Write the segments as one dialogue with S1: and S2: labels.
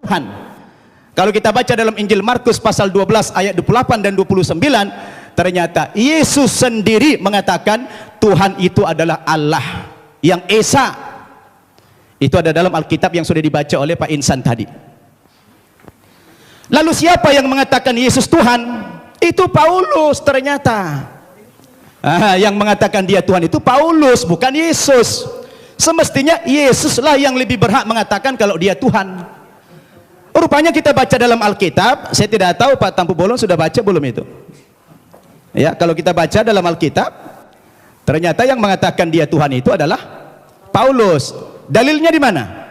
S1: Tuhan. Kalau kita baca dalam Injil Markus pasal 12 ayat 28 dan 29, ternyata Yesus sendiri mengatakan Tuhan itu adalah Allah yang Esa. Itu ada dalam Alkitab yang sudah dibaca oleh Pak Insan tadi. Lalu siapa yang mengatakan Yesus Tuhan? Itu Paulus ternyata. Yang mengatakan dia Tuhan itu Paulus, bukan Yesus. Semestinya Yesuslah yang lebih berhak mengatakan kalau dia Tuhan. Rupanya kita baca dalam Alkitab, saya tidak tahu Pak Tampu Bolon sudah baca belum itu. Ya, kalau kita baca dalam Alkitab, ternyata yang mengatakan dia Tuhan itu adalah Paulus. Dalilnya di mana?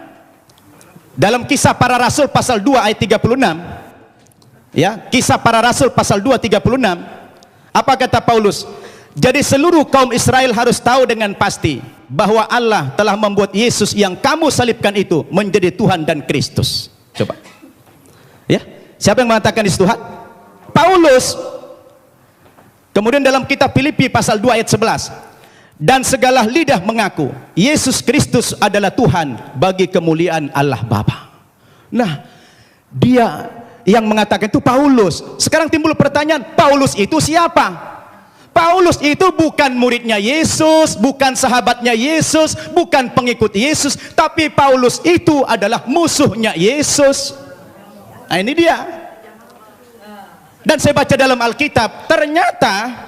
S1: Dalam Kisah Para Rasul pasal 2 ayat 36. Ya, Kisah Para Rasul pasal 2 36. Apa kata Paulus? Jadi seluruh kaum Israel harus tahu dengan pasti bahwa Allah telah membuat Yesus yang kamu salibkan itu menjadi Tuhan dan Kristus. Coba. Ya, siapa yang mengatakan Yesus Tuhan? Paulus. Kemudian dalam kitab Filipi pasal 2 ayat 11. Dan segala lidah mengaku Yesus Kristus adalah Tuhan bagi kemuliaan Allah Bapa. Nah, dia yang mengatakan itu Paulus. Sekarang timbul pertanyaan, Paulus itu siapa? Paulus itu bukan muridnya Yesus, bukan sahabatnya Yesus, bukan pengikut Yesus, tapi Paulus itu adalah musuhnya Yesus. Nah, ini dia. Dan saya baca dalam Alkitab, ternyata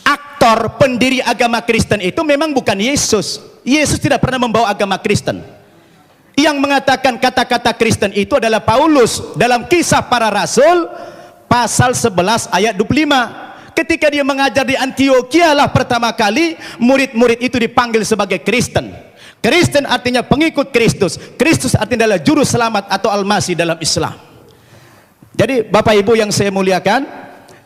S1: aktor pendiri agama Kristen itu memang bukan Yesus. Yesus tidak pernah membawa agama Kristen. Yang mengatakan kata-kata Kristen itu adalah Paulus dalam Kisah Para Rasul pasal 11 ayat 25. Ketika dia mengajar di Antioquia lah pertama kali murid-murid itu dipanggil sebagai Kristen. Kristen artinya pengikut Kristus. Kristus artinya adalah juru selamat atau Al-Masih dalam Islam. Jadi Bapak Ibu yang saya muliakan,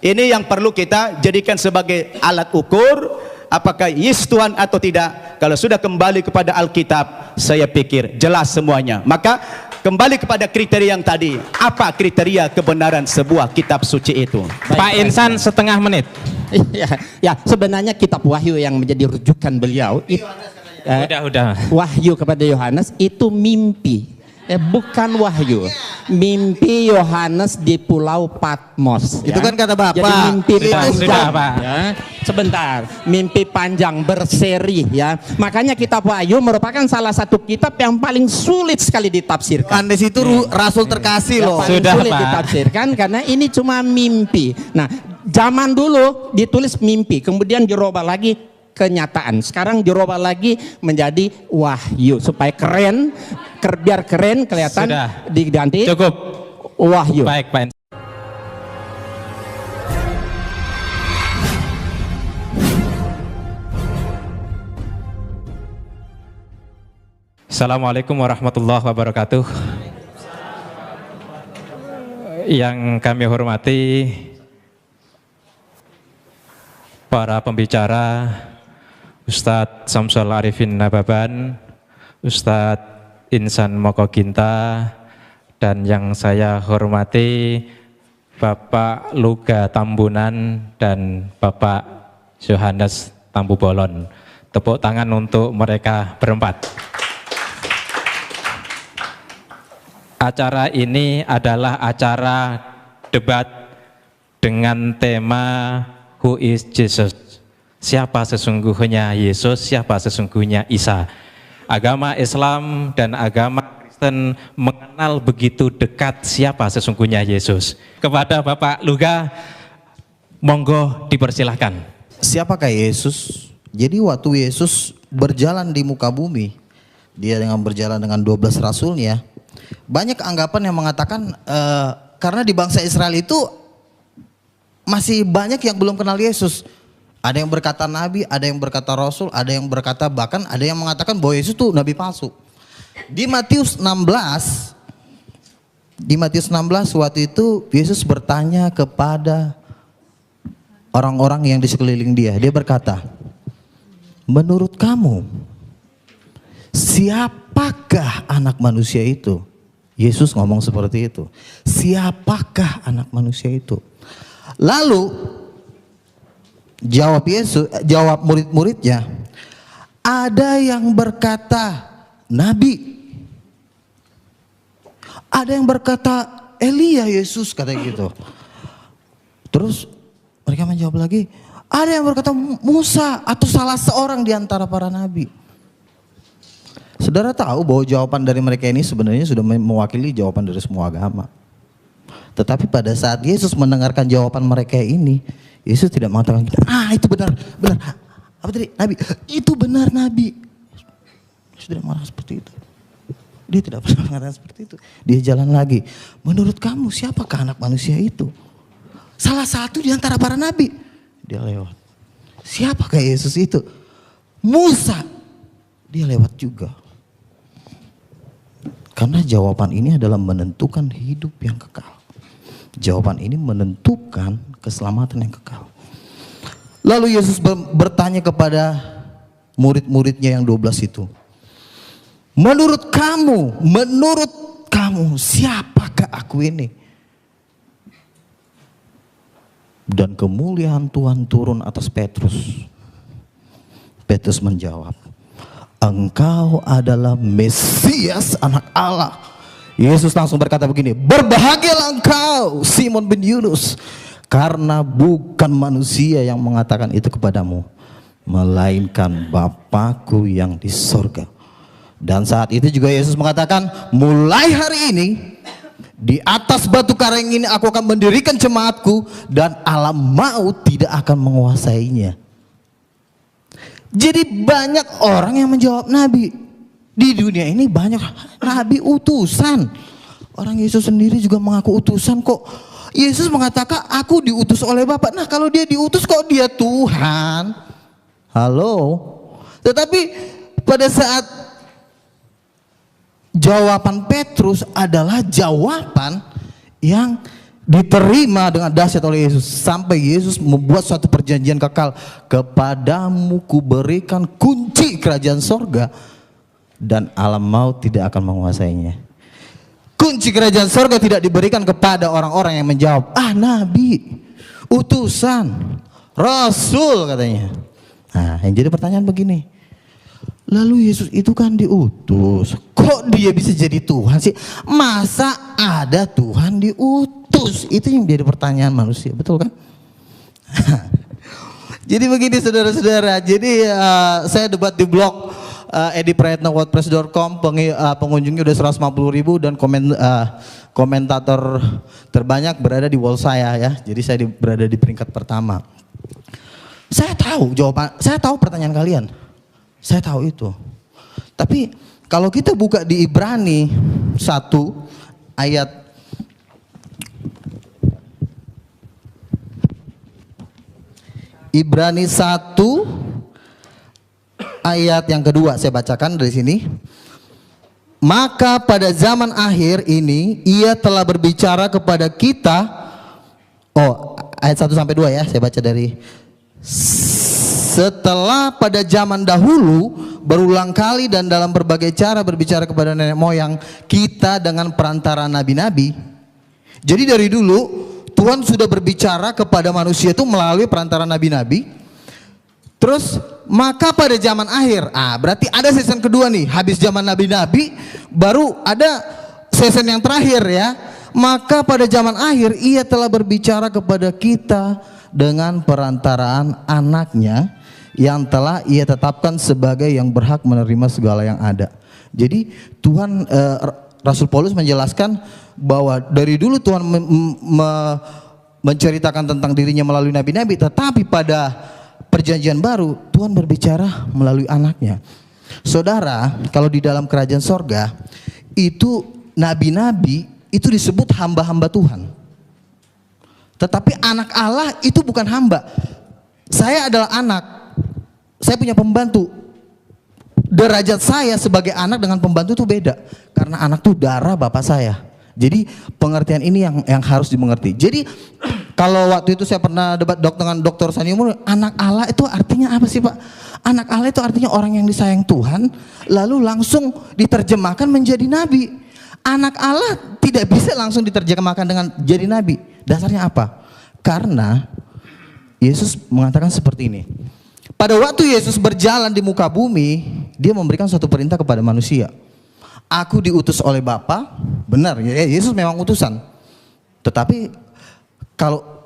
S1: ini yang perlu kita jadikan sebagai alat ukur apakah Yesus Tuhan atau tidak. Kalau sudah kembali kepada Alkitab, saya pikir jelas semuanya. Maka kembali kepada kriteria yang tadi. Apa kriteria kebenaran sebuah kitab suci itu?
S2: Pak Insan setengah menit.
S3: Ya, sebenarnya kitab Wahyu yang menjadi rujukan beliau itu,
S2: Udah.
S3: Wahyu kepada Yohanes itu mimpi. Bukan wahyu. Mimpi Yohanes di Pulau Patmos.
S4: Itu kan kata Bapak.
S3: Jadi mimpi panjang.
S2: Sudah, Pak.
S3: Ya. Sebentar. Mimpi panjang berseri ya. Makanya kitab Wahyu merupakan salah satu kitab yang paling sulit sekali ditafsirkan.
S4: Andes itu rasul terkasih loh.
S3: Paling
S2: Sudah,
S3: sulit
S2: Pak.
S3: ditafsirkan karena ini cuma mimpi. Nah, zaman dulu ditulis mimpi, kemudian dirubah lagi kenyataan. Sekarang dirubah lagi menjadi wahyu supaya keren, biar keren kelihatan.
S2: Sudah.
S3: Diganti
S2: Cukup.
S3: wahyu.
S2: Baik, Pak Insan. Assalamualaikum warahmatullahi wabarakatuh. Yang kami hormati para pembicara, Ustadz Samsul Arifin Nababan, Ustadz Insan Mokoginta, dan yang saya hormati Bapak Luga Tambunan dan Bapak Yohanes Tampu Bolon. Tepuk tangan untuk mereka berempat. Acara ini adalah acara debat dengan tema Who is Jesus? Siapa sesungguhnya Yesus? Siapa sesungguhnya Isa? Agama Islam dan agama Kristen mengenal begitu dekat siapa sesungguhnya Yesus. Kepada Bapak Luga, monggo dipersilahkan.
S4: Siapakah Yesus? Jadi waktu Yesus berjalan di muka bumi, dia dengan berjalan dengan 12 rasulnya, banyak anggapan yang mengatakan karena di bangsa Israel itu masih banyak yang belum kenal Yesus. Ada yang berkata nabi, ada yang berkata rasul, ada yang berkata bahkan ada yang mengatakan bahwa Yesus itu nabi palsu. Di Matius 16 waktu itu Yesus bertanya kepada orang-orang yang di sekeliling dia. Dia berkata, menurut kamu siapakah anak manusia itu? Yesus ngomong seperti itu. Siapakah anak manusia itu? Lalu jawab murid-muridnya, ada yang berkata nabi, Ada yang berkata Elia Yesus, katanya gitu. Terus mereka menjawab lagi, ada yang berkata Musa atau salah seorang di antara para nabi. Saudara tahu bahwa jawaban dari mereka ini sebenarnya sudah mewakili jawaban dari semua agama. Tetapi pada saat Yesus mendengarkan jawaban mereka ini, Yesus tidak mengatakan, itu benar, apa tadi? Nabi, itu benar nabi. Yesus tidak marah seperti itu. Dia tidak pernah mengatakan seperti itu. Dia jalan lagi. Menurut kamu siapakah anak manusia itu? Salah satu di antara para nabi. Dia lewat. Siapakah Yesus itu? Musa. Dia lewat juga. Karena jawaban ini adalah menentukan hidup yang kekal. Jawaban ini menentukan keselamatan yang kekal. Lalu Yesus bertanya kepada murid-muridnya yang 12 itu. Menurut kamu siapakah aku ini? Dan kemuliaan Tuhan turun atas Petrus. Petrus menjawab, engkau adalah Mesias, anak Allah. Yesus langsung berkata begini, berbahagialah engkau Simon bin Yunus, karena bukan manusia yang mengatakan itu kepadamu, melainkan Bapakku yang di sorga. Dan saat itu juga Yesus mengatakan, mulai hari ini di atas batu karang ini aku akan mendirikan jemaatku, dan alam maut tidak akan menguasainya. Jadi banyak orang yang menjawab nabi. Di dunia ini banyak nabi utusan. Orang Yesus sendiri juga mengaku utusan kok. Yesus mengatakan aku diutus oleh Bapa. Nah kalau dia diutus kok dia Tuhan? Halo. Tetapi pada saat jawaban Petrus adalah jawaban yang diterima dengan dahsyat oleh Yesus. Sampai Yesus membuat suatu perjanjian kekal. Kepadamu kuberikan kunci kerajaan sorga, dan alam maut tidak akan menguasainya. Kunci kerajaan sorga tidak diberikan kepada orang-orang yang menjawab, nabi, utusan, rasul katanya. Nah yang jadi pertanyaan begini, lalu Yesus itu kan diutus, kok dia bisa jadi Tuhan sih? Masa ada Tuhan diutus? Itu yang jadi pertanyaan manusia, betul kan? Jadi begini saudara-saudara, jadi saya debat di blog ediprayatnawordpress.com, pengunjungnya udah 150.000 dan komentator terbanyak berada di wall saya ya. Jadi saya berada di peringkat pertama. Saya tahu jawaban, saya tahu pertanyaan kalian. Saya tahu itu. Tapi kalau kita buka di Ibrani 1 ayat Ibrani 1 ayat yang kedua, saya bacakan dari sini. Maka pada zaman akhir ini ia telah berbicara kepada kita. Ayat 1 sampai 2 ya, saya baca dari. Setelah pada zaman dahulu berulang kali dan dalam berbagai cara berbicara kepada nenek moyang kita dengan perantara nabi-nabi. Jadi dari dulu Tuhan sudah berbicara kepada manusia itu melalui perantara nabi-nabi. Terus maka pada zaman akhir, berarti ada season kedua nih. Habis zaman nabi-nabi baru ada season yang terakhir ya. Maka pada zaman akhir ia telah berbicara kepada kita dengan perantaraan anaknya yang telah ia tetapkan sebagai yang berhak menerima segala yang ada. Jadi Tuhan, Rasul Paulus menjelaskan bahwa dari dulu Tuhan menceritakan tentang dirinya melalui nabi-nabi, tetapi pada perjanjian baru Tuhan berbicara melalui anaknya. Saudara, kalau di dalam kerajaan sorga itu nabi-nabi itu disebut hamba-hamba Tuhan. Tetapi anak Allah itu bukan hamba. Saya adalah anak, saya punya pembantu. Derajat saya sebagai anak dengan pembantu itu beda. Karena anak itu darah bapak saya. Jadi pengertian ini yang harus dimengerti. Jadi kalau waktu itu saya pernah debat dengan Dr. Saniumur, anak Allah itu artinya apa sih Pak? Anak Allah itu artinya orang yang disayang Tuhan, lalu langsung diterjemahkan menjadi nabi. Anak Allah tidak bisa langsung diterjemahkan dengan jadi nabi. Dasarnya apa? Karena Yesus mengatakan seperti ini. Pada waktu Yesus berjalan di muka bumi, dia memberikan suatu perintah kepada manusia. Aku diutus oleh Bapa benar, Yesus memang utusan. Tetapi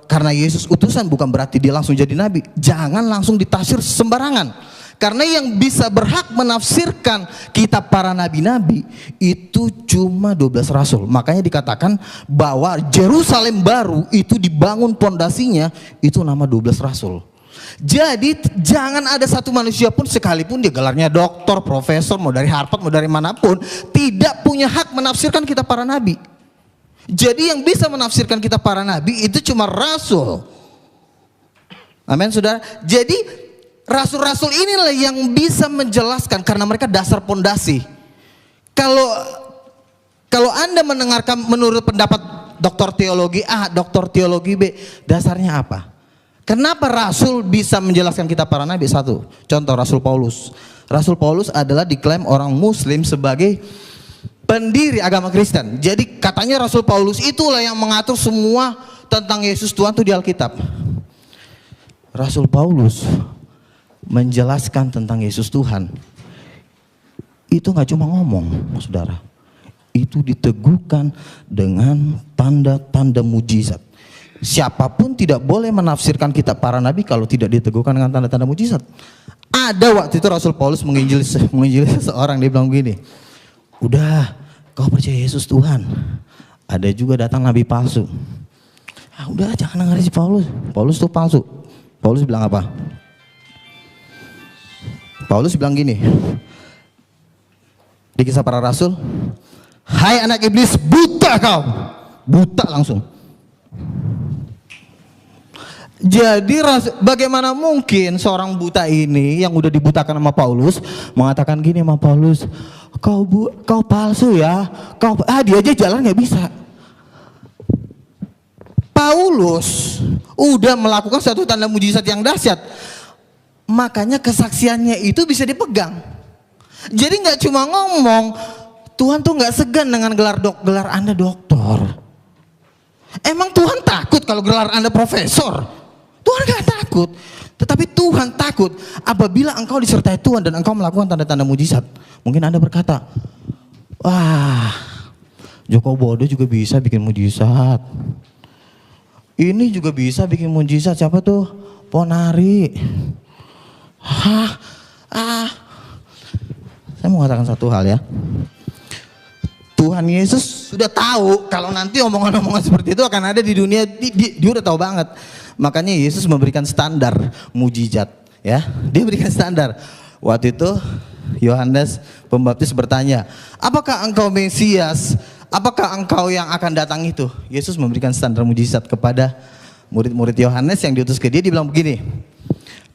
S4: karena Yesus utusan bukan berarti dia langsung jadi nabi. Jangan langsung ditafsir sembarangan. Karena yang bisa berhak menafsirkan kitab para nabi-nabi itu cuma 12 rasul. Makanya dikatakan bahwa Yerusalem baru itu dibangun pondasinya itu nama 12 rasul. Jadi jangan ada satu manusia pun sekalipun dia gelarnya doktor, profesor, mau dari Harvard, mau dari manapun, tidak punya hak menafsirkan kitab para nabi. Jadi yang bisa menafsirkan kitab para nabi itu cuma rasul. Amin, saudara. Jadi rasul-rasul inilah yang bisa menjelaskan karena mereka dasar pondasi. Kalau Anda mendengarkan menurut pendapat doktor teologi A, doktor teologi B, dasarnya apa? Kenapa rasul bisa menjelaskan kitab para nabi? Satu, contoh Rasul Paulus. Rasul Paulus adalah diklaim orang muslim sebagai pendiri agama Kristen. Jadi katanya Rasul Paulus itulah yang mengatur semua tentang Yesus Tuhan itu di Alkitab. Rasul Paulus menjelaskan tentang Yesus Tuhan itu nggak cuma ngomong, saudara. Itu diteguhkan dengan tanda-tanda mujizat. Siapapun tidak boleh menafsirkan kitab para nabi kalau tidak diteguhkan dengan tanda-tanda mujizat. Ada waktu itu Rasul Paulus menginjili seseorang, dia bilang begini, udah kau percaya Yesus Tuhan, ada juga datang nabi palsu. Udah jangan dengar si Paulus, Paulus tuh palsu. Paulus bilang apa? Paulus bilang gini di Kisah Para Rasul, hai anak iblis, buta kau, buta langsung. Jadi bagaimana mungkin seorang buta ini yang udah dibutakan sama Paulus mengatakan gini sama Paulus, kau palsu ya, dia aja jalan nggak bisa. Paulus udah melakukan satu tanda mujizat yang dahsyat. Makanya kesaksiannya itu bisa dipegang. Jadi nggak cuma ngomong, Tuhan tuh nggak segan dengan gelar Anda doktor. Emang Tuhan takut kalau gelar Anda profesor? Tuhan nggak takut. Tetapi Tuhan takut apabila engkau disertai Tuhan dan engkau melakukan tanda-tanda mujizat. Mungkin Anda berkata, wah, Joko Bodo juga bisa bikin mujizat. Ini juga bisa bikin mujizat. Siapa tuh? Ponari. Saya mau katakan satu hal ya. Tuhan Yesus sudah tahu kalau nanti omongan-omongan seperti itu akan ada di dunia. Dia udah tahu banget. Makanya Yesus memberikan standar mujizat, ya. Dia berikan standar. Waktu itu Yohanes Pembaptis bertanya, apakah engkau Mesias? Apakah engkau yang akan datang itu? Yesus memberikan standar mujizat kepada murid-murid Yohanes yang diutus ke dia. Dia bilang begini,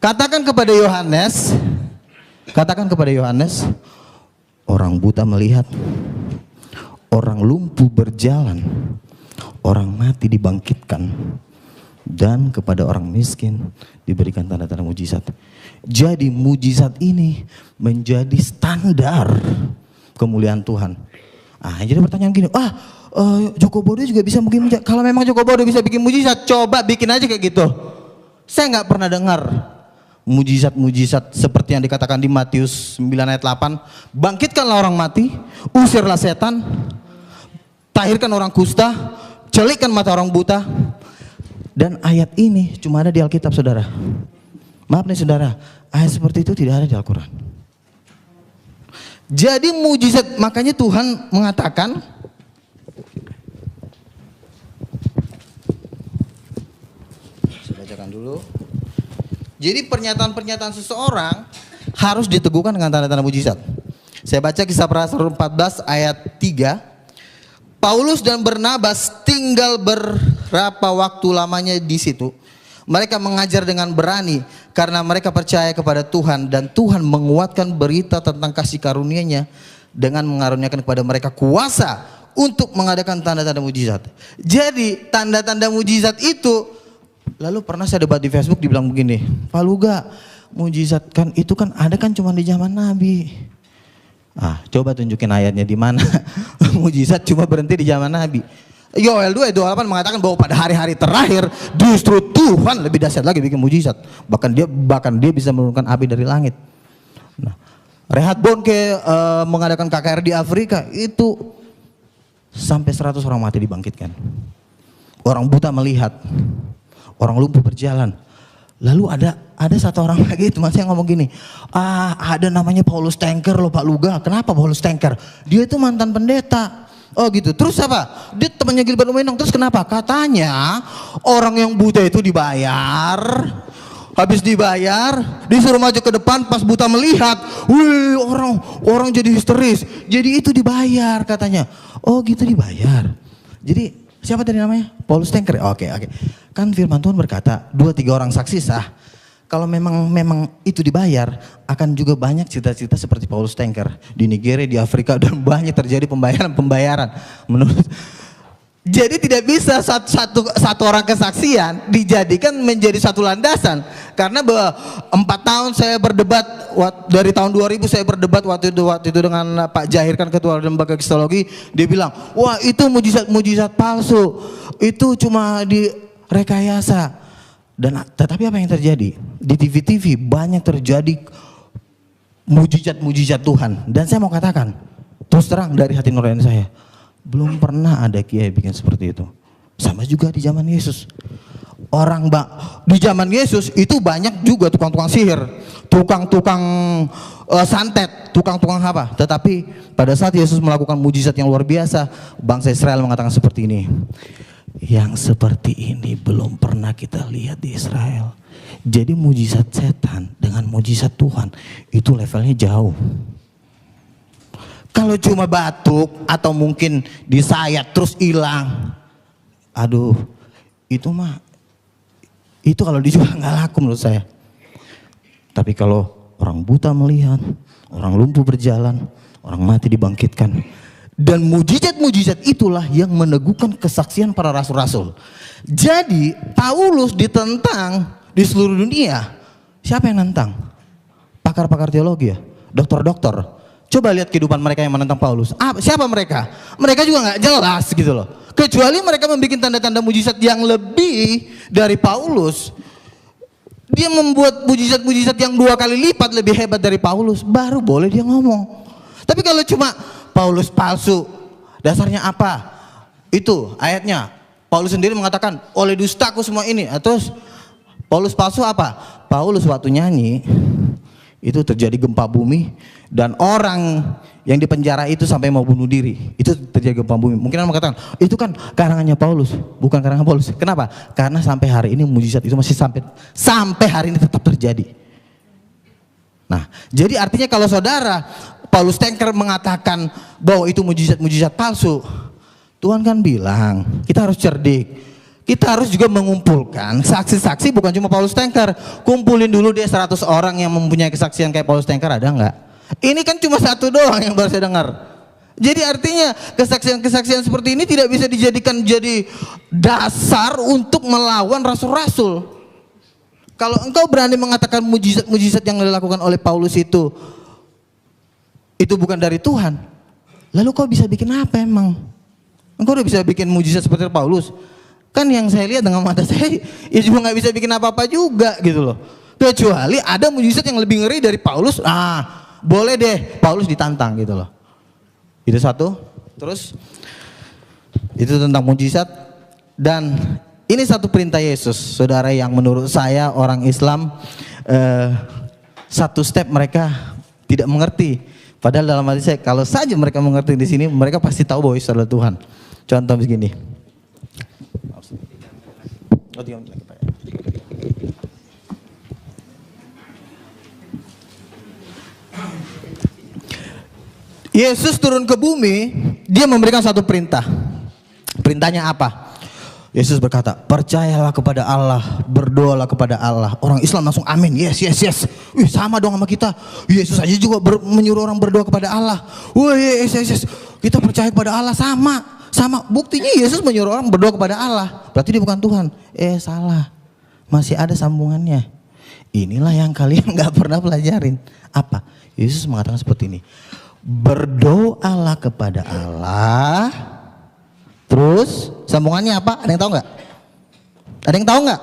S4: katakan kepada Yohanes, orang buta melihat, orang lumpuh berjalan, orang mati dibangkitkan, dan kepada orang miskin diberikan tanda-tanda mujizat. Jadi mujizat ini menjadi standar kemuliaan Tuhan. Jadi pertanyaan gini, Joko Bodo juga bisa bikin mujizat. Kalau memang Joko Bodo bisa bikin mujizat, coba bikin aja kayak gitu. Saya nggak pernah dengar mujizat-mujizat seperti yang dikatakan di Matius 9 ayat 8. Bangkitkanlah orang mati, usirlah setan, tahirkan orang kusta, celikkan mata orang buta. Dan ayat ini cuma ada di Alkitab, saudara. Maaf nih saudara, ayat seperti itu tidak ada di Al-Quran. Jadi mujizat, makanya Tuhan mengatakan, saya bacakan dulu. Jadi pernyataan-pernyataan seseorang harus diteguhkan dengan tanda-tanda mujizat. Saya baca Kisah Para Rasul 14 ayat 3. Paulus dan Barnabas tinggal berapa waktu lamanya di situ. Mereka mengajar dengan berani karena mereka percaya kepada Tuhan, dan Tuhan menguatkan berita tentang kasih karunia-Nya dengan mengaruniakan kepada mereka kuasa untuk mengadakan tanda-tanda mujizat. Jadi tanda-tanda mujizat itu, lalu pernah saya debat di Facebook, dibilang begini, Pak Luga, mujizat kan itu kan ada kan cuma di zaman Nabi. Coba tunjukin ayatnya di mana mujizat cuma berhenti di zaman Nabi. Yoel 2:28 mengatakan bahwa pada hari-hari terakhir justru Tuhan lebih dahsyat lagi bikin mujizat. Bahkan dia bisa menurunkan api dari langit. Reinhard Bonnke mengadakan KKR di Afrika itu sampai 100 orang mati dibangkitkan. Orang buta melihat, orang lumpuh berjalan. Lalu ada satu orang lagi teman saya ngomong gini, ada namanya Paulus Tanker loh Pak Luga. Kenapa Paulus Tanker? Dia itu mantan pendeta. Oh gitu. Terus apa? Dia temannya Gilbert Umenong. Terus kenapa? Katanya orang yang buta itu dibayar. Habis dibayar, disuruh maju ke depan, pas buta melihat, wih orang jadi histeris. Jadi itu dibayar katanya. Oh gitu dibayar. Jadi siapa tadi namanya? Paulus Tanker. Oke. Kan firman Tuhan berkata, 2-3 orang saksi sah. Kalau memang itu dibayar, akan juga banyak cita-cita seperti Paulus Tanker di Nigeria, di Afrika, dan banyak terjadi pembayaran. Jadi tidak bisa satu orang kesaksian dijadikan menjadi satu landasan. Karena 4 tahun saya berdebat, dari tahun 2000 saya berdebat waktu itu dengan Pak Jahir, kan ketua lembaga kristologi. Dia bilang, wah itu mujizat palsu, itu cuma direkayasa. Tetapi apa yang terjadi? Di TV-TV banyak terjadi mujizat Tuhan. Dan saya mau katakan, terus terang dari hati nurani saya, belum pernah ada kiai bikin seperti itu. Sama juga di zaman Yesus. Di zaman Yesus itu banyak juga tukang-tukang sihir, tukang-tukang santet, tukang-tukang apa. Tetapi pada saat Yesus melakukan mujizat yang luar biasa, bangsa Israel mengatakan seperti ini. Yang seperti ini belum pernah kita lihat di Israel. Jadi mujizat setan dengan mujizat Tuhan itu levelnya jauh. Kalau cuma batuk atau mungkin disayat terus hilang, aduh, itu kalau dijual nggak laku menurut saya. Tapi kalau orang buta melihat, orang lumpuh berjalan, orang mati dibangkitkan, dan mujizat-mujizat itulah yang meneguhkan kesaksian para rasul-rasul. Jadi Paulus ditentang di seluruh dunia. Siapa yang nantang? Pakar-pakar teologi ya, dokter-dokter. Coba lihat kehidupan mereka yang menentang Paulus. Siapa mereka? Mereka juga nggak jelas gitu loh. Kecuali mereka membuat tanda-tanda mujizat yang lebih dari Paulus. Dia membuat mujizat-mujizat yang 2 kali lipat lebih hebat dari Paulus. Baru boleh dia ngomong. Tapi kalau cuma Paulus palsu, dasarnya apa? Itu ayatnya. Paulus sendiri mengatakan, oleh dustaku semua ini. Terus Paulus palsu apa? Paulus waktu nyanyi, itu terjadi gempa bumi. Dan orang yang dipenjara itu sampai mau bunuh diri. Itu terjadi gempa bumi. Mungkin orang mengatakan, itu kan karangannya Paulus. Bukan karangan Paulus. Kenapa? Karena sampai hari ini mujizat itu masih sampai hari ini tetap terjadi. Nah, jadi artinya kalau saudara Paulus Tanker mengatakan bahwa itu mujizat palsu, Tuhan kan bilang kita harus cerdik. Kita harus juga mengumpulkan saksi-saksi, bukan cuma Paulus Tanker. Kumpulin dulu dia 100 orang yang mempunyai kesaksian kayak Paulus Tanker, ada enggak? Ini kan cuma 1 doang yang baru saya dengar. Jadi artinya kesaksian-kesaksian seperti ini tidak bisa dijadikan jadi dasar untuk melawan rasul-rasul. Kalau engkau berani mengatakan mujizat-mujizat yang dilakukan oleh Paulus itu bukan dari Tuhan, lalu kau bisa bikin apa emang? Engkau udah bisa bikin mujizat seperti Paulus? Kan yang saya lihat dengan mata saya, ya juga nggak bisa bikin apa-apa juga gitu loh. Kecuali ada mujizat yang lebih ngeri dari Paulus, boleh deh Paulus ditantang gitu loh. Itu satu. Terus itu tentang mujizat. Dan ini satu perintah Yesus, saudara, yang menurut saya orang Islam satu step mereka tidak mengerti. Padahal dalam hati saya, kalau saja mereka mengerti di sini, mereka pasti tahu bahwa Yesus adalah Tuhan. Contoh begini. Yesus turun ke bumi, dia memberikan satu perintah. Perintahnya apa? Yesus berkata, percayalah kepada Allah, berdoalah kepada Allah. Orang Islam langsung amin, yes. Wih, sama dong sama kita. Yesus aja juga menyuruh orang berdoa kepada Allah. Wih, yes. Kita percaya kepada Allah, sama. Buktinya Yesus menyuruh orang berdoa kepada Allah. Berarti dia bukan Tuhan. Salah. Masih ada sambungannya. Inilah yang kalian gak pernah pelajarin. Apa? Yesus mengatakan seperti ini. Berdoalah kepada Allah. Terus sambungannya apa? Ada yang tahu nggak? Ada yang tahu nggak?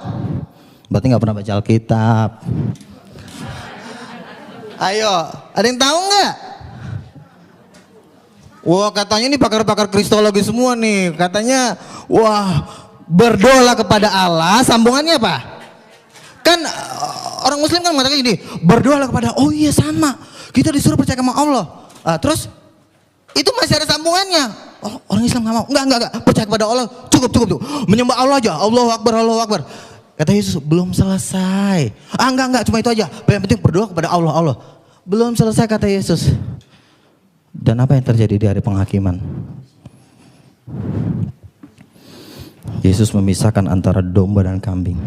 S4: Berarti nggak pernah baca Alkitab. Ayo, ada yang tahu nggak? Wah, katanya ini pakar-pakar kristologi semua nih. Katanya, wah, berdoa kepada Allah, sambungannya apa? Kan orang muslim kan mengatakan ini, berdoa kepada, oh iya sama. Kita disuruh percaya sama Allah. Terus itu masih ada sambungannya. Oh, orang Islam nggak mau. Enggak. Percaya kepada Allah, cukup. Menyembah Allah aja. Allahu Akbar. Kata Yesus, belum selesai. Enggak, cuma itu aja. Yang penting berdoa kepada Allah. Belum selesai kata Yesus. Dan apa yang terjadi di hari penghakiman? Yesus memisahkan antara domba dan kambing.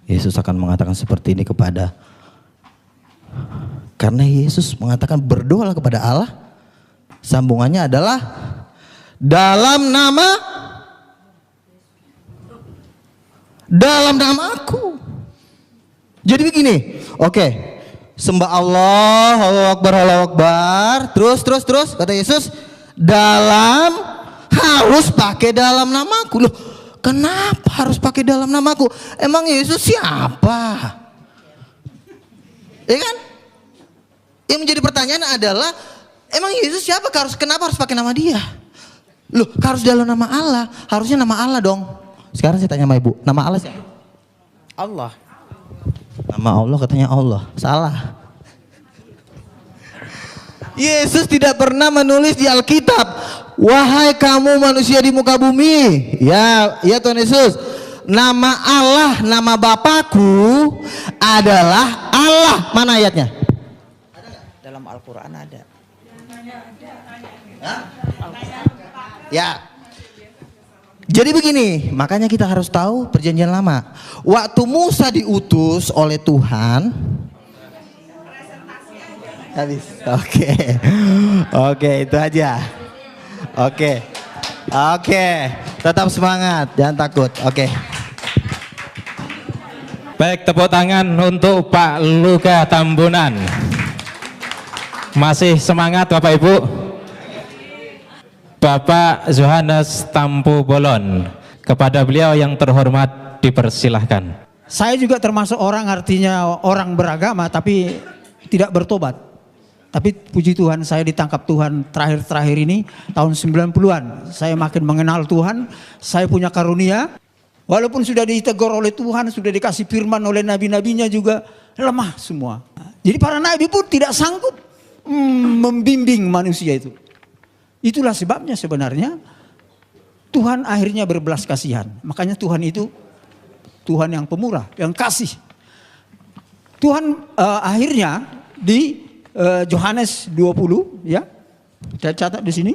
S4: Yesus akan mengatakan seperti ini karena Yesus mengatakan berdoalah kepada Allah. Sambungannya adalah dalam namaku. Jadi begini, oke. Sembah Allah, Allahu Akbar. Terus kata Yesus, harus pakai dalam namaku. Loh, kenapa harus pakai dalam namaku? Emang Yesus siapa? Ya kan? Yang menjadi pertanyaan adalah, emang Yesus siapa? Kenapa harus pakai nama dia? Loh, harus dalam nama Allah. Harusnya nama Allah dong. Sekarang saya tanya sama ibu, nama Allah siapa? Allah. Nama Allah katanya Allah. Salah. Yesus tidak pernah menulis di Alkitab, wahai kamu manusia di muka bumi. Ya Tuhan Yesus. Nama Allah, nama Bapakku adalah Allah. Mana ayatnya?
S5: Dalam Al-Quran ada.
S4: Ya. Jadi begini, makanya kita harus tahu perjanjian lama. Waktu Musa diutus oleh Tuhan, habis. Oke, itu aja. Oke, tetap semangat, jangan takut. Oke.
S2: Baik, tepuk tangan untuk Pak Luka Tambunan. Masih semangat Bapak Ibu? Bapak Yohanes Tampu Bolon, kepada beliau yang terhormat dipersilahkan.
S5: Saya juga termasuk orang, artinya orang beragama tapi tidak bertobat. Tapi puji Tuhan, saya ditangkap Tuhan terakhir ini tahun 90-an. Saya makin mengenal Tuhan, saya punya karunia. Walaupun sudah ditegur oleh Tuhan, sudah dikasih firman oleh nabi-nabinya juga lemah semua. Jadi para nabi pun tidak sanggup membimbing manusia itu. Itulah sebabnya sebenarnya Tuhan akhirnya berbelas kasihan. Makanya Tuhan itu Tuhan yang pemurah, yang kasih. Tuhan akhirnya di Yohanes 20, ya, saya catat di sini.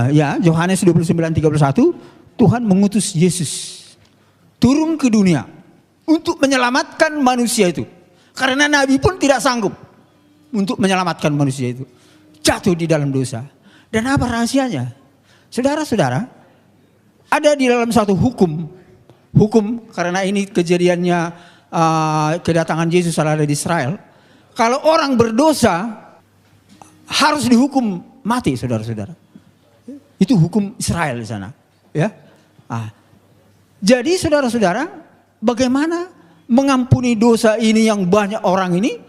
S5: Ya, Yohanes 29:31, Tuhan mengutus Yesus turun ke dunia untuk menyelamatkan manusia itu. Karena nabi pun tidak sanggup untuk menyelamatkan manusia itu. Jatuh di dalam dosa. Dan apa rahasianya? Saudara-saudara, ada di dalam satu hukum karena ini kejadiannya kedatangan Yesus ada di Israel. Kalau orang berdosa harus dihukum mati, saudara-saudara. Itu hukum Israel di sana, ya. Jadi saudara-saudara, bagaimana mengampuni dosa ini yang banyak orang ini?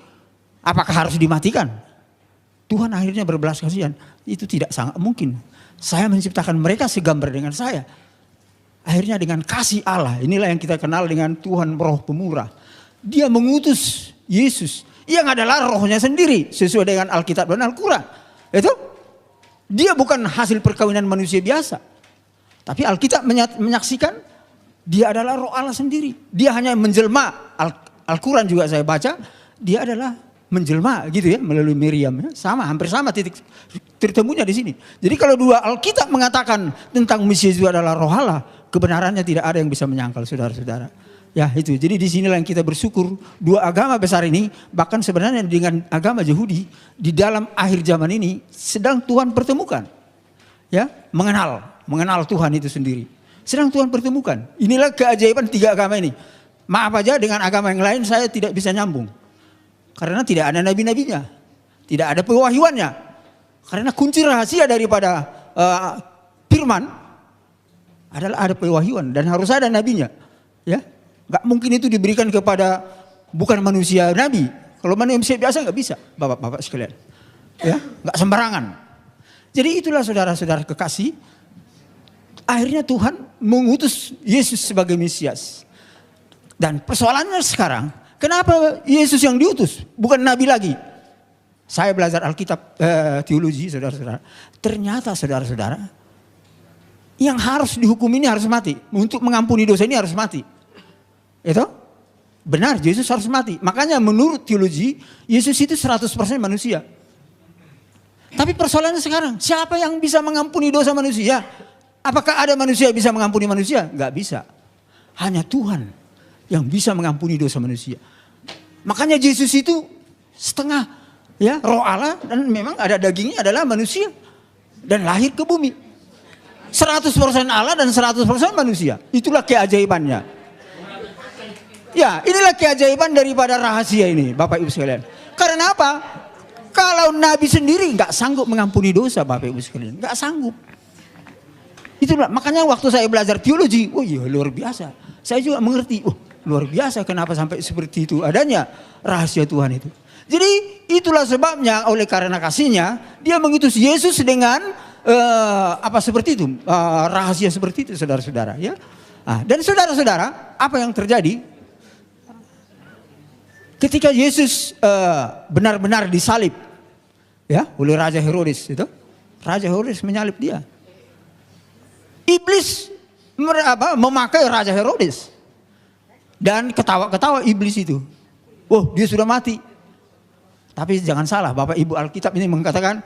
S5: Apakah harus dimatikan? Tuhan akhirnya berbelas kasihan. Itu tidak sangat mungkin. Saya menciptakan mereka segambar dengan saya. Akhirnya dengan kasih Allah, inilah yang kita kenal dengan Tuhan Roh Pemurah. Dia mengutus Yesus yang adalah rohnya sendiri sesuai dengan Alkitab dan Al-Quran. Itu dia bukan hasil perkawinan manusia biasa. Tapi Alkitab menyaksikan dia adalah roh Allah sendiri. Dia hanya menjelma. Al-Quran juga saya baca, dia adalah menjelma gitu ya melalui Miriam, ya. Hampir sama titik tertemunya di sini. Jadi kalau dua Alkitab mengatakan tentang Mesias itu adalah roh Allah, kebenarannya tidak ada yang bisa menyangkal, saudara-saudara. Ya itu. Jadi di sinilah yang kita bersyukur dua agama besar ini, bahkan sebenarnya dengan agama Yahudi di dalam akhir zaman ini sedang Tuhan pertemukan. Ya, mengenal Tuhan itu sendiri. Sedang Tuhan pertemukan. Inilah keajaiban tiga agama ini. Maaf aja dengan agama yang lain saya tidak bisa nyambung. Karena tidak ada nabi-nabinya, tidak ada pewahyuannya. Karena kunci rahasia daripada firman adalah ada pewahyuan dan harus ada nabinya. Ya, nggak mungkin itu diberikan kepada bukan manusia nabi. Kalau manusia biasa nggak bisa, bapak-bapak sekalian. Ya, nggak sembarangan. Jadi itulah saudara-saudara kekasih. Akhirnya Tuhan mengutus Yesus sebagai Mesias. Dan persoalannya sekarang, kenapa Yesus yang diutus? Bukan Nabi lagi. Saya belajar Alkitab teologi, saudara-saudara. Ternyata saudara-saudara, yang harus dihukum ini harus mati. Untuk mengampuni dosa ini harus mati. Itu? Benar, Yesus harus mati. Makanya menurut teologi, Yesus itu 100% manusia. Tapi persoalannya sekarang, siapa yang bisa mengampuni dosa manusia? Apakah ada manusia yang bisa mengampuni manusia? Enggak bisa. Hanya Tuhan yang bisa mengampuni dosa manusia. Makanya Yesus itu setengah ya roh Allah dan memang ada dagingnya adalah manusia. Dan lahir ke bumi. 100% Allah dan 100% manusia. Itulah keajaibannya. Ya, inilah keajaiban daripada rahasia ini, Bapak Ibu sekalian. Karena apa? Kalau Nabi sendiri nggak sanggup mengampuni dosa, Bapak Ibu sekalian, nggak sanggup. Itulah makanya waktu saya belajar teologi, oh iya luar biasa. Saya juga mengerti, oh luar biasa kenapa sampai seperti itu adanya rahasia Tuhan itu. Jadi itulah sebabnya oleh karena kasihnya dia mengutus Yesus dengan seperti itu, rahasia seperti itu, saudara-saudara. Ya, dan saudara-saudara, apa yang terjadi? Ketika Yesus benar-benar disalib, ya, oleh Raja Herodes itu, Raja Herodes menyalib dia. Iblis memakai Raja Herodes dan ketawa-ketawa iblis itu. Oh, dia sudah mati. Tapi jangan salah, Bapak Ibu Alkitab ini mengatakan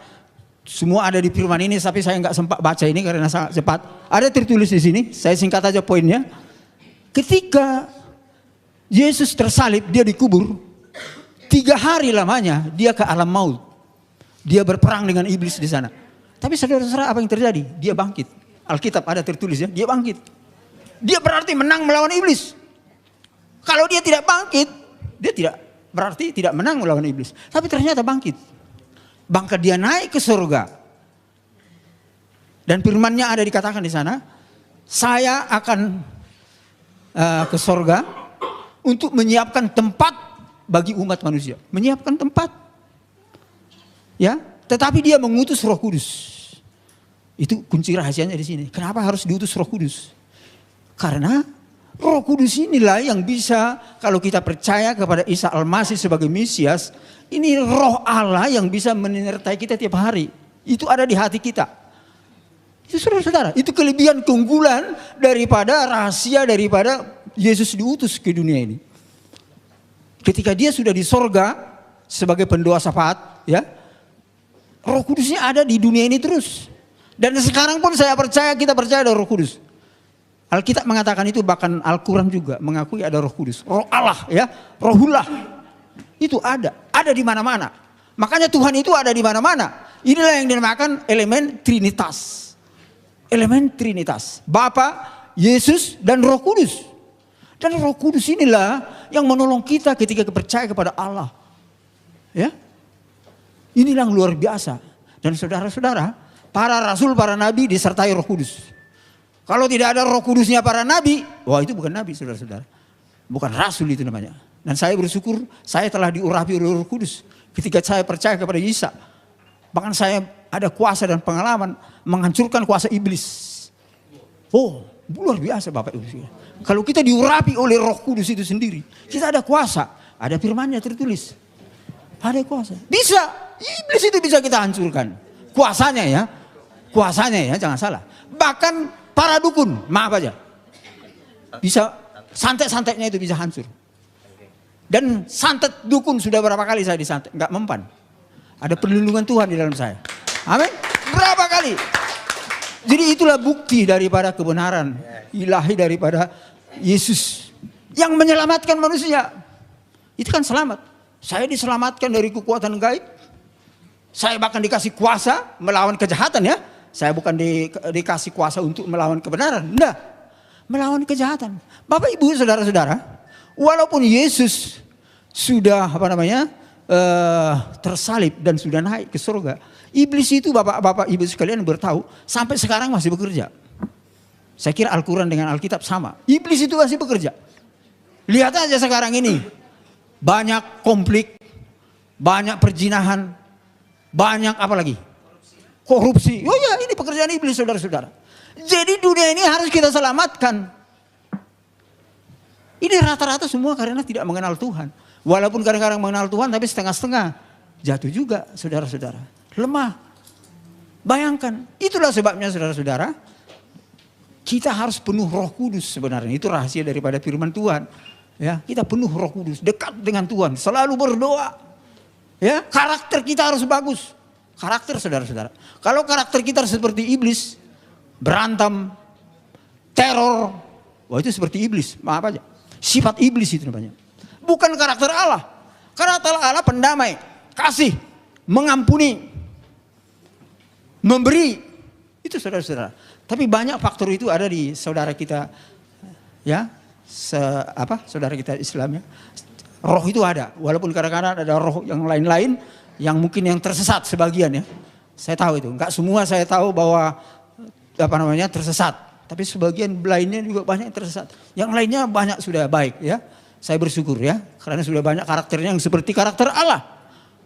S5: semua ada di firman ini, tapi saya nggak sempat baca ini karena sangat cepat. Ada tertulis di sini, saya singkat aja poinnya. Ketika Yesus tersalib, dia dikubur. 3 hari lamanya dia ke alam maut. Dia berperang dengan iblis di sana. Tapi saudara-saudara, apa yang terjadi? Dia bangkit. Alkitab ada tertulis ya, dia bangkit. Dia berarti menang melawan iblis. Kalau dia tidak bangkit, dia tidak berarti tidak menang melawan iblis. Tapi ternyata bangkit. Bahkan dia naik ke surga. Dan firman-Nya ada dikatakan di sana, saya akan ke surga untuk menyiapkan tempat bagi umat manusia. Menyiapkan tempat. Ya, tetapi dia mengutus Roh Kudus. Itu kunci rahasianya di sini. Kenapa harus diutus Roh Kudus? Karena Roh Kudus inilah yang bisa, kalau kita percaya kepada Isa Al-Masih sebagai Mesias, ini Roh Allah yang bisa menyertai kita tiap hari. Itu ada di hati kita. Itu saudara-saudara, itu kelebihan keunggulan daripada rahasia daripada Yesus diutus ke dunia ini. Ketika dia sudah di sorga sebagai pendoa syafaat, ya, Roh Kudusnya ada di dunia ini terus. Dan sekarang pun saya percaya, kita percaya ada Roh Kudus. Alkitab mengatakan itu, bahkan Al-Quran juga mengakui ada Roh Kudus. Roh Allah, ya, Rohullah. Itu ada di mana-mana. Makanya Tuhan itu ada di mana-mana. Inilah yang dinamakan elemen Trinitas. Elemen Trinitas. Bapa, Yesus, dan Roh Kudus. Dan Roh Kudus inilah yang menolong kita ketika percaya kepada Allah. Ya, inilah yang luar biasa. Dan saudara-saudara, para rasul, para nabi disertai Roh Kudus. Kalau tidak ada Roh Kudusnya para nabi, wah itu bukan nabi, saudara-saudara. Bukan rasul itu namanya. Dan saya bersyukur saya telah diurapi oleh Roh Kudus ketika saya percaya kepada Isa. Bahkan saya ada kuasa dan pengalaman menghancurkan kuasa iblis. Oh, luar biasa Bapak Ibu. Kalau kita diurapi oleh Roh Kudus itu sendiri, kita ada kuasa, ada firman-Nya tertulis. Ada kuasa. Bisa, iblis itu bisa kita hancurkan. Kuasanya ya, jangan salah. Bahkan para dukun, maaf aja, bisa santet-santetnya itu bisa hancur. Dan santet dukun sudah berapa kali saya disantet, nggak mempan. Ada perlindungan Tuhan di dalam saya. Amin. Berapa kali? Jadi itulah bukti daripada kebenaran ilahi daripada Yesus yang menyelamatkan manusia. Itu kan selamat. Saya diselamatkan dari kekuatan gaib. Saya bahkan dikasih kuasa melawan kejahatan ya. Saya bukan dikasih kuasa untuk melawan kebenaran. Enggak. Melawan kejahatan. Bapak Ibu saudara-saudara. Walaupun Yesus sudah tersalib dan sudah naik ke surga. Iblis itu bapak-bapak ibu sekalian bertahu. Sampai sekarang masih bekerja. Saya kira Al-Quran dengan Alkitab sama. Iblis itu masih bekerja. Lihat aja sekarang ini. Banyak konflik. Banyak perzinahan. Banyak apa lagi? korupsi. Oh ya, ini pekerjaan iblis, saudara-saudara. Jadi dunia ini harus kita selamatkan. Ini rata-rata semua karena tidak mengenal Tuhan. Walaupun kadang-kadang mengenal Tuhan tapi setengah-setengah. Jatuh juga, saudara-saudara. Lemah. Bayangkan, itulah sebabnya saudara-saudara, kita harus penuh Roh Kudus sebenarnya. Itu rahasia daripada firman Tuhan. Ya, kita penuh Roh Kudus, dekat dengan Tuhan, selalu berdoa. Ya, karakter kita harus bagus. Karakter, saudara-saudara. Kalau karakter kita seperti iblis, berantem, teror, wah itu seperti iblis. Maaf aja. Sifat iblis itu namanya. Bukan karakter Allah. Karakter Allah pendamai, kasih, mengampuni, memberi. Itu saudara-saudara. Tapi banyak faktor itu ada di saudara kita, ya, saudara kita Islam ya. Roh itu ada, walaupun kadang-kadang ada roh yang lain-lain yang mungkin yang tersesat sebagian ya. Saya tahu itu, enggak semua saya tahu bahwa tersesat. Tapi sebagian lainnya juga banyak yang tersesat. Yang lainnya banyak sudah baik ya. Saya bersyukur ya, karena sudah banyak karakternya yang seperti karakter Allah.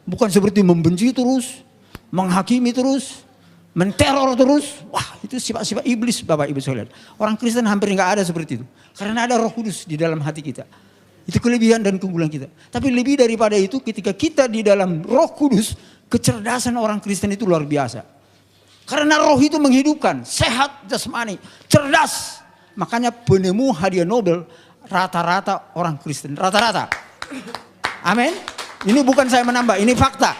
S5: Bukan seperti membenci terus, menghakimi terus, menteror terus. Wah, itu sifat-sifat iblis, Bapak Ibu sekalian. Orang Kristen hampir enggak ada seperti itu. Karena ada Roh Kudus di dalam hati kita. Itu kelebihan dan keunggulan kita. Tapi lebih daripada itu, ketika kita di dalam Roh Kudus, kecerdasan orang Kristen itu luar biasa. Karena roh itu menghidupkan, sehat jasmani, cerdas. Makanya penemu hadiah Nobel rata-rata orang Kristen, rata-rata. Amin. Ini bukan saya menambah, ini fakta.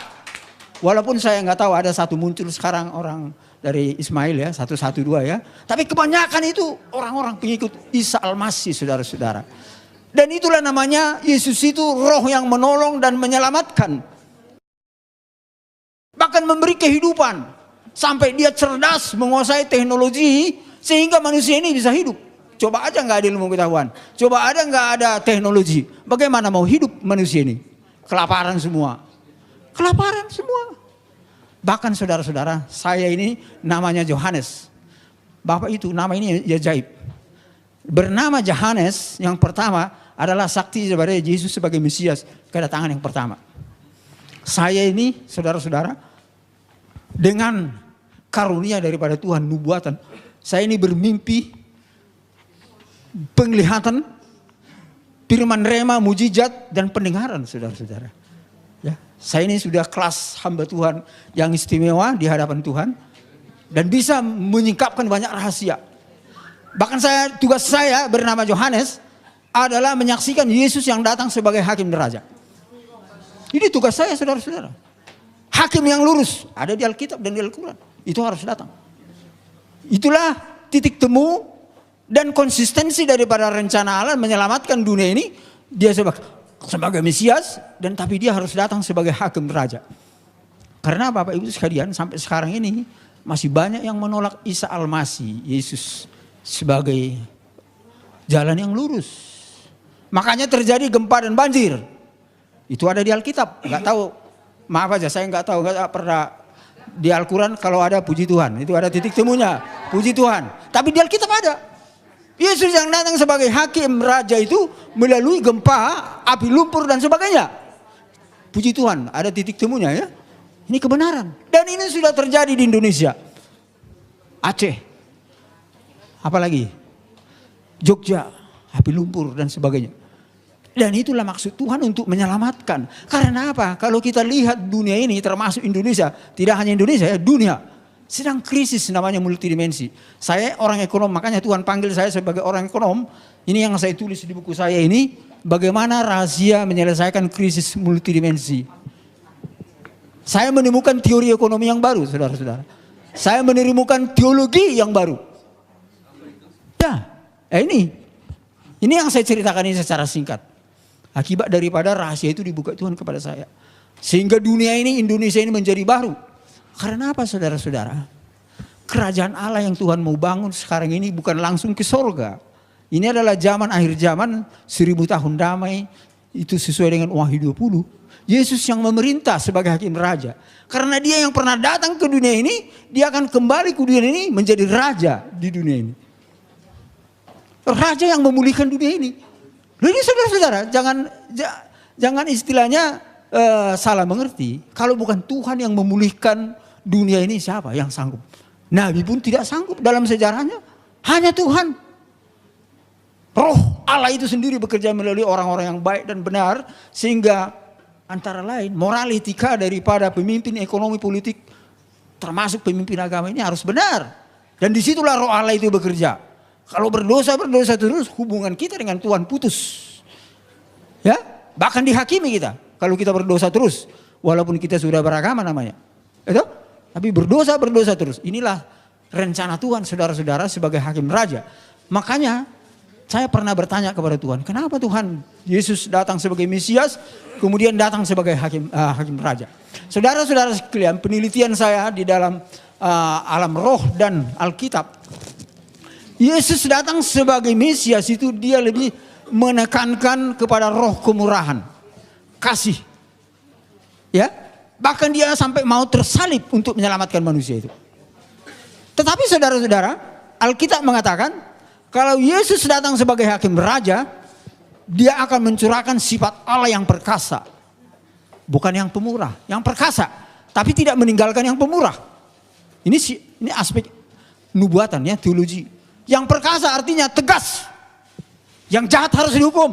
S5: Walaupun saya nggak tahu ada satu muncul sekarang orang dari Ismail ya, 112 ya. Tapi kebanyakan itu orang-orang pengikut Isa Al-Masih, saudara-saudara. Dan itulah namanya Yesus itu roh yang menolong dan menyelamatkan. Bahkan memberi kehidupan. Sampai dia cerdas menguasai teknologi sehingga manusia ini bisa hidup. Coba aja nggak ada ilmu pengetahuan. Coba ada nggak ada teknologi. Bagaimana mau hidup manusia ini? Kelaparan semua. Kelaparan semua. Bahkan saudara-saudara, saya ini namanya Yohanes. Bapak itu nama ini ajaib. Bernama Yohanes yang pertama adalah saksi kepada Yesus sebagai Mesias, kedatangan yang pertama. Saya ini saudara-saudara dengan karunia daripada Tuhan, nubuatan. Saya ini bermimpi, penglihatan, firman rema, mujizat dan pendengaran, saudara-saudara. Ya, saya ini sudah kelas hamba Tuhan yang istimewa di hadapan Tuhan dan bisa menyingkapkan banyak rahasia. Bahkan tugas saya bernama Yohanes adalah menyaksikan Yesus yang datang sebagai hakim dan raja. Ini tugas saya, saudara-saudara. Hakim yang lurus ada di Alkitab dan di Al-Quran. Itu harus datang. Itulah titik temu dan konsistensi daripada rencana Allah menyelamatkan dunia ini. Dia sebagai Mesias dan tapi dia harus datang sebagai hakim raja. Karena Bapak Ibu sekalian sampai sekarang ini masih banyak yang menolak Isa Al-Masih, Yesus sebagai jalan yang lurus. Makanya terjadi gempa dan banjir. Itu ada di Alkitab. Enggak tahu. Maaf aja saya enggak tahu, enggak pernah di Al-Quran kalau ada puji Tuhan. Itu ada titik temunya. Puji Tuhan. Tapi di Alkitab ada. Yesus yang datang sebagai hakim raja itu melalui gempa, api lumpur dan sebagainya. Puji Tuhan, ada titik temunya ya. Ini kebenaran. Dan ini sudah terjadi di Indonesia. Aceh. Apalagi? Jogja, api lumpur dan sebagainya. Dan itulah maksud Tuhan untuk menyelamatkan. Karena apa? Kalau kita lihat dunia ini termasuk Indonesia. Tidak hanya Indonesia ya, dunia. Sedang krisis namanya multidimensi. Saya orang ekonom, makanya Tuhan panggil saya sebagai orang ekonom. Ini yang saya tulis di buku saya ini. Bagaimana rahasia menyelesaikan krisis multidimensi. Saya menemukan teori ekonomi yang baru, saudara-saudara. Saya menemukan teologi yang baru. Ya, ini yang saya ceritakan ini secara singkat. Akibat daripada rahasia itu dibuka Tuhan kepada saya. Sehingga dunia ini, Indonesia ini menjadi baru. Karena apa saudara-saudara? Kerajaan Allah yang Tuhan mau bangun sekarang ini bukan langsung ke sorga. Ini adalah zaman akhir zaman, 1000 tahun damai. Itu sesuai dengan Wahyu 20. Yesus yang memerintah sebagai hakim raja. Karena dia yang pernah datang ke dunia ini, dia akan kembali ke dunia ini menjadi raja di dunia ini. Raja yang memulihkan dunia ini. Ini saudara-saudara, jangan istilahnya salah mengerti. Kalau bukan Tuhan yang memulihkan dunia ini siapa yang sanggup? Nabi pun tidak sanggup dalam sejarahnya. Hanya Tuhan. Roh Allah itu sendiri bekerja melalui orang-orang yang baik dan benar. Sehingga antara lain moral etika daripada pemimpin ekonomi politik termasuk pemimpin agama ini harus benar. Dan disitulah roh Allah itu bekerja. Kalau berdosa terus hubungan kita dengan Tuhan putus. Ya, bahkan dihakimi kita. Kalau kita berdosa terus. Walaupun kita sudah beragama namanya. Itu? Tapi berdosa terus. Inilah rencana Tuhan saudara-saudara sebagai hakim raja. Makanya saya pernah bertanya kepada Tuhan. Kenapa Tuhan Yesus datang sebagai Mesias. Kemudian datang sebagai hakim raja. Saudara-saudara sekalian, penelitian saya di dalam alam roh dan Alkitab. Yesus datang sebagai Mesias itu dia lebih menekankan kepada roh kemurahan. Kasih. Ya, bahkan dia sampai mau tersalib untuk menyelamatkan manusia itu. Tetapi saudara-saudara, Alkitab mengatakan kalau Yesus datang sebagai hakim raja, dia akan mencurahkan sifat Allah yang perkasa. Bukan yang pemurah, yang perkasa, tapi tidak meninggalkan yang pemurah. Ini aspek nubuatan ya, teologi. Yang perkasa artinya tegas. Yang jahat harus dihukum.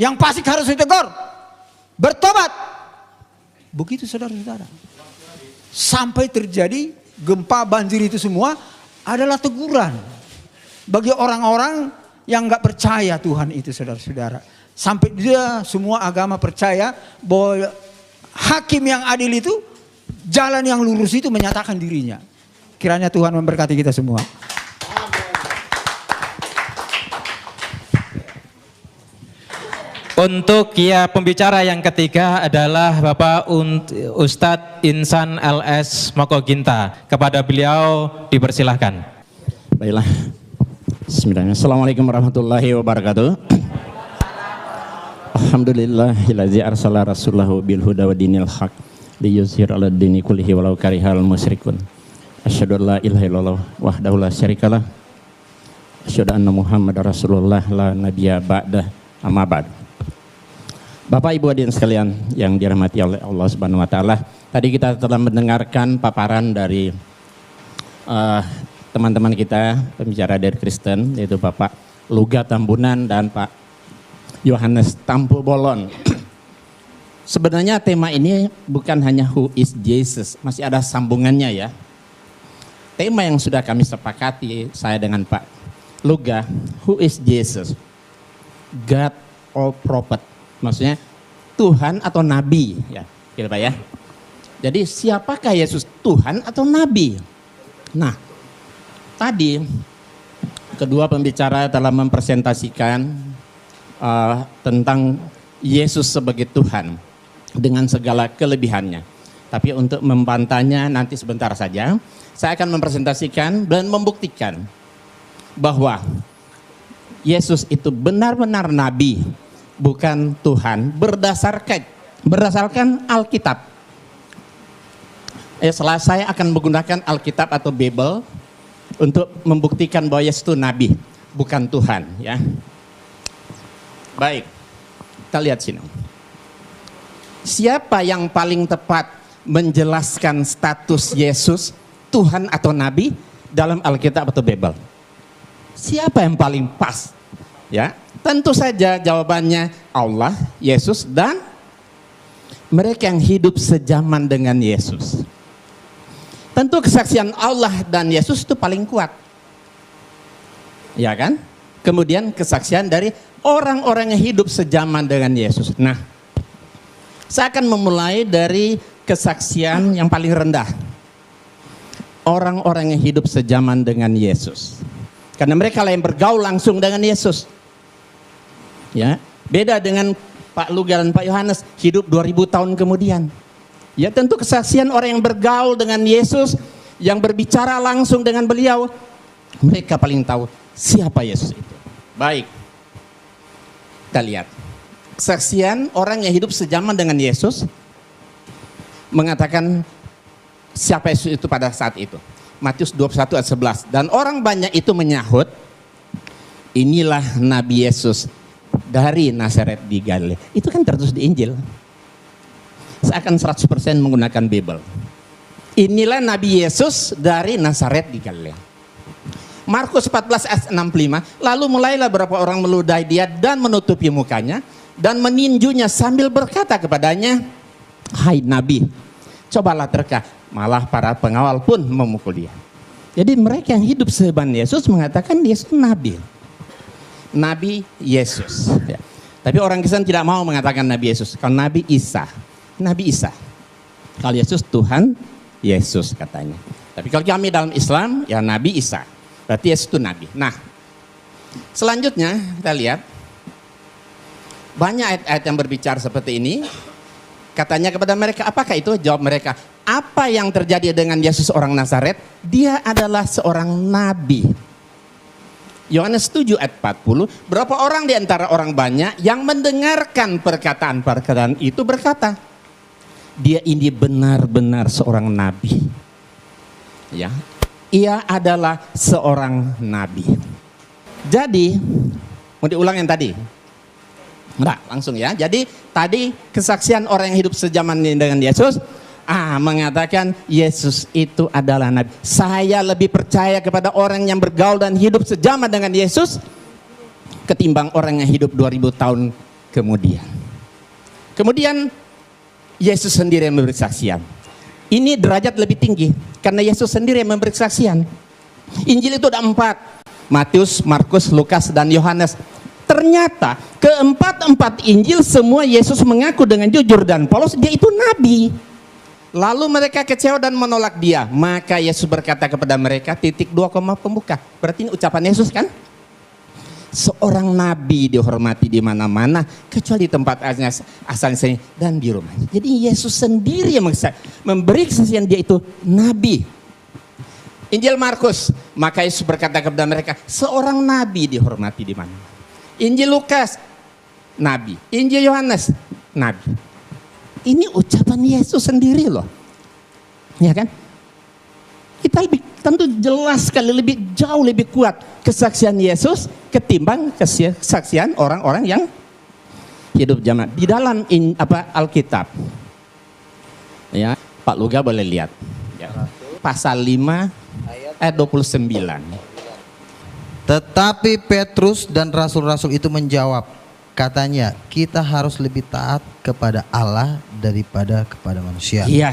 S5: Yang fasik harus ditegur. Bertobat. Begitu saudara-saudara. Sampai terjadi gempa banjir itu semua adalah teguran. Bagi orang-orang yang gak percaya Tuhan itu saudara-saudara. Sampai dia semua agama percaya bahwa hakim yang adil itu, jalan yang lurus itu menyatakan dirinya. Kiranya Tuhan memberkati kita semua.
S2: Untuk pembicara yang ketiga adalah Bapak Ustadz Insan LS Mokoginta. Kepada beliau dipersilahkan.
S3: Baiklah. Bismillahirrahmanirrahim. Assalamualaikum warahmatullahi wabarakatuh. Alhamdulillahillazi arsala rasulahu bil huda wa dinil haq liyuzhir 'ala dini kullihi walau karihal musyrikun. Asyhadu an la ilaha illallah wahdahu la syarikalah. Asyhadu anna Muhammadar Rasulullah la nabiyya ba'dah. Amma ba'd. Bapak Ibu hadirin sekalian yang dirahmati oleh Allah Subhanahu wa taala, tadi kita telah mendengarkan paparan dari teman-teman kita, pembicara dari Kristen, yaitu Bapak Luga Tambunan dan Pak Yohanes Tampu Bolon. Sebenarnya tema ini bukan hanya who is Jesus, masih ada sambungannya ya. Tema yang sudah kami sepakati saya dengan Pak Luga, who is Jesus? God or prophet? Maksudnya Tuhan atau Nabi ya, gitu Pak ya. Jadi siapakah Yesus, Tuhan atau Nabi? Nah, tadi kedua pembicara telah mempresentasikan tentang Yesus sebagai Tuhan dengan segala kelebihannya. Tapi untuk membantahnya nanti sebentar saja, saya akan mempresentasikan dan membuktikan bahwa Yesus itu benar-benar Nabi, bukan Tuhan, berdasarkan Alkitab. Setelah saya akan menggunakan Alkitab atau Bible untuk membuktikan bahwa Yesus itu Nabi, bukan Tuhan. Ya, baik, kita lihat sini. Siapa yang paling tepat menjelaskan status Yesus Tuhan atau Nabi dalam Alkitab atau Bible? Siapa yang paling pas? Ya, tentu saja jawabannya Allah, Yesus, dan mereka yang hidup sejaman dengan Yesus. Tentu kesaksian Allah dan Yesus itu paling kuat. Ya kan? Kemudian kesaksian dari orang-orang yang hidup sejaman dengan Yesus. Nah, saya akan memulai dari kesaksian yang paling rendah. Orang-orang yang hidup sejaman dengan Yesus. Karena mereka lah yang bergaul langsung dengan Yesus. Ya, beda dengan Pak Luga dan Pak Yohanes hidup 2000 tahun kemudian. Ya, tentu kesaksian orang yang bergaul dengan Yesus, yang berbicara langsung dengan beliau, mereka paling tahu siapa Yesus itu. Baik, kita lihat kesaksian orang yang hidup sejaman dengan Yesus mengatakan siapa Yesus itu pada saat itu. Matius 21 ayat 11. Dan orang banyak itu menyahut, inilah Nabi Yesus dari Nazaret di Galilea. Itu kan tertulis di Injil. Saya akan 100% menggunakan Bible. Inilah Nabi Yesus dari Nazaret di Galilea. Markus 14 ayat 65, lalu mulailah beberapa orang meludahi dia dan menutupi mukanya dan meninjunya sambil berkata kepadanya, hai Nabi, cobalah terka. Malah para pengawal pun memukul dia. Jadi mereka yang hidup sehebat Yesus mengatakan Yesus Nabi. Nabi Yesus. Ya. Tapi orang Kristen tidak mau mengatakan Nabi Yesus. Kalau Nabi Isa. Nabi Isa. Kalau Yesus Tuhan Yesus katanya. Tapi kalau kami dalam Islam ya Nabi Isa. Berarti Yesus itu Nabi. Nah, selanjutnya kita lihat banyak ayat-ayat yang berbicara seperti ini. Katanya kepada mereka, apakah itu? Jawab mereka, apa yang terjadi dengan Yesus orang Nazaret? Dia adalah seorang nabi. Yohanes 7 ayat 40, berapa orang di antara orang banyak yang mendengarkan perkataan-perkataan itu berkata, dia ini benar-benar seorang nabi. Ya. Ia adalah seorang nabi. Jadi, mau diulang yang tadi? Nah, langsung ya. Jadi, tadi kesaksian orang yang hidup sejaman dengan Yesus, mengatakan Yesus itu adalah nabi. Saya lebih percaya kepada orang yang bergaul dan hidup sejaman dengan Yesus ketimbang orang yang hidup 2000 tahun kemudian. Kemudian, Yesus sendiri yang memberi kesaksian. Ini derajat lebih tinggi karena Yesus sendiri yang memberi kesaksian. Injil itu ada 4, Matius, Markus, Lukas, dan Yohanes. Ternyata keempat-empat Injil semua Yesus mengaku dengan jujur dan polos dia itu nabi. Lalu mereka kecewa dan menolak dia. Maka Yesus berkata kepada mereka, titik 2 koma pembuka. Berarti ini ucapan Yesus kan? Seorang nabi dihormati di mana-mana kecuali di tempat asalnya dan di rumahnya. Jadi Yesus sendiri yang memberi kesaksian dia itu nabi. Injil Markus, maka Yesus berkata kepada mereka, seorang nabi dihormati di mana. Injil Lukas, nabi. Injil Yohanes, nabi. Ini ucapan Yesus sendiri loh, ya kan? Kita lebih tentu jelas sekali, lebih jauh lebih kuat kesaksian Yesus ketimbang kesaksian orang-orang yang hidup zaman di dalam Alkitab. Ya, Pak Luga boleh lihat. Ya. Pasal 5 ayat 29.
S4: Tetapi Petrus dan rasul-rasul itu menjawab, katanya, kita harus lebih taat kepada Allah daripada kepada manusia.
S3: Iya.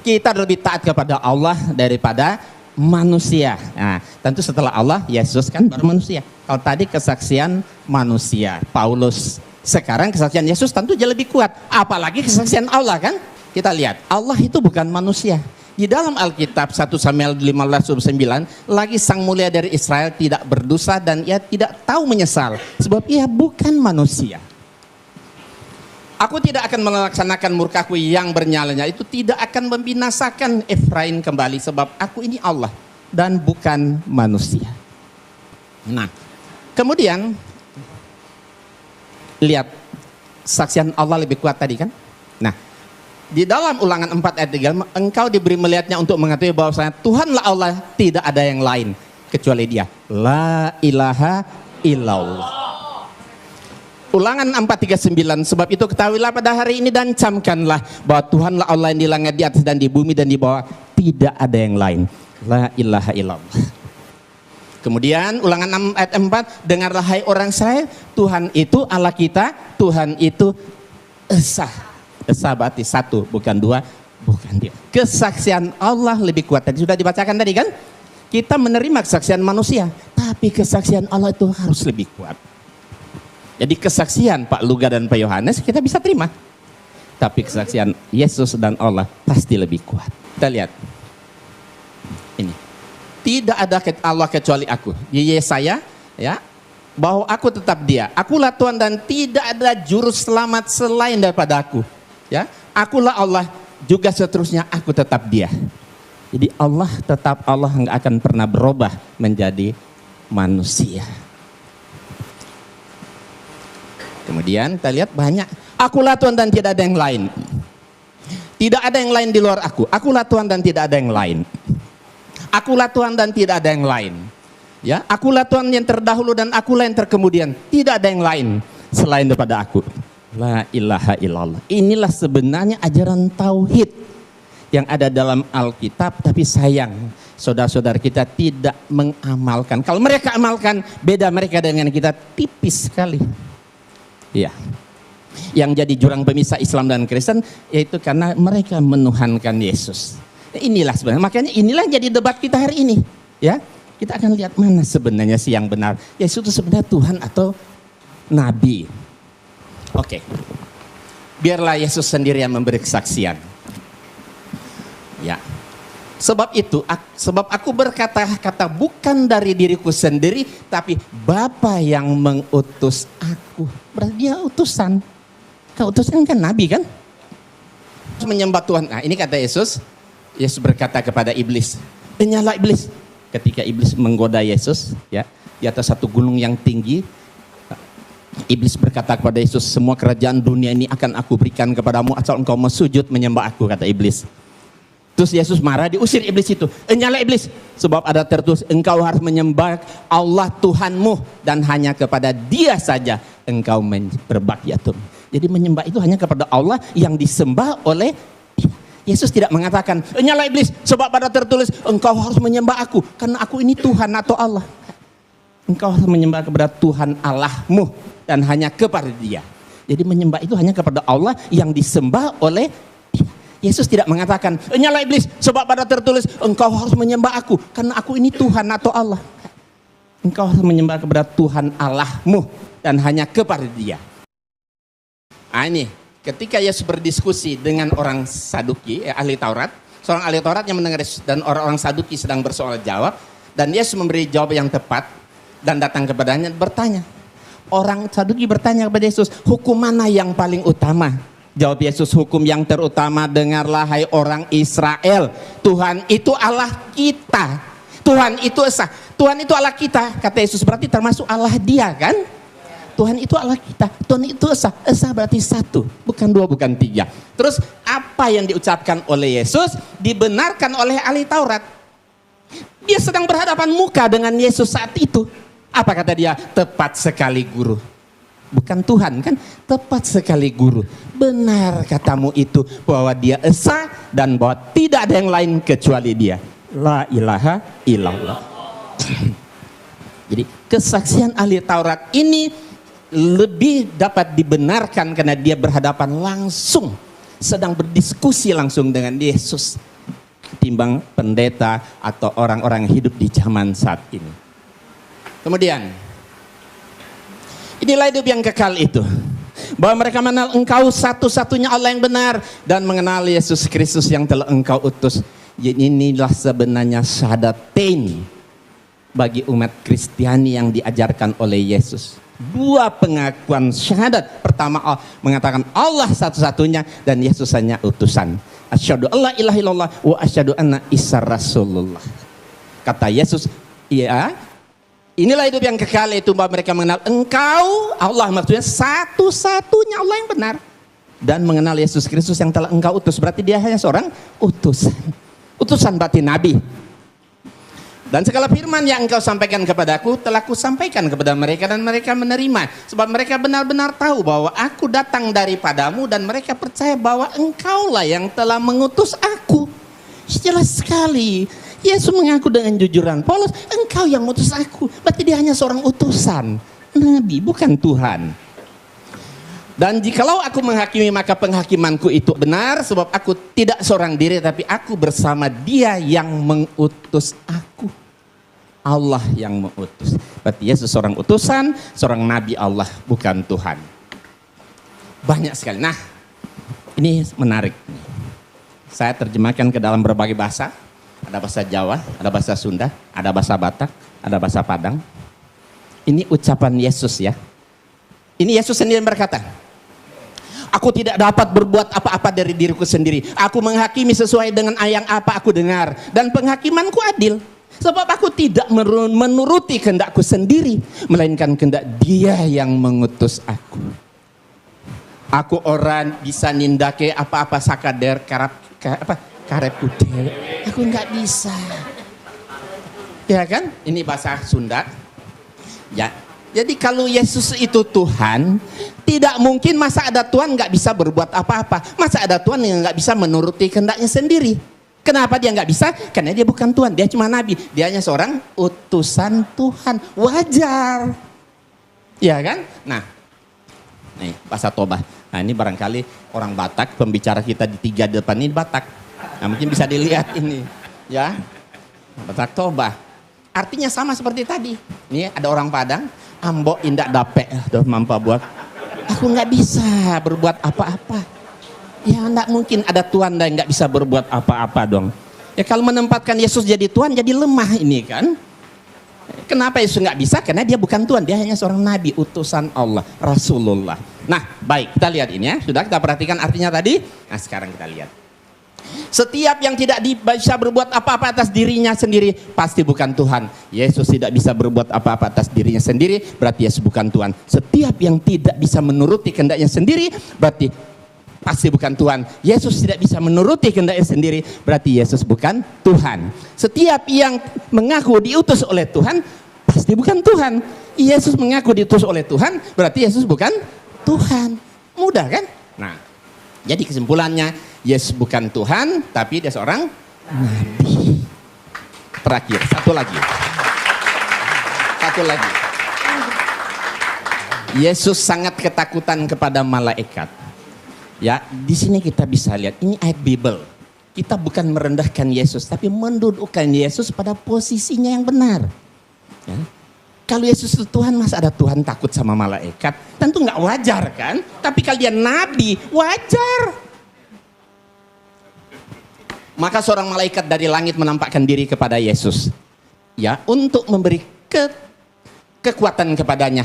S3: Kita lebih taat kepada Allah daripada manusia. Nah, tentu setelah Allah, Yesus kan baru manusia. Kalau tadi kesaksian manusia, Paulus. Sekarang kesaksian Yesus tentu jauh lebih kuat. Apalagi kesaksian Allah kan? Kita lihat, Allah itu bukan manusia. Di dalam Alkitab 1 Samuel 15:9, lagi sang mulia dari Israel tidak berdosa dan ia tidak tahu menyesal. Sebab ia bukan manusia. Aku tidak akan melaksanakan murkaku yang bernyalanya, itu tidak akan membinasakan Efraim kembali, sebab aku ini Allah dan bukan manusia. Nah, kemudian lihat saksian Allah lebih kuat tadi kan? Nah, di dalam Ulangan 4 ayat 3, engkau diberi melihatnya untuk mengetahui bahwasanya Tuhanlah Allah, tidak ada yang lain kecuali Dia. La ilaha illallah. Ulangan 4:39, sebab itu ketahuilah pada hari ini dan camkanlah bahwa Tuhanlah Allah yang di langit, di atas dan di bumi dan di bawah, tidak ada yang lain. La ilaha illallah. Kemudian Ulangan 6 ayat 4, dengarlah hai orang Israel, Tuhan itu Allah kita, Tuhan itu Esa. Esa berarti satu, bukan dua, bukan dia. Kesaksian Allah lebih kuat. Tadi sudah dibacakan tadi kan? Kita menerima kesaksian manusia, tapi kesaksian Allah itu harus lebih kuat. Jadi kesaksian Pak Luga dan Pak Yohanes kita bisa terima. Tapi kesaksian Yesus dan Allah pasti lebih kuat. Kita lihat. Ini. Tidak ada Allah kecuali aku. Di Yesaya ya, bahwa aku tetap Dia. Akulah Tuhan dan tidak ada juru selamat selain daripada aku. Ya, akulah Allah, juga seterusnya aku tetap Dia. Jadi Allah tetap Allah, enggak akan pernah berubah menjadi manusia. Kemudian kita lihat banyak. Akulah Tuhan dan tidak ada yang lain. Tidak ada yang lain di luar aku. Akulah Tuhan dan tidak ada yang lain. Akulah Tuhan dan tidak ada yang lain. Ya, akulah Tuhan yang terdahulu dan akulah yang terkemudian. Tidak ada yang lain selain daripada aku. La ilaha illallah. Inilah sebenarnya ajaran tauhid yang ada dalam Alkitab, tapi sayang saudara-saudara kita tidak mengamalkan. Kalau mereka amalkan, beda mereka dengan kita tipis sekali. Ya. Yang jadi jurang pemisah Islam dan Kristen yaitu karena mereka menuhankan Yesus. Inilah sebenarnya, makanya inilah jadi debat kita hari ini. Ya, kita akan lihat mana sebenarnya sih yang benar. Yesus itu sebenarnya Tuhan atau Nabi. Oke. Biarlah Yesus sendiri yang memberi kesaksian. Ya. Sebab itu, sebab aku berkata-kata bukan dari diriku sendiri, tapi Bapa yang mengutus aku. Berarti dia utusan. Kau utusan kan Nabi kan? Menyembah Tuhan. Nah ini kata Yesus. Yesus berkata kepada iblis, "Nyala iblis." Ketika iblis menggoda Yesus, ya, di atas satu gunung yang tinggi, iblis berkata kepada Yesus, "Semua kerajaan dunia ini akan aku berikan kepadamu asal engkau sujud menyembah aku," kata iblis. Terus Yesus marah, diusir iblis itu. "Nyala iblis, sebab ada tertulis, engkau harus menyembah Allah Tuhanmu dan hanya kepada Dia saja engkau berbakti." Jadi menyembah itu hanya kepada Allah yang disembah oleh Dia. Yesus tidak mengatakan, "Nyala iblis, sebab ada tertulis engkau harus menyembah aku karena aku ini Tuhan atau Allah." Engkau harus menyembah kepada Tuhan Allahmu dan hanya kepada Dia. Jadi menyembah itu hanya kepada Allah yang disembah oleh Dia. Yesus tidak mengatakan, "Nyala iblis, sebab ada tertulis engkau harus menyembah aku karena aku ini Tuhan atau Allah." Engkau harus menyembah kepada Tuhan Allahmu dan hanya kepada Dia. Nah ini, ketika Yesus berdiskusi dengan orang Saduki, ahli Taurat, seorang ahli Taurat yang mendengar Yesus dan orang-orang Saduki sedang bersoal jawab, dan Yesus memberi jawab yang tepat dan datang kepadanya bertanya. Orang Saduki bertanya kepada Yesus, "Hukum mana yang paling utama?" Jawab Yesus, "Hukum yang terutama, dengarlah hai orang Israel, Tuhan itu Allah kita. Tuhan itu esa. Tuhan itu Allah kita." Kata Yesus, berarti termasuk Allah Dia kan? Tuhan itu Allah kita, Tuhan itu esa. Esa berarti satu, bukan dua, bukan tiga. Terus apa yang diucapkan oleh Yesus dibenarkan oleh ahli Taurat. Dia sedang berhadapan muka dengan Yesus saat itu. Apa kata dia? "Tepat sekali guru." Bukan Tuhan kan? "Tepat sekali guru. Benar katamu itu bahwa Dia esa dan bahwa tidak ada yang lain kecuali Dia. La ilaha illallah." Jadi kesaksian ahli Taurat ini lebih dapat dibenarkan karena dia berhadapan langsung, sedang berdiskusi langsung dengan Yesus, ketimbang pendeta atau orang-orang hidup di zaman saat ini. Kemudian, inilah hidup yang kekal itu, bahwa mereka mengenal engkau satu-satunya Allah yang benar dan mengenal Yesus Kristus yang telah engkau utus. Inilah sebenarnya syahadatain bagi umat Kristiani yang diajarkan oleh Yesus. Dua pengakuan syahadat. Pertama, mengatakan Allah satu-satunya dan Yesus hanya utusan. Asyhadu alla ilaha illallah wa asyhadu anna Isa Rasulullah. Kata Yesus, iya, inilah hidup yang kekal, itu bahwa mereka mengenal engkau, Allah maksudnya satu-satunya Allah yang benar, dan mengenal Yesus Kristus yang telah engkau utus. Berarti dia hanya seorang utusan. Utusan berarti nabi. Dan segala firman yang engkau sampaikan kepadaku telah kusampaikan kepada mereka dan mereka menerima. Sebab mereka benar-benar tahu bahwa aku datang daripadamu dan mereka percaya bahwa engkaulah yang telah mengutus aku. Jelas sekali. Yesus mengaku dengan jujuran, "Paulus, engkau yang mengutus aku." Berarti dia hanya seorang utusan. Nabi, bukan Tuhan. Dan jikalau aku menghakimi maka penghakimanku itu benar, sebab aku tidak seorang diri tapi aku bersama Dia yang mengutus aku. Allah yang mengutus. Berarti Yesus seorang utusan, seorang nabi Allah, bukan Tuhan. Banyak sekali. Nah, ini menarik. Saya terjemahkan ke dalam berbagai bahasa. Ada bahasa Jawa, ada bahasa Sunda, ada bahasa Batak, ada bahasa Padang. Ini ucapan Yesus ya. Ini Yesus sendiri berkata, "Aku tidak dapat berbuat apa-apa dari diriku sendiri. Aku menghakimi sesuai dengan yang apa aku dengar. Dan penghakimanku adil. Sebab aku tidak menuruti kehendakku sendiri, melainkan kehendak Dia yang mengutus aku. Aku orang bisa nindake apa-apa sakader karep kudewe. Aku nggak bisa." Ya kan? Ini bahasa Sunda. Ya, Jadi kalau Yesus itu Tuhan, tidak mungkin masa ada Tuhan nggak bisa berbuat apa-apa. Masa ada Tuhan yang nggak bisa menuruti kehendaknya sendiri. Kenapa dia nggak bisa? Karena dia bukan Tuhan, dia cuma nabi. Dia hanya seorang utusan Tuhan. Wajar. Ya kan? Nah, nih bahasa toba. Nah ini barangkali orang Batak, pembicara kita di 3 depan ini Batak. Nah mungkin bisa dilihat ini. Ya, Batak toba. Artinya sama seperti tadi. Nih ada orang Padang. Ambo indak dapet doh mampa buat. Aku nggak bisa berbuat apa-apa. Ya nggak mungkin ada Tuhan dan nggak bisa berbuat apa-apa dong. Ya kalau menempatkan Yesus jadi Tuhan jadi lemah ini kan. Kenapa Yesus nggak bisa? Karena dia bukan Tuhan, dia hanya seorang nabi, utusan Allah, Rasulullah. Nah baik, kita lihat ini ya. Sudah kita perhatikan artinya tadi. Nah sekarang kita lihat. Setiap yang tidak bisa berbuat apa-apa atas dirinya sendiri pasti bukan Tuhan. Yesus tidak bisa berbuat apa-apa atas dirinya sendiri, berarti Yesus bukan Tuhan. Setiap yang tidak bisa menuruti kehendaknya sendiri berarti pasti bukan Tuhan. Yesus tidak bisa menuruti kehendaknya sendiri, berarti Yesus bukan Tuhan. Setiap yang mengaku diutus oleh Tuhan pasti bukan Tuhan. Yesus mengaku diutus oleh Tuhan, berarti Yesus bukan Tuhan. Mudah kan? Nah, jadi kesimpulannya Yesus bukan Tuhan, tapi dia seorang nabi. Terakhir, satu lagi. Yesus sangat ketakutan kepada malaikat. Ya, di sini kita bisa lihat ini ayat Bible. Kita bukan merendahkan Yesus, tapi mendudukkan Yesus pada posisinya yang benar. Ya. Kalau Yesus itu Tuhan, masa ada Tuhan takut sama malaikat? Tentu nggak wajar kan? Tapi kalau dia nabi, wajar. Maka seorang malaikat dari langit menampakkan diri kepada Yesus. Ya, untuk memberi kekuatan kepadanya.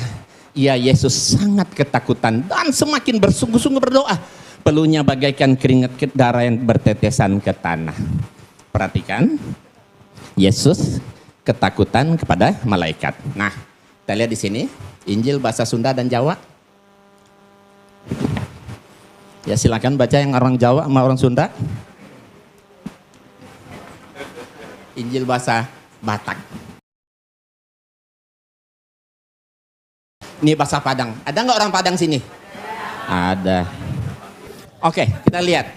S3: Ya, Yesus sangat ketakutan dan semakin bersungguh-sungguh berdoa. Peluhnya bagaikan keringat darah yang bertetesan ke tanah. Perhatikan. Yesus ketakutan kepada malaikat. Nah, kita lihat di sini Injil bahasa Sunda dan Jawa. Ya, silakan baca yang orang Jawa sama orang Sunda. Injil bahasa Batak. Ini bahasa Padang. Ada nggak orang Padang sini? Ada. Oke, kita lihat.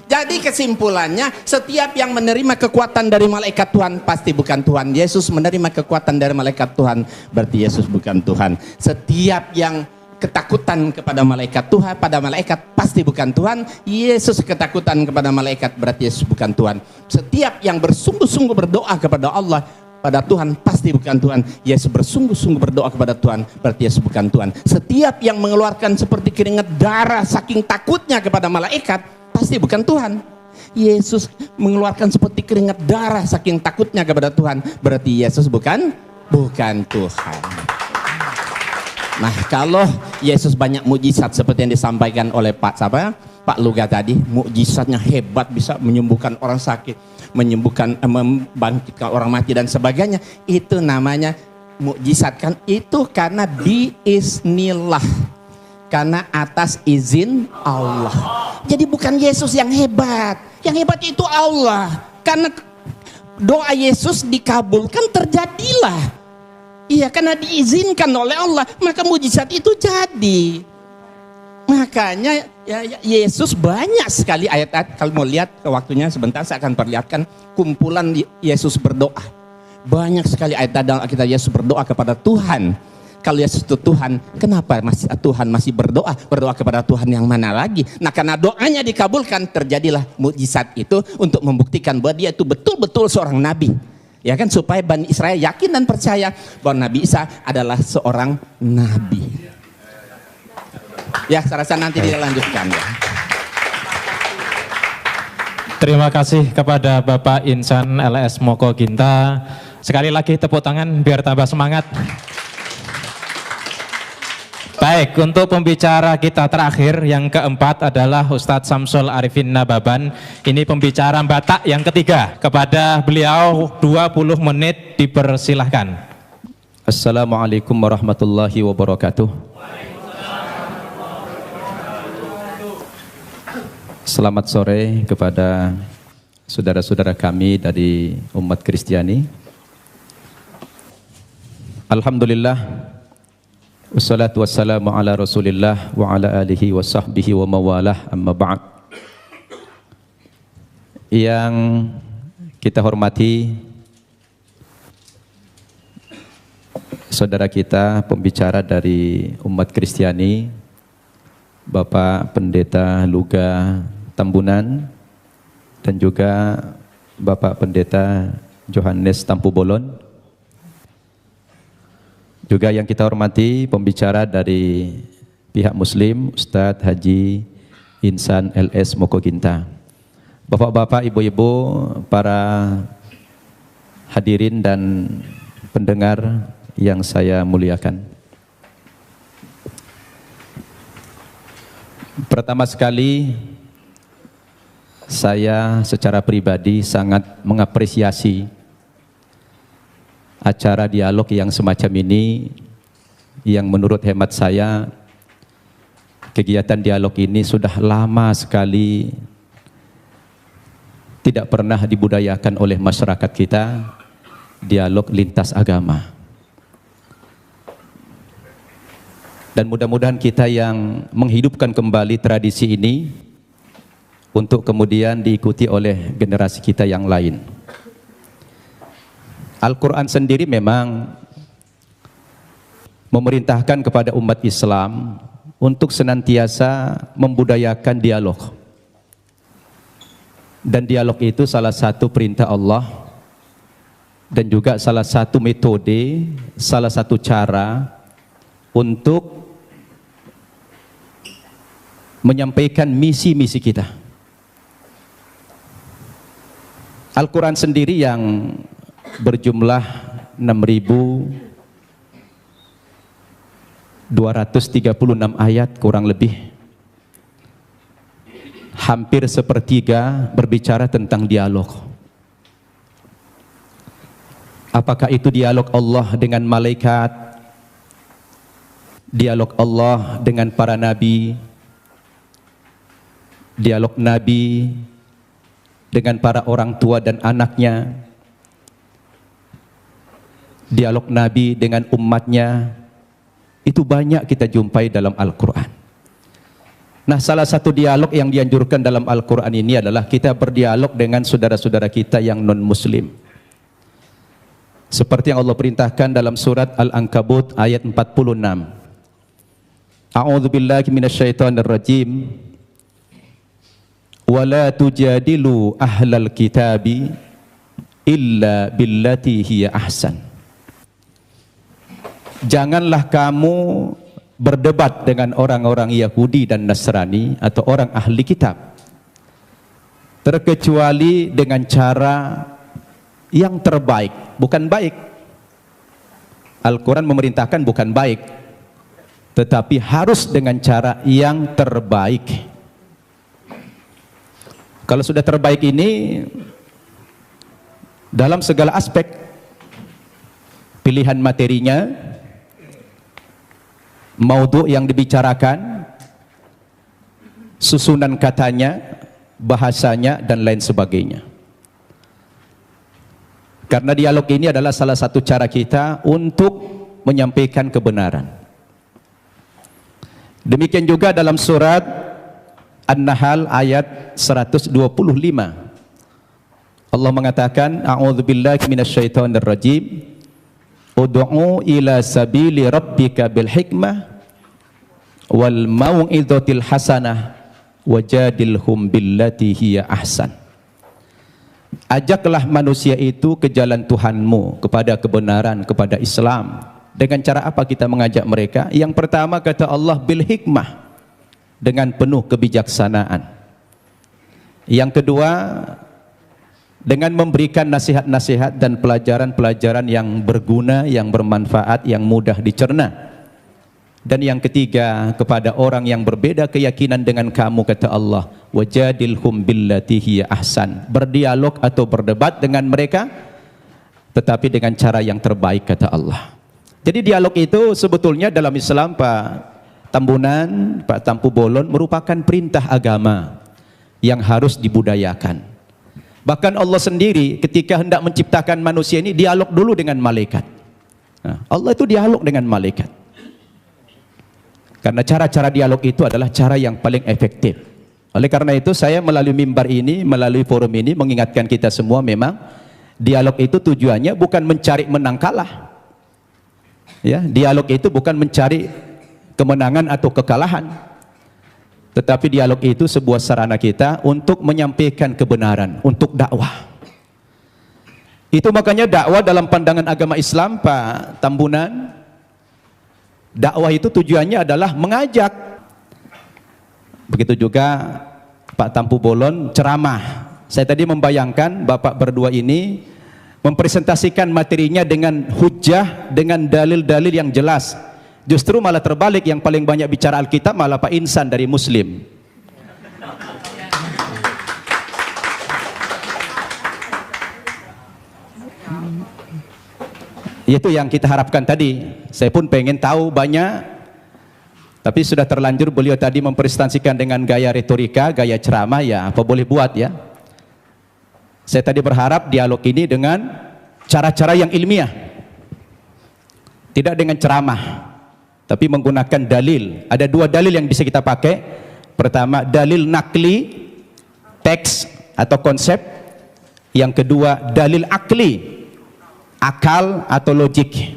S3: Jadi kesimpulannya, setiap yang menerima kekuatan dari malaikat Tuhan pasti bukan Tuhan. Yesus menerima kekuatan dari malaikat Tuhan, berarti Yesus bukan Tuhan. Setiap yang ketakutan kepada malaikat Tuhan, pada malaikat pasti bukan Tuhan. Yesus ketakutan kepada malaikat, berarti Yesus bukan Tuhan. Setiap yang bersungguh-sungguh berdoa kepada Allah, pada Tuhan pasti bukan Tuhan. Yesus bersungguh-sungguh berdoa kepada Tuhan, berarti Yesus bukan Tuhan. Setiap yang mengeluarkan seperti keringat darah saking takutnya kepada malaikat, pasti bukan Tuhan. Yesus mengeluarkan seperti keringat darah saking takutnya kepada Tuhan, berarti Yesus bukan Tuhan. Nah, kalau Yesus banyak mukjizat seperti yang disampaikan oleh Pak Luga tadi, mukjizatnya hebat, bisa menyembuhkan orang sakit, membangkitkan orang mati dan sebagainya, itu namanya mukjizat kan? Itu karena biiznillah, karena atas izin Allah. Jadi bukan Yesus yang hebat itu Allah. Karena doa Yesus dikabulkan, terjadilah. Iya, karena diizinkan oleh Allah, maka mujizat itu jadi. Makanya ya, Yesus banyak sekali ayat-ayat. Kalau mau lihat waktunya sebentar, saya akan perlihatkan kumpulan Yesus berdoa. Banyak sekali ayat dalam Alkitab Yesus berdoa kepada Tuhan. Kalau Yesus itu Tuhan, kenapa Tuhan masih berdoa kepada Tuhan yang mana lagi? Nah, karena doanya dikabulkan, terjadilah mujizat itu untuk membuktikan bahwa dia itu betul-betul seorang nabi. Ya kan, supaya Bani Israel yakin dan percaya bahwa Nabi Isa adalah seorang nabi. Ya, saya rasa nanti dilanjutkan ya.
S2: Terima kasih kepada Bapak Insan LS Moko Ginta. Sekali lagi tepuk tangan biar tambah semangat. Baik, untuk pembicara kita terakhir yang keempat adalah Ustadz Samsul Arifin Nababan. Ini pembicara Batak yang ketiga. Kepada beliau 20 menit dipersilahkan.
S6: Assalamualaikum warahmatullahi wabarakatuh. Selamat sore kepada saudara-saudara kami dari umat Kristiani. Alhamdulillah, Wassalatu wassalamu ala Rasulillah wa ala alihi wa sahbihi wa mawalah, amma ba'd. Yang kita hormati saudara kita, pembicara dari umat Kristiani, Bapak Pendeta Luga Tambunan, dan juga Bapak Pendeta Johannes Tampu Bolon. Juga yang kita hormati pembicara dari pihak Muslim, Ustadz Haji Insan LS Mokoginta. Bapak-bapak, ibu-ibu, para hadirin dan pendengar yang saya muliakan. Pertama sekali, saya secara pribadi sangat mengapresiasi acara dialog yang semacam ini, yang menurut hemat saya kegiatan dialog ini sudah lama sekali tidak pernah dibudayakan oleh masyarakat kita, dialog lintas agama. Dan mudah-mudahan kita yang menghidupkan kembali tradisi ini untuk kemudian diikuti oleh generasi kita yang lain. Al-Quran sendiri memang memerintahkan kepada umat Islam untuk senantiasa membudayakan dialog. Dan dialog itu salah satu perintah Allah dan juga salah satu metode, salah satu cara untuk menyampaikan misi-misi kita. Al-Quran sendiri yang berjumlah 6.236 ayat kurang lebih, hampir sepertiga berbicara tentang dialog. Apakah itu dialog Allah dengan malaikat, dialog Allah dengan para nabi, dialog nabi dengan para orang tua dan anaknya, dialog Nabi dengan umatnya, itu banyak kita jumpai dalam Al-Quran. Nah, salah satu dialog yang dianjurkan dalam Al-Quran ini adalah kita berdialog dengan saudara-saudara kita yang non-Muslim. Seperti yang Allah perintahkan dalam surat Al-Ankabut ayat 46. A'udzu billahi minasyaitonir rajim. Wala tujadilu ahlal kitabi illa billati hiya ahsan. Janganlah kamu berdebat dengan orang-orang Yahudi dan Nasrani atau orang ahli kitab, terkecuali dengan cara yang terbaik, bukan baik. Al-Quran memerintahkan bukan baik, tetapi harus dengan cara yang terbaik. Kalau sudah terbaik ini dalam segala aspek, pilihan materinya, maudhu yang dibicarakan, susunan katanya, bahasanya, dan lain sebagainya. Karena dialog ini adalah salah satu cara kita untuk menyampaikan kebenaran. Demikian juga dalam surat An-Nahl ayat 125. Allah mengatakan, A'udzubillahi minasyaitonir rajim. Ud'u ila sabili rabbika bil hikmah wal mau'izatil hasanah wajadilhum billati hiya ahsan. Ajaklah manusia itu ke jalan Tuhanmu, kepada kebenaran, kepada Islam. Dengan cara apa kita mengajak mereka? Yang pertama kata Allah, bil hikmah, dengan penuh kebijaksanaan. Yang kedua, dengan memberikan nasihat-nasihat dan pelajaran-pelajaran yang berguna, yang bermanfaat, yang mudah dicerna. Dan yang ketiga, kepada orang yang berbeda keyakinan dengan kamu, kata Allah, wajadilhum billati hiya ahsan. Berdialog atau berdebat dengan mereka, tetapi dengan cara yang terbaik, kata Allah. Jadi dialog itu sebetulnya dalam Islam, Pak Tambunan, Pak Tampu Bolon, merupakan perintah agama yang harus dibudayakan. Bahkan Allah sendiri ketika hendak menciptakan manusia ini dialog dulu dengan malaikat. Nah, Allah itu dialog dengan malaikat. Karena cara-cara dialog itu adalah cara yang paling efektif. Oleh karena itu saya melalui mimbar ini, melalui forum ini mengingatkan kita semua memang dialog itu tujuannya bukan mencari menang kalah. Ya, dialog itu bukan mencari kemenangan atau kekalahan. Tetapi dialog itu sebuah sarana kita untuk menyampaikan kebenaran, untuk dakwah. Itu makanya dakwah dalam pandangan agama Islam, Pak Tambunan, dakwah itu tujuannya adalah mengajak. Begitu juga Pak Tampu Bolon ceramah. Saya tadi membayangkan Bapak berdua ini mempresentasikan materinya dengan hujjah, dengan dalil-dalil yang jelas. Justru malah terbalik, yang paling banyak bicara Alkitab malah Pak Insan dari Muslim. Itu yang kita harapkan tadi. Saya pun pengen tahu banyak, tapi sudah terlanjur beliau tadi mempresentasikan dengan gaya retorika, gaya ceramah, ya apa boleh buat ya. Saya tadi berharap dialog ini dengan cara-cara yang ilmiah, tidak dengan ceramah, tapi menggunakan dalil. Ada dua dalil yang bisa kita pakai. Pertama, dalil nakli, teks atau konsep. Yang kedua, dalil akli, akal atau logik.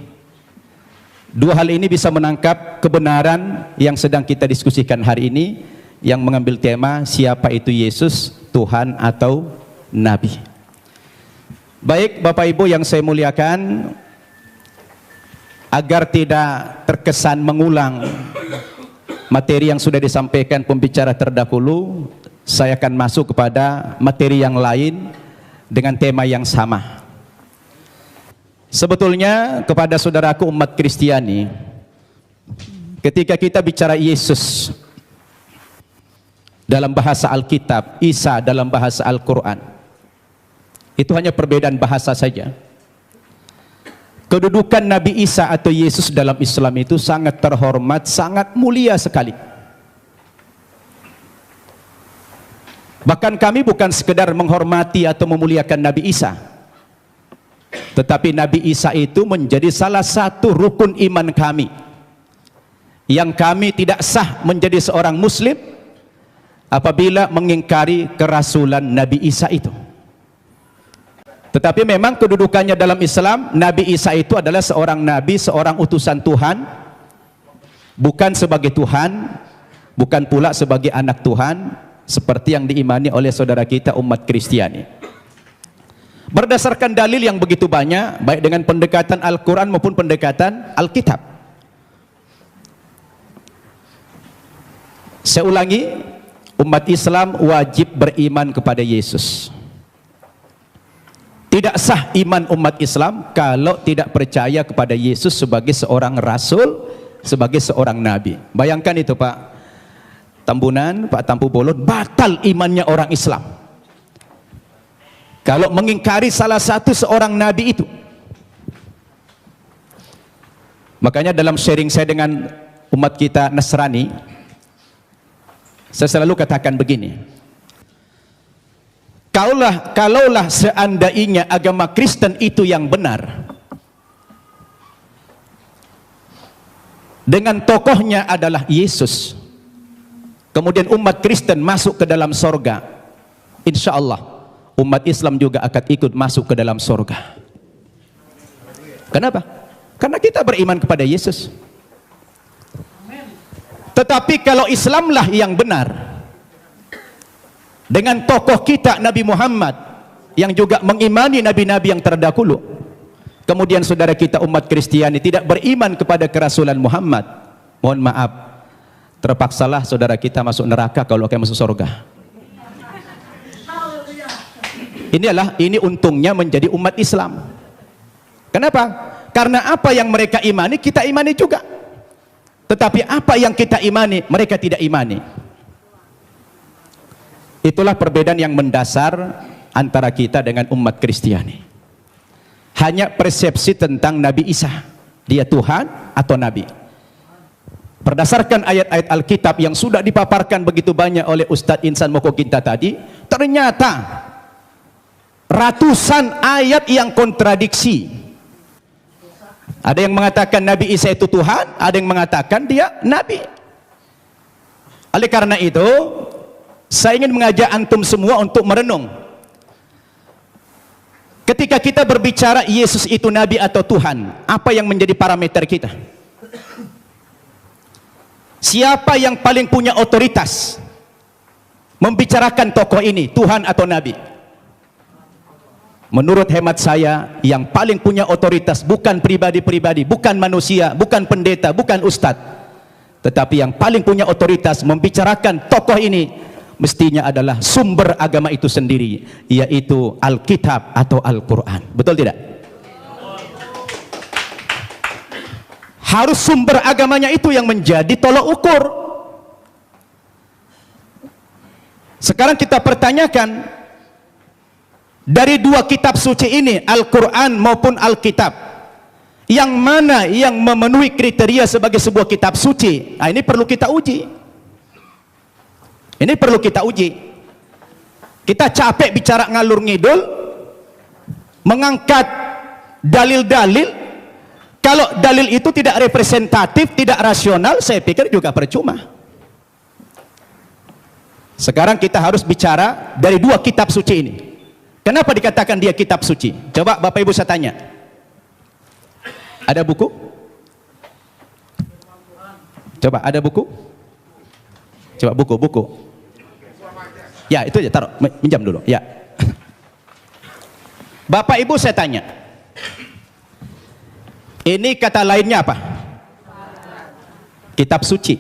S6: Dua hal ini bisa menangkap kebenaran yang sedang kita diskusikan hari ini, yang mengambil tema siapa itu Yesus, Tuhan atau Nabi. Baik Bapak Ibu yang saya muliakan, agar tidak terkesan mengulang materi yang sudah disampaikan pembicara terdahulu, saya akan masuk kepada materi yang lain dengan tema yang sama. Sebetulnya kepada saudaraku umat Kristiani, ketika kita bicara Yesus dalam bahasa Alkitab, Isa dalam bahasa Al-Quran, itu hanya perbedaan bahasa saja. Kedudukan Nabi Isa atau Yesus dalam Islam itu sangat terhormat, sangat mulia sekali. Bahkan kami bukan sekedar menghormati atau memuliakan Nabi Isa, tetapi Nabi Isa itu menjadi salah satu rukun iman kami, yang kami tidak sah menjadi seorang muslim apabila mengingkari kerasulan Nabi Isa itu. Tetapi memang kedudukannya dalam Islam, Nabi Isa itu adalah seorang nabi, seorang utusan Tuhan, bukan sebagai Tuhan, bukan pula sebagai anak Tuhan, seperti yang diimani oleh saudara kita umat Kristiani. Berdasarkan dalil yang begitu banyak, baik dengan pendekatan Al-Quran maupun pendekatan Alkitab. Saya ulangi, umat Islam wajib beriman kepada Yesus. Tidak sah iman umat Islam kalau tidak percaya kepada Yesus sebagai seorang rasul, sebagai seorang nabi. Bayangkan itu Pak Tambunan, Pak Tampu Bolon, batal imannya orang Islam kalau mengingkari salah satu seorang nabi itu. Makanya dalam sharing saya dengan umat kita Nasrani, saya selalu katakan begini, kalaulah seandainya agama Kristen itu yang benar, dengan tokohnya adalah Yesus, kemudian umat Kristen masuk ke dalam sorga, insya Allah umat Islam juga akan ikut masuk ke dalam sorga. Kenapa? Karena kita beriman kepada Yesus. Tetapi kalau Islamlah yang benar, dengan tokoh kita Nabi Muhammad yang juga mengimani nabi-nabi yang terdahulu, kemudian saudara kita umat Kristiani tidak beriman kepada kerasulan Muhammad, mohon maaf, terpaksalah saudara kita masuk neraka kalau akan masuk surga. Ini untungnya menjadi umat Islam. Kenapa? Karena apa yang mereka imani kita imani juga, tetapi apa yang kita imani mereka tidak imani. Itulah perbedaan yang mendasar antara kita dengan umat Kristiani. Hanya persepsi tentang Nabi Isa, dia Tuhan atau Nabi. Berdasarkan ayat-ayat Alkitab yang sudah dipaparkan begitu banyak oleh Ustadz Insan Mokoginta tadi, ternyata ratusan ayat yang kontradiksi. Ada yang mengatakan Nabi Isa itu Tuhan, ada yang mengatakan dia Nabi.
S1: Oleh karena itu, saya ingin mengajak antum semua untuk merenung. Ketika kita berbicara Yesus itu Nabi atau Tuhan, apa yang menjadi parameter kita? Siapa yang paling punya otoritas membicarakan tokoh ini, Tuhan atau Nabi? Menurut hemat saya, yang paling punya otoritas bukan pribadi-pribadi, bukan manusia, bukan pendeta, bukan ustadz, tetapi yang paling punya otoritas membicarakan tokoh ini mestinya adalah sumber agama itu sendiri, yaitu Alkitab atau Al-Quran. Betul tidak? Harus sumber agamanya itu yang menjadi tolok ukur. Sekarang kita pertanyakan, dari dua kitab suci ini, Al-Quran maupun Alkitab, yang mana yang memenuhi kriteria sebagai sebuah kitab suci? Nah, ini perlu kita uji. Ini perlu kita uji. Kita capek bicara ngalur ngidul, mengangkat dalil-dalil. Kalau dalil itu tidak representatif, tidak rasional, saya pikir juga percuma. Sekarang kita harus bicara dari dua kitab suci ini. Kenapa dikatakan dia kitab suci? Coba Bapak Ibu saya tanya. Ada buku? Coba ada buku? Coba buku. Ya, itu aja, taruh, minjam dulu. Ya. Bapak Ibu saya tanya. Ini kata lainnya apa? Kitab suci.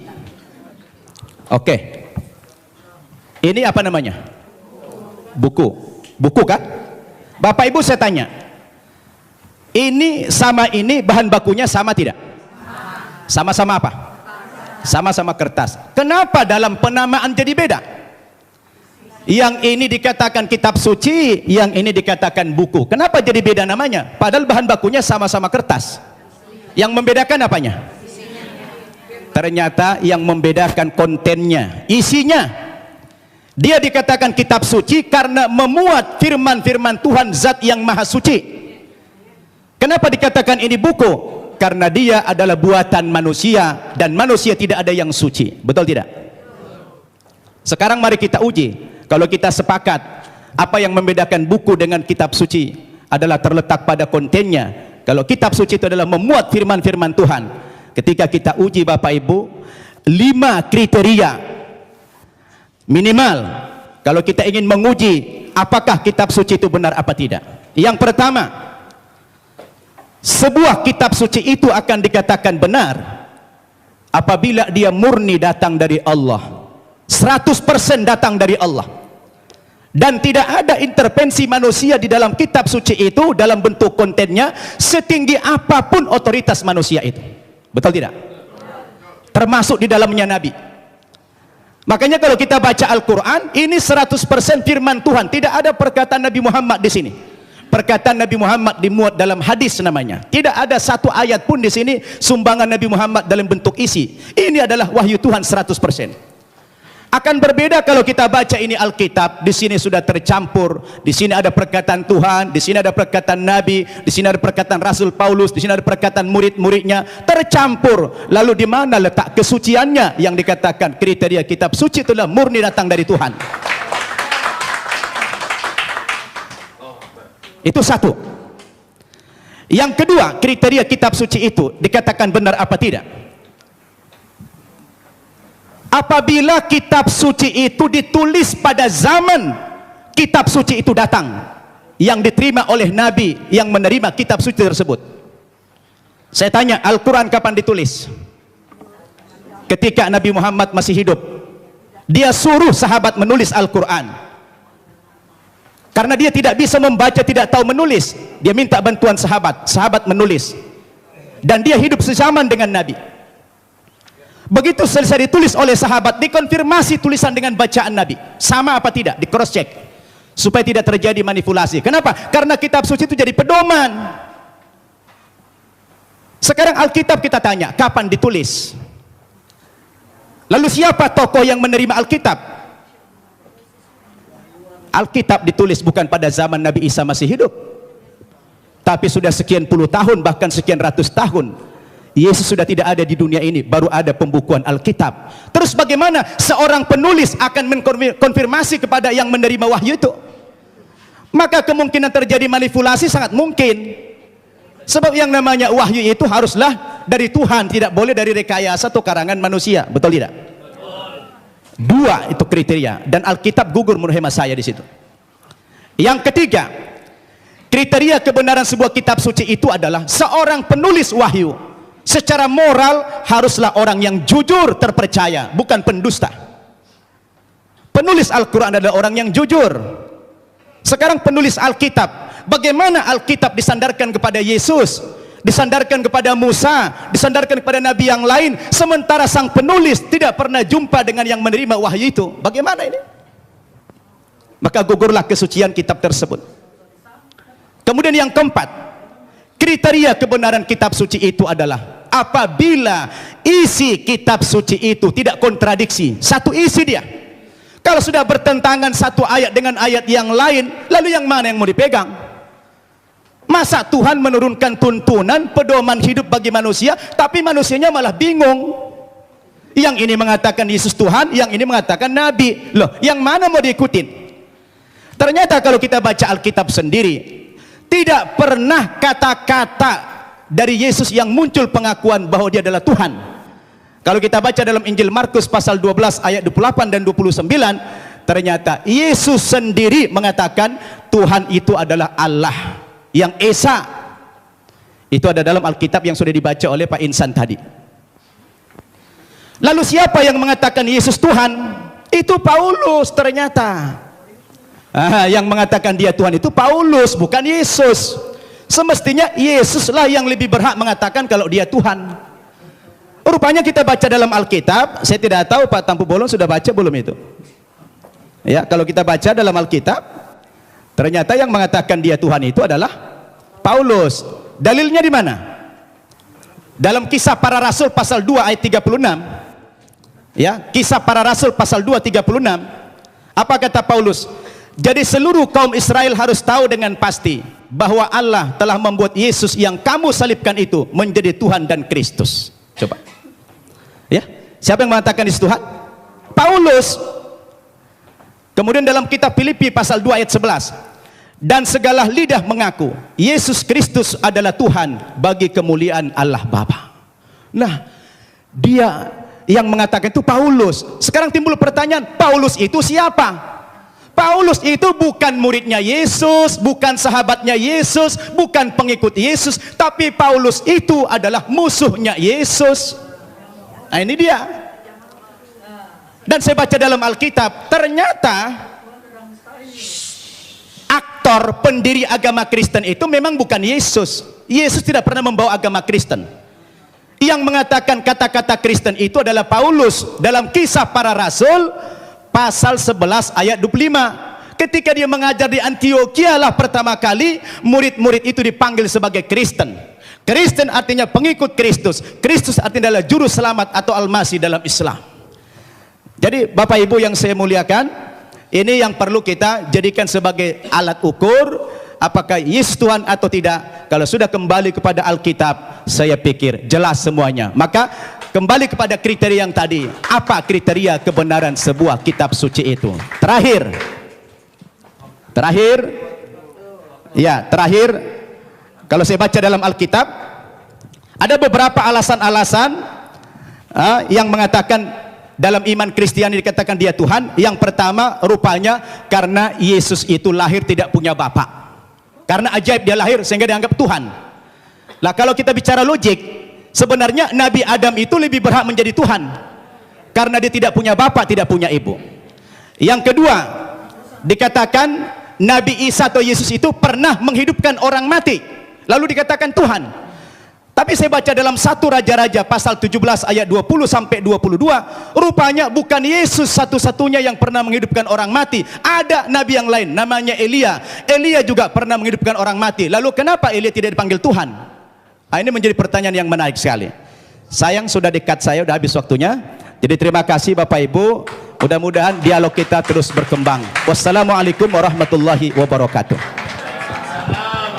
S1: Oke. Ini apa namanya? Buku. Buku kan? Bapak Ibu saya tanya. Ini sama ini bahan bakunya sama tidak? Sama-sama apa? Sama-sama kertas. Kenapa dalam penamaan jadi beda? Yang ini dikatakan kitab suci, yang ini dikatakan buku. Kenapa jadi beda namanya? Padahal bahan bakunya sama-sama kertas. Yang membedakan apanya? Ternyata yang membedakan kontennya, isinya. Dia dikatakan kitab suci karena memuat firman-firman Tuhan Zat yang Maha Suci. Kenapa dikatakan ini buku? Karena dia adalah buatan manusia, dan manusia tidak ada yang suci. Betul tidak? Sekarang mari kita uji. Kalau kita sepakat apa yang membedakan buku dengan kitab suci adalah terletak pada kontennya. Kalau kitab suci itu adalah memuat firman-firman Tuhan. Ketika kita uji Bapak Ibu, 5 kriteria minimal kalau kita ingin menguji apakah kitab suci itu benar apa tidak. Yang pertama, sebuah kitab suci itu akan dikatakan benar apabila dia murni datang dari Allah, 100% datang dari Allah, dan tidak ada intervensi manusia di dalam kitab suci itu dalam bentuk kontennya, setinggi apapun otoritas manusia itu. Betul tidak? Termasuk di dalamnya Nabi. Makanya kalau kita baca Al-Quran, ini 100% firman Tuhan, tidak ada perkataan Nabi Muhammad di sini. Perkataan Nabi Muhammad dimuat dalam hadis namanya. Tidak ada satu ayat pun di sini sumbangan Nabi Muhammad dalam bentuk isi. Ini adalah wahyu Tuhan 100%. Akan berbeda kalau kita baca ini Alkitab, di sini sudah tercampur, di sini ada perkataan Tuhan, di sini ada perkataan Nabi, di sini ada perkataan Rasul Paulus, di sini ada perkataan murid-muridnya, tercampur. Lalu di mana letak kesuciannya yang dikatakan kriteria kitab suci itulah murni datang dari Tuhan? Itu satu. Yang kedua, kriteria kitab suci itu dikatakan benar apa tidak? Apabila kitab suci itu ditulis pada zaman kitab suci itu datang, yang diterima oleh Nabi yang menerima kitab suci tersebut. Saya tanya, Al-Quran kapan ditulis? Ketika Nabi Muhammad masih hidup. Dia suruh sahabat menulis Al-Quran. Karena dia tidak bisa membaca, tidak tahu menulis, dia minta bantuan sahabat. Sahabat menulis, dan dia hidup sezaman dengan Nabi. Begitu selesai ditulis oleh sahabat, dikonfirmasi tulisan dengan bacaan Nabi sama apa tidak, di cross check supaya tidak terjadi manipulasi. Kenapa? Karena kitab suci itu jadi pedoman. Sekarang Alkitab kita tanya, kapan ditulis? Lalu siapa tokoh yang menerima Alkitab? Alkitab ditulis bukan pada zaman Nabi Isa masih hidup, tapi sudah sekian puluh tahun, bahkan sekian ratus tahun. Yesus sudah tidak ada di dunia ini, baru ada pembukuan Alkitab. Terus bagaimana seorang penulis akan mengkonfirmasi kepada yang menerima wahyu itu? Maka kemungkinan terjadi manipulasi sangat mungkin. Sebab yang namanya wahyu itu haruslah dari Tuhan, tidak boleh dari rekayasa atau karangan manusia. Betul tidak? Dua itu kriteria, dan Alkitab gugur menurut hemat saya di situ. Yang ketiga, kriteria kebenaran sebuah kitab suci itu adalah seorang penulis wahyu secara moral haruslah orang yang jujur, terpercaya, bukan pendusta. Penulis Al-Quran adalah orang yang jujur. Sekarang penulis Alkitab, bagaimana Alkitab disandarkan kepada Yesus, disandarkan kepada Musa, disandarkan kepada nabi yang lain, sementara sang penulis tidak pernah jumpa dengan yang menerima wahyu itu? Bagaimana ini? Maka gugurlah kesucian kitab tersebut. Kemudian yang keempat, kriteria kebenaran kitab suci itu adalah apabila isi kitab suci itu tidak kontradiksi, satu isi dia. Kalau sudah bertentangan satu ayat dengan ayat yang lain, lalu yang mana yang mau dipegang? Masa Tuhan menurunkan tuntunan pedoman hidup bagi manusia, tapi manusianya malah bingung. Yang ini mengatakan Yesus Tuhan, yang ini mengatakan Nabi. Loh, yang mana mau diikutin? Ternyata kalau kita baca Alkitab sendiri, tidak pernah kata-kata dari Yesus yang muncul pengakuan bahwa dia adalah Tuhan. Kalau kita baca dalam Injil Markus pasal 12 ayat 28 dan 29, ternyata Yesus sendiri mengatakan Tuhan itu adalah Allah yang Esa. Itu ada dalam Alkitab yang sudah dibaca oleh Pak Insan tadi. Lalu siapa yang mengatakan Yesus Tuhan? Itu Paulus ternyata. Yang mengatakan dia Tuhan itu Paulus, bukan Yesus. Semestinya Yesuslah yang lebih berhak mengatakan kalau dia Tuhan. Rupanya kita baca dalam Alkitab, saya tidak tahu Pak Tampu Bolon sudah baca belum itu. Ya, kalau kita baca dalam Alkitab, ternyata yang mengatakan dia Tuhan itu adalah Paulus. Dalilnya di mana? Dalam Kisah Para Rasul pasal 2 ayat 36. Ya, Kisah Para Rasul pasal 2 36. Apa kata Paulus? Jadi seluruh kaum Israel harus tahu dengan pasti bahwa Allah telah membuat Yesus yang kamu salibkan itu menjadi Tuhan dan Kristus. Coba. Ya, siapa yang mengatakan Yesus Tuhan? Paulus. Kemudian dalam kitab Filipi pasal 2 ayat 11, dan segala lidah mengaku Yesus Kristus adalah Tuhan bagi kemuliaan Allah Bapa. Nah, dia yang mengatakan itu Paulus. Sekarang timbul pertanyaan, Paulus itu siapa? Paulus itu bukan muridnya Yesus, bukan sahabatnya Yesus, bukan pengikut Yesus, tapi Paulus itu adalah musuhnya Yesus. Nah, ini dia. Dan saya baca dalam Alkitab, ternyata aktor pendiri agama Kristen itu memang bukan Yesus. Yesus tidak pernah membawa agama Kristen. Yang mengatakan kata-kata Kristen itu adalah Paulus dalam Kisah Para Rasul pasal 11 ayat 25. Ketika dia mengajar di Antioquia lah pertama kali murid-murid itu dipanggil sebagai Kristen. Kristen artinya pengikut Kristus. Kristus artinya adalah juru selamat atau Al-Masih dalam Islam. Jadi Bapak Ibu yang saya muliakan, ini yang perlu kita jadikan sebagai alat ukur apakah Yesus Tuhan atau tidak. Kalau sudah kembali kepada Alkitab, saya pikir jelas semuanya. Maka kembali kepada kriteria yang tadi. Apa kriteria kebenaran sebuah kitab suci itu? Terakhir, kalau saya baca dalam Alkitab, ada beberapa alasan-alasan yang mengatakan dalam iman Kristiani dikatakan dia Tuhan. Yang pertama, rupanya karena Yesus itu lahir tidak punya bapak. Karena ajaib dia lahir sehingga dianggap Tuhan. Lah kalau kita bicara logik, sebenarnya Nabi Adam itu lebih berhak menjadi Tuhan karena dia tidak punya bapak, tidak punya ibu. Yang kedua, dikatakan Nabi Isa atau Yesus itu pernah menghidupkan orang mati, lalu dikatakan Tuhan. Tapi saya baca dalam 1 Raja-Raja pasal 17 ayat 20 sampai 22, rupanya bukan Yesus satu-satunya yang pernah menghidupkan orang mati. Ada nabi yang lain namanya Elia. Elia juga pernah menghidupkan orang mati. Lalu kenapa Elia tidak dipanggil Tuhan? Nah, ini menjadi pertanyaan yang menarik sekali. Sayang sudah dekat, saya udah habis waktunya. Jadi terima kasih Bapak Ibu. Mudah-mudahan dialog kita terus berkembang. Wassalamualaikum warahmatullahi wabarakatuh.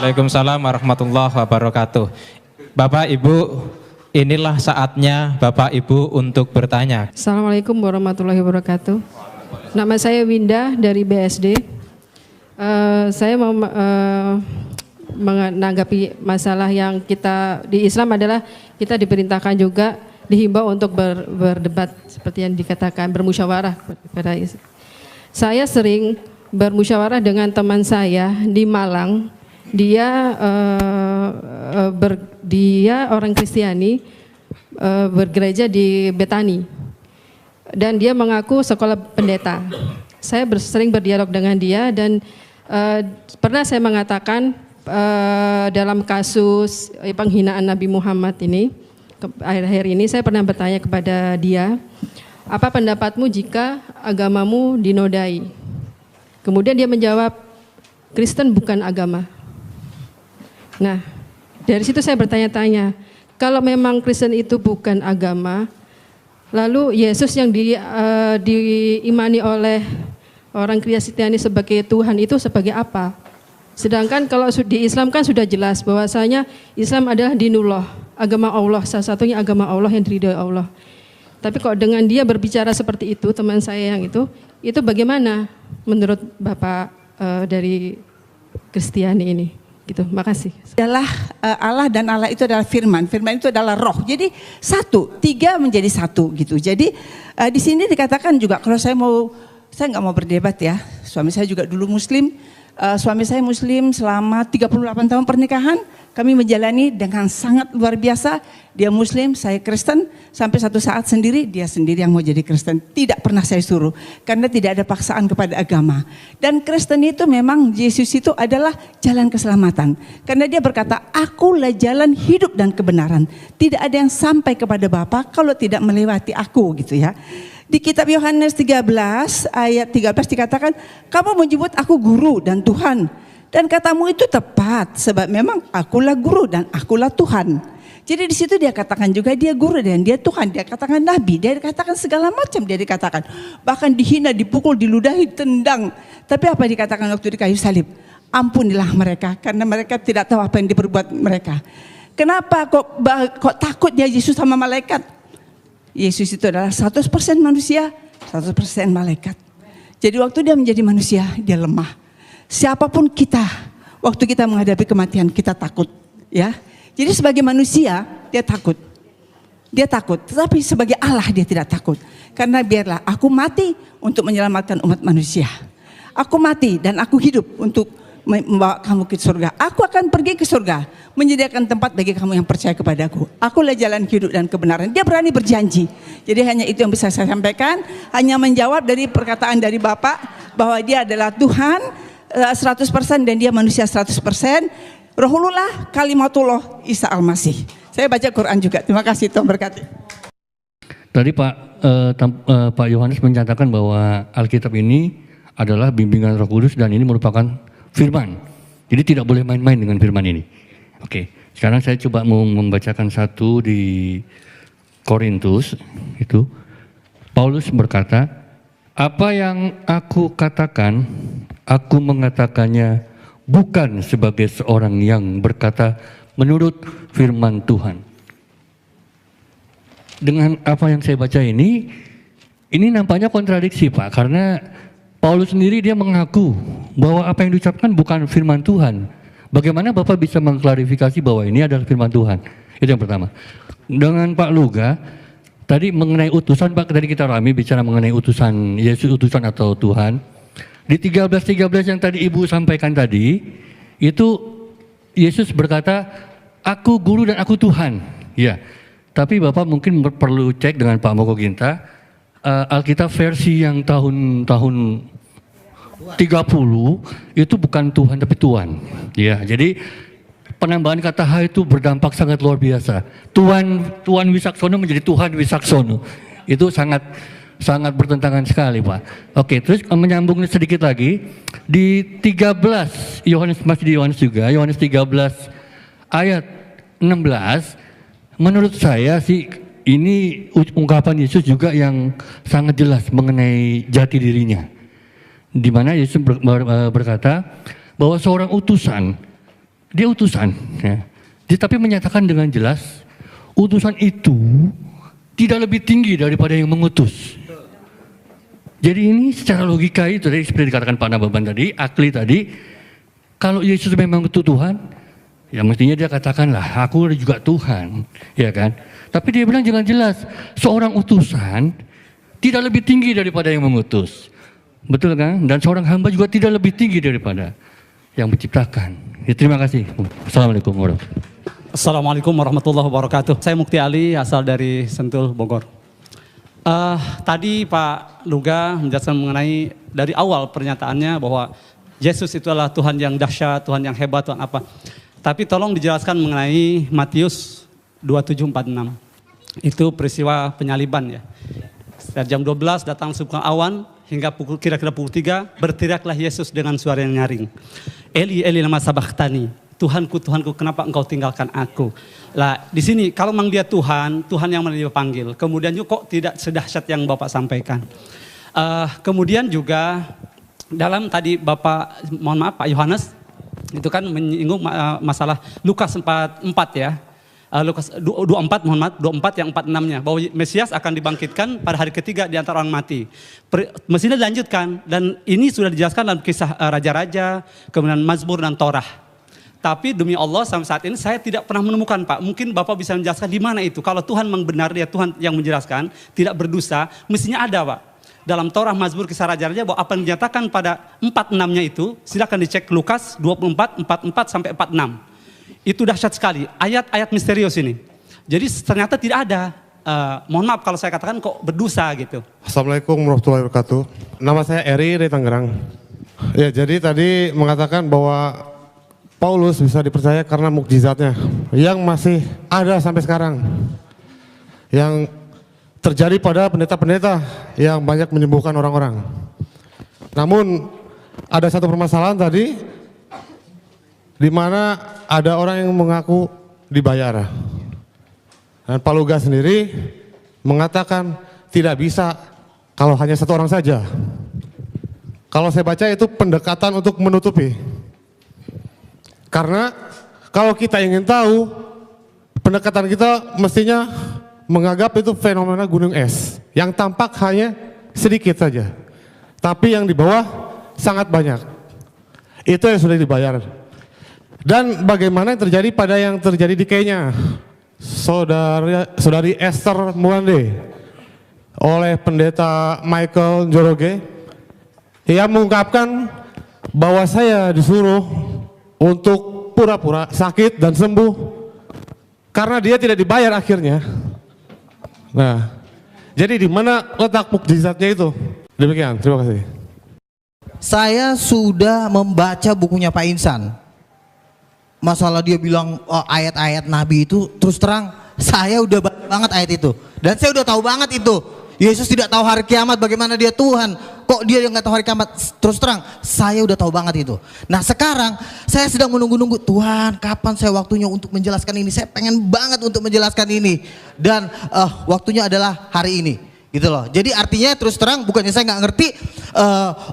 S2: Waalaikumsalam warahmatullahi wabarakatuh. Bapak Ibu, Inilah saatnya Bapak Ibu untuk bertanya.
S7: Assalamualaikum warahmatullahi wabarakatuh. Nama saya Winda dari BSD. Saya mau menanggapi masalah yang kita di Islam adalah kita diperintahkan juga dihimbau untuk berdebat seperti yang dikatakan bermusyawarah kepada Islam. Saya sering bermusyawarah dengan teman saya di Malang. Dia orang Kristiani, bergereja di Betani, dan dia mengaku sekolah pendeta. Saya sering berdialog dengan dia dan pernah saya mengatakan dalam kasus penghinaan Nabi Muhammad ini, akhir-akhir ini saya pernah bertanya kepada dia, apa pendapatmu jika agamamu dinodai? Kemudian dia menjawab, Kristen bukan agama. Nah, dari situ saya bertanya-tanya, kalau memang Kristen itu bukan agama, lalu Yesus yang diimani oleh orang Kristiani sebagai Tuhan itu sebagai apa? Sedangkan kalau di Islam kan sudah jelas bahwasanya Islam adalah dinullah, agama Allah, salah satunya agama Allah yang diridhoi Allah. Tapi kok dengan dia berbicara seperti itu, teman saya yang itu bagaimana menurut Bapak dari Kristiani ini? Gitu, makasih.
S8: Adalah Allah, dan Allah itu adalah firman. Firman itu adalah roh. Jadi satu, tiga menjadi satu gitu. Jadi di sini dikatakan juga kalau saya nggak mau berdebat ya. Suami saya juga dulu Muslim. Suami saya Muslim selama 38 tahun pernikahan. Kami menjalani dengan sangat luar biasa. Dia Muslim, saya Kristen. Sampai satu saat dia sendiri yang mau jadi Kristen. Tidak pernah saya suruh. Karena tidak ada paksaan kepada agama. Dan Kristen itu memang Yesus itu adalah jalan keselamatan. Karena dia berkata, akulah jalan hidup dan kebenaran. Tidak ada yang sampai kepada Bapa kalau tidak melewati aku gitu ya. Di kitab Yohanes 13 ayat 13 dikatakan, kamu menyebut aku guru dan Tuhan. Dan katamu itu tepat, sebab memang akulah guru dan akulah Tuhan. Jadi di situ dia katakan juga dia guru dan dia Tuhan. Dia katakan nabi, dia katakan segala macam dia dikatakan. Bahkan dihina, dipukul, diludahi, tendang. Tapi apa dikatakan waktu di kayu salib? Ampunilah mereka, karena mereka tidak tahu apa yang diperbuat mereka. Kenapa kok takut dia Yesus sama malaikat? Yesus itu adalah 100% manusia, 100% malaikat. Jadi waktu dia menjadi manusia, dia lemah. Siapapun kita, waktu kita menghadapi kematian, kita takut, ya. Jadi sebagai manusia, dia takut. Dia takut, tetapi sebagai Allah dia tidak takut. Karena biarlah aku mati untuk menyelamatkan umat manusia. Aku mati dan aku hidup untuk membawa kamu ke surga. Aku akan pergi ke surga, menyediakan tempat bagi kamu yang percaya kepadaku. Akulah jalan hidup dan kebenaran. Dia berani berjanji. Jadi hanya itu yang bisa saya sampaikan. Hanya menjawab dari perkataan dari Bapak bahwa dia adalah Tuhan 100% dan dia manusia 100%. Rohullah kalimatullah Isa Al-Masih. Saya baca Quran juga. Terima kasih, Tuhan berkati.
S9: Tadi Pak Yohanes menyatakan bahwa Alkitab ini adalah bimbingan Roh Kudus dan ini merupakan firman. Jadi tidak boleh main-main dengan firman ini. Oke, sekarang saya coba mau membacakan satu di Korintus itu. Paulus berkata, apa yang aku katakan, aku mengatakannya bukan sebagai seorang yang berkata menurut firman Tuhan. Dengan apa yang saya baca ini nampaknya kontradiksi Pak, karena Paulus sendiri dia mengaku bahwa apa yang diucapkan bukan firman Tuhan. Bagaimana Bapak bisa mengklarifikasi bahwa ini adalah firman Tuhan? Itu yang pertama. Dengan Pak Luga, tadi mengenai utusan Pak, tadi kita ramai bicara mengenai utusan Yesus, utusan atau Tuhan. Di 13:13 yang tadi Ibu sampaikan tadi, itu Yesus berkata, aku guru dan aku Tuhan. Ya, tapi Bapak mungkin perlu cek dengan Pak Moko Ginta, Alkitab versi yang tahun 30 itu bukan Tuhan tapi Tuhan. Ya, jadi penambahan kata H itu berdampak sangat luar biasa. Tuhan Wisaksono menjadi Tuhan Wisaksono. Itu sangat bertentangan sekali Pak. Oke, terus menyambung sedikit lagi di 13 Yohanes, masih di Yohanes juga, Yohanes 13 ayat 16, menurut saya sih ini ungkapan Yesus juga yang sangat jelas mengenai jati dirinya. Di mana Yesus berkata bahwa seorang utusan, dia utusan, ya. Dia tapi menyatakan dengan jelas, utusan itu tidak lebih tinggi daripada yang mengutus. Jadi ini secara logika itu tadi seperti dikatakan Pak Nababan tadi, Akli tadi, kalau Yesus memang itu Tuhan, ya mestinya dia katakanlah, aku juga Tuhan, ya kan? Tapi dia bilang jangan jelas, seorang utusan tidak lebih tinggi daripada yang mengutus. Betul kan? Dan seorang hamba juga tidak lebih tinggi daripada yang menciptakan. Ya, terima kasih. Assalamualaikum warahmatullahi wabarakatuh.
S10: Assalamualaikum warahmatullahi wabarakatuh. Saya Mukti Ali, asal dari Sentul, Bogor. Tadi Pak Luga menjelaskan mengenai dari awal pernyataannya bahwa Yesus itu adalah Tuhan yang dahsyat, Tuhan yang hebat, Tuhan apa. Tapi tolong dijelaskan mengenai Matius 27:46. Itu peristiwa penyaliban ya. Sekitar jam 12 datang sebuah awan hingga kira-kira pukul 3 berteriaklah Yesus dengan suara yang nyaring. Eli Eli lama sabachthani. Tuhanku, Tuhanku, kenapa engkau tinggalkan aku? Lah, di sini kalau memang dia Tuhan, Tuhan yang dia panggil. Kemudian juga kok tidak sedahsyat yang Bapak sampaikan. Kemudian juga dalam tadi Bapak, mohon maaf Pak Yohanes, itu kan menyinggung masalah Lukas 4 ya. Lukas 24, mohon maaf, 24 yang 46-nya. Bahwa Mesias akan dibangkitkan pada hari ketiga di antara orang mati. Mestinya dilanjutkan, dan ini sudah dijelaskan dalam kisah Raja-Raja, kemudian Mazmur dan Torah. Tapi demi Allah sampai saat ini saya tidak pernah menemukan Pak. Mungkin Bapak bisa menjelaskan di mana itu. Kalau Tuhan memang benar, dia Tuhan yang menjelaskan, tidak berdosa, mestinya ada Pak. Dalam Torah, Mazmur, kisah Raja-Raja, bahwa apa yang dinyatakan pada 46-nya itu, silakan dicek Lukas 24, 44 sampai 46. Itu dahsyat sekali, ayat-ayat misterius ini. Jadi ternyata tidak ada. Mohon maaf kalau saya katakan kok berdosa gitu.
S11: Assalamualaikum warahmatullahi wabarakatuh. Nama saya Eri dari Tangerang. Ya, jadi tadi mengatakan bahwa Paulus bisa dipercaya karena mukjizatnya yang masih ada sampai sekarang, yang terjadi pada pendeta-pendeta yang banyak menyembuhkan orang-orang. Namun ada satu permasalahan tadi, di mana ada orang yang mengaku dibayar, dan Pak Luga sendiri mengatakan tidak bisa kalau hanya satu orang saja. Kalau saya baca itu pendekatan untuk menutupi. Karena kalau kita ingin tahu, pendekatan kita mestinya menganggap itu fenomena gunung es yang tampak hanya sedikit saja, tapi yang di bawah sangat banyak. Itu yang sudah dibayar. Dan bagaimana yang terjadi pada yang terjadi di Kenya, saudari Esther Muande oleh pendeta Michael Njoroge, ia mengungkapkan bahwa saya disuruh untuk pura-pura sakit dan sembuh karena dia tidak dibayar akhirnya. Nah, jadi di mana letak mukjizatnya itu? Demikian, terima kasih.
S4: Saya sudah membaca bukunya Pak Insan. Masalah dia bilang ayat-ayat Nabi itu, terus terang saya udah baca banget ayat itu. Dan saya udah tahu banget itu. Yesus tidak tahu hari kiamat, bagaimana dia Tuhan. Kok dia yang nggak tahu hari kiamat? Terus terang, saya udah tahu banget itu. Nah sekarang saya sedang menunggu-nunggu, Tuhan kapan saya waktunya untuk menjelaskan ini. Saya pengen banget untuk menjelaskan ini. Dan waktunya adalah hari ini. Gitu loh. Jadi artinya terus terang, bukannya saya nggak ngerti.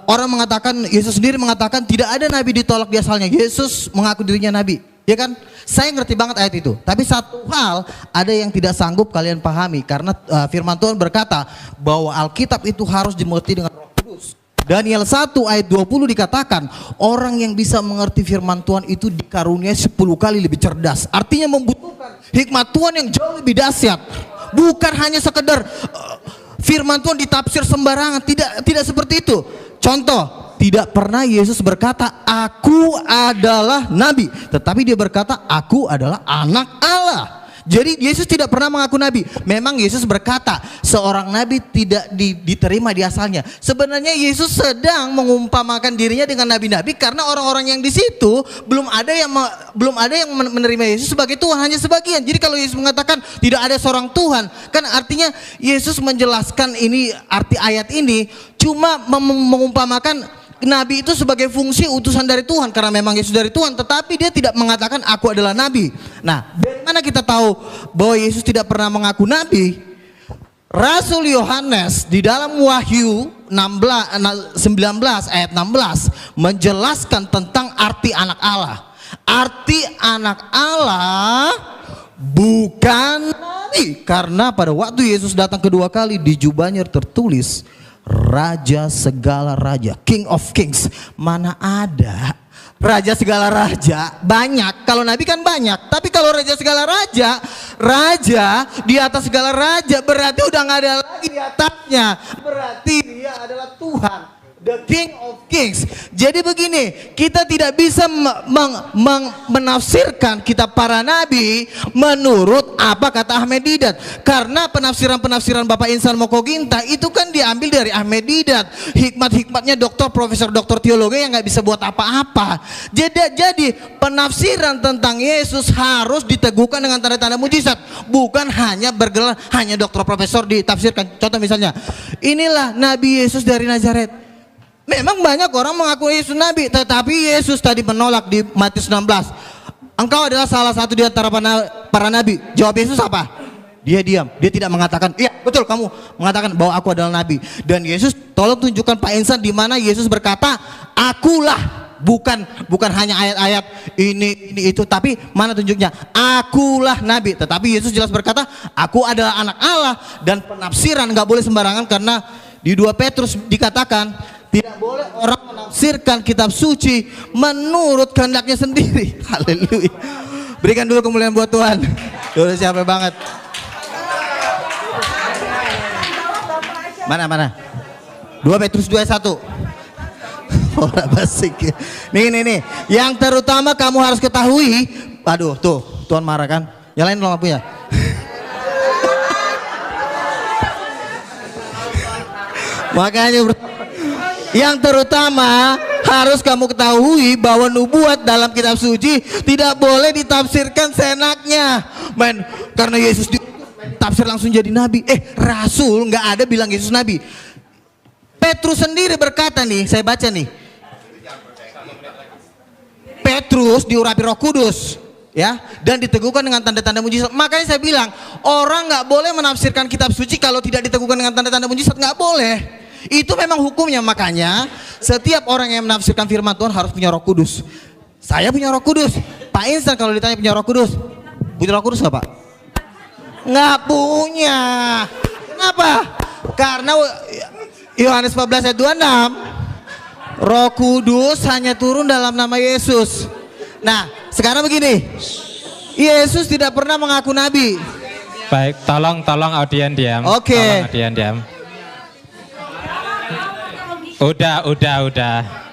S4: Orang mengatakan, Yesus sendiri mengatakan tidak ada nabi ditolak di asalnya. Yesus mengaku dirinya nabi. Ya kan? Saya ngerti banget ayat itu. Tapi satu hal ada yang tidak sanggup kalian pahami. Karena firman Tuhan berkata bahwa Alkitab itu harus dimengerti dengan Roh Kudus. Daniel 1 ayat 20 dikatakan orang yang bisa mengerti firman Tuhan itu dikaruniai 10 kali lebih cerdas. Artinya membutuhkan hikmat Tuhan yang jauh lebih dahsyat. Bukan hanya sekedar firman Tuhan ditafsir sembarangan. Tidak seperti itu. Contoh, tidak pernah Yesus berkata aku adalah nabi, tetapi dia berkata aku adalah anak Allah. Jadi Yesus tidak pernah mengaku nabi. Memang Yesus berkata seorang nabi tidak diterima di asalnya. Sebenarnya Yesus sedang mengumpamakan dirinya dengan nabi-nabi karena orang-orang yang di situ belum ada yang menerima Yesus sebagai Tuhan, hanya sebagian. Jadi kalau Yesus mengatakan tidak ada seorang Tuhan, kan artinya Yesus menjelaskan ini, arti ayat ini cuma mengumpamakan nabi itu sebagai fungsi utusan dari Tuhan karena memang Yesus dari Tuhan, tetapi dia tidak mengatakan aku adalah nabi. Nah, dari mana kita tahu bahwa Yesus tidak pernah mengaku nabi? Rasul Yohanes di dalam Wahyu 19 ayat 16 menjelaskan tentang arti anak Allah. Arti anak Allah bukan nabi. Karena pada waktu Yesus datang kedua kali di jubahnya tertulis Raja segala raja, King of Kings. Mana ada raja segala raja? Banyak. Kalau nabi kan banyak. Tapi kalau raja segala raja, raja di atas segala raja, berarti udah nggak ada lagi di atasnya. Berarti dia adalah Tuhan, the King of Kings. Jadi begini, kita tidak bisa menafsirkan kitab para nabi menurut apa kata Ahmed Didat. Karena penafsiran-penafsiran Bapak Insan Mokoginta itu kan diambil dari Ahmed Didat. Hikmat-hikmatnya doktor, profesor, doktor teologi yang nggak bisa buat apa-apa. Jadi penafsiran tentang Yesus harus diteguhkan dengan tanda-tanda mujizat. Bukan hanya bergelar, hanya doktor, profesor ditafsirkan. Contoh misalnya, inilah Nabi Yesus dari Nazaret. Memang banyak orang mengaku Yesus Nabi, tetapi Yesus tadi menolak di Matius 16. Engkau adalah salah satu di antara para nabi. Jawab Yesus apa? Dia diam, dia tidak mengatakan, iya betul kamu mengatakan bahwa aku adalah nabi. Dan Yesus, tolong tunjukkan Pak Insan di mana Yesus berkata, akulah. Bukan hanya ayat-ayat ini itu, tapi mana tunjuknya? Akulah nabi. Tetapi Yesus jelas berkata, aku adalah anak Allah. Dan penafsiran nggak boleh sembarangan, karena di 2 Petrus dikatakan tidak boleh orang menafsirkan kitab suci menurut kehendaknya sendiri. Haleluya. Berikan dulu kemuliaan buat Tuhan. Udah siapa banget. Mana? 2 Petrus 2:1. Orang basik. Nih. Yang terutama kamu harus ketahui. Aduh, tuh, Tuhan marah kan? Nyalain dong lampunya. Makanya yang terutama harus kamu ketahui bahwa nubuat dalam kitab suci tidak boleh ditafsirkan seenaknya. Karena Yesus ditafsir langsung jadi nabi. Rasul nggak ada bilang Yesus nabi. Petrus sendiri berkata nih, saya baca nih. Petrus diurapi Roh Kudus, ya, dan diteguhkan dengan tanda-tanda mujizat. Makanya saya bilang, orang nggak boleh menafsirkan kitab suci kalau tidak diteguhkan dengan tanda-tanda mujizat, nggak boleh. Itu memang hukumnya. Makanya setiap orang yang menafsirkan firman Tuhan harus punya Roh Kudus. Saya punya Roh Kudus. Pak Insan kalau ditanya punya Roh Kudus, punya Roh Kudus nggak Pak? Nggak punya. Kenapa? Karena Yohanes 14 ayat 26, Roh Kudus hanya turun dalam nama Yesus. Nah, sekarang begini, Yesus tidak pernah mengaku nabi.
S2: Baik, tolong audien diam.
S4: Oke.
S2: Tolong audien diam. Udah.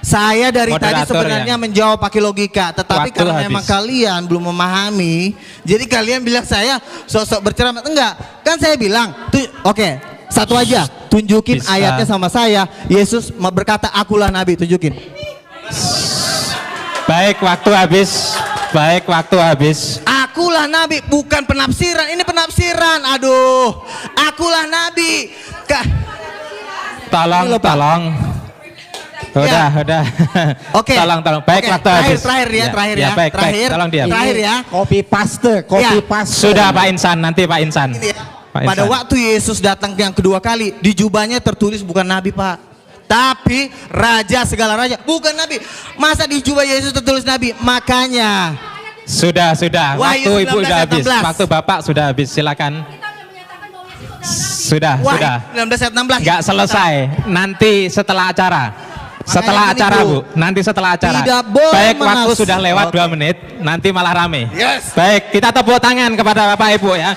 S4: Saya dari tadi
S2: Moderator
S4: sebenarnya menjawab pakai logika, tetapi
S2: Waktu
S4: karena
S2: habis.
S4: memang kalian belum memahami, jadi kalian bilang saya sosok berceramah. Enggak, kan saya bilang, oke, satu aja, tunjukin
S2: Bisa.
S4: ayatnya sama saya. Yesus berkata, akulah nabi, tunjukin.
S2: Baik, waktu habis.
S4: Akulah nabi, bukan penafsiran. Ini penafsiran. Aduh, akulah nabi.
S2: Tolong. Udah.
S4: Oke.
S2: Tolong. Baik,
S4: Oke,
S2: waktu habis.
S4: Terakhir ya.
S2: Baik. Tolong diam.
S4: Terakhir ya.
S3: Copy paste.
S2: Sudah Pak Insan, nanti Pak Insan.
S4: Ini ya.
S2: Pak
S4: Pada
S2: Insan.
S4: waktu Yesus datang yang kedua kali, di jubahnya tertulis bukan nabi Pak, tapi raja segala raja, bukan nabi. Masa di jubah Yesus tertulis nabi? Makanya
S2: Sudah.
S4: Wahyu
S2: Waktu Ibu
S4: 19
S2: sudah habis.
S4: 16.
S2: Waktu Bapak sudah habis. Silakan. Sudah.
S4: 19 ayat 16.
S2: Enggak selesai. Nanti setelah acara. Setelah
S4: gini,
S2: acara,
S4: Bu.
S2: Bu. Nanti setelah acara.
S4: Tidak boleh
S2: Baik, waktu
S4: menafsir.
S2: sudah lewat
S4: Oke.
S2: 2 menit. Nanti malah rame.
S4: Yes.
S2: Baik, kita tepuk tangan kepada Bapak Ibu ya.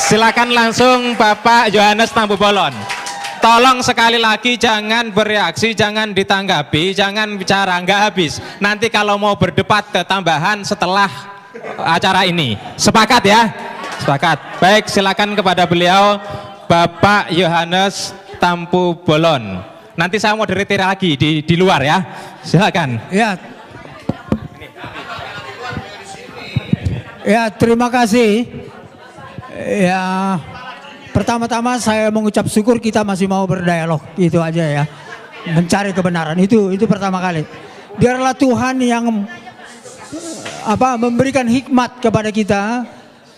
S2: Silakan langsung Bapak Yohanes Tambu Bolon. Tolong sekali lagi jangan bereaksi, jangan ditanggapi, jangan bicara, nggak habis. Nanti kalau mau berdebat ketambahan setelah acara ini. Sepakat ya? Sepakat. Baik, silakan kepada beliau Bapak Yohanes Tampu Bolon. Nanti saya mau moderator lagi di luar ya. Silakan.
S5: Ya, terima kasih. Ya, pertama-tama saya mengucap syukur kita masih mau berdialog, itu aja ya. Mencari kebenaran itu pertama kali. Biarlah Tuhan yang memberikan hikmat kepada kita,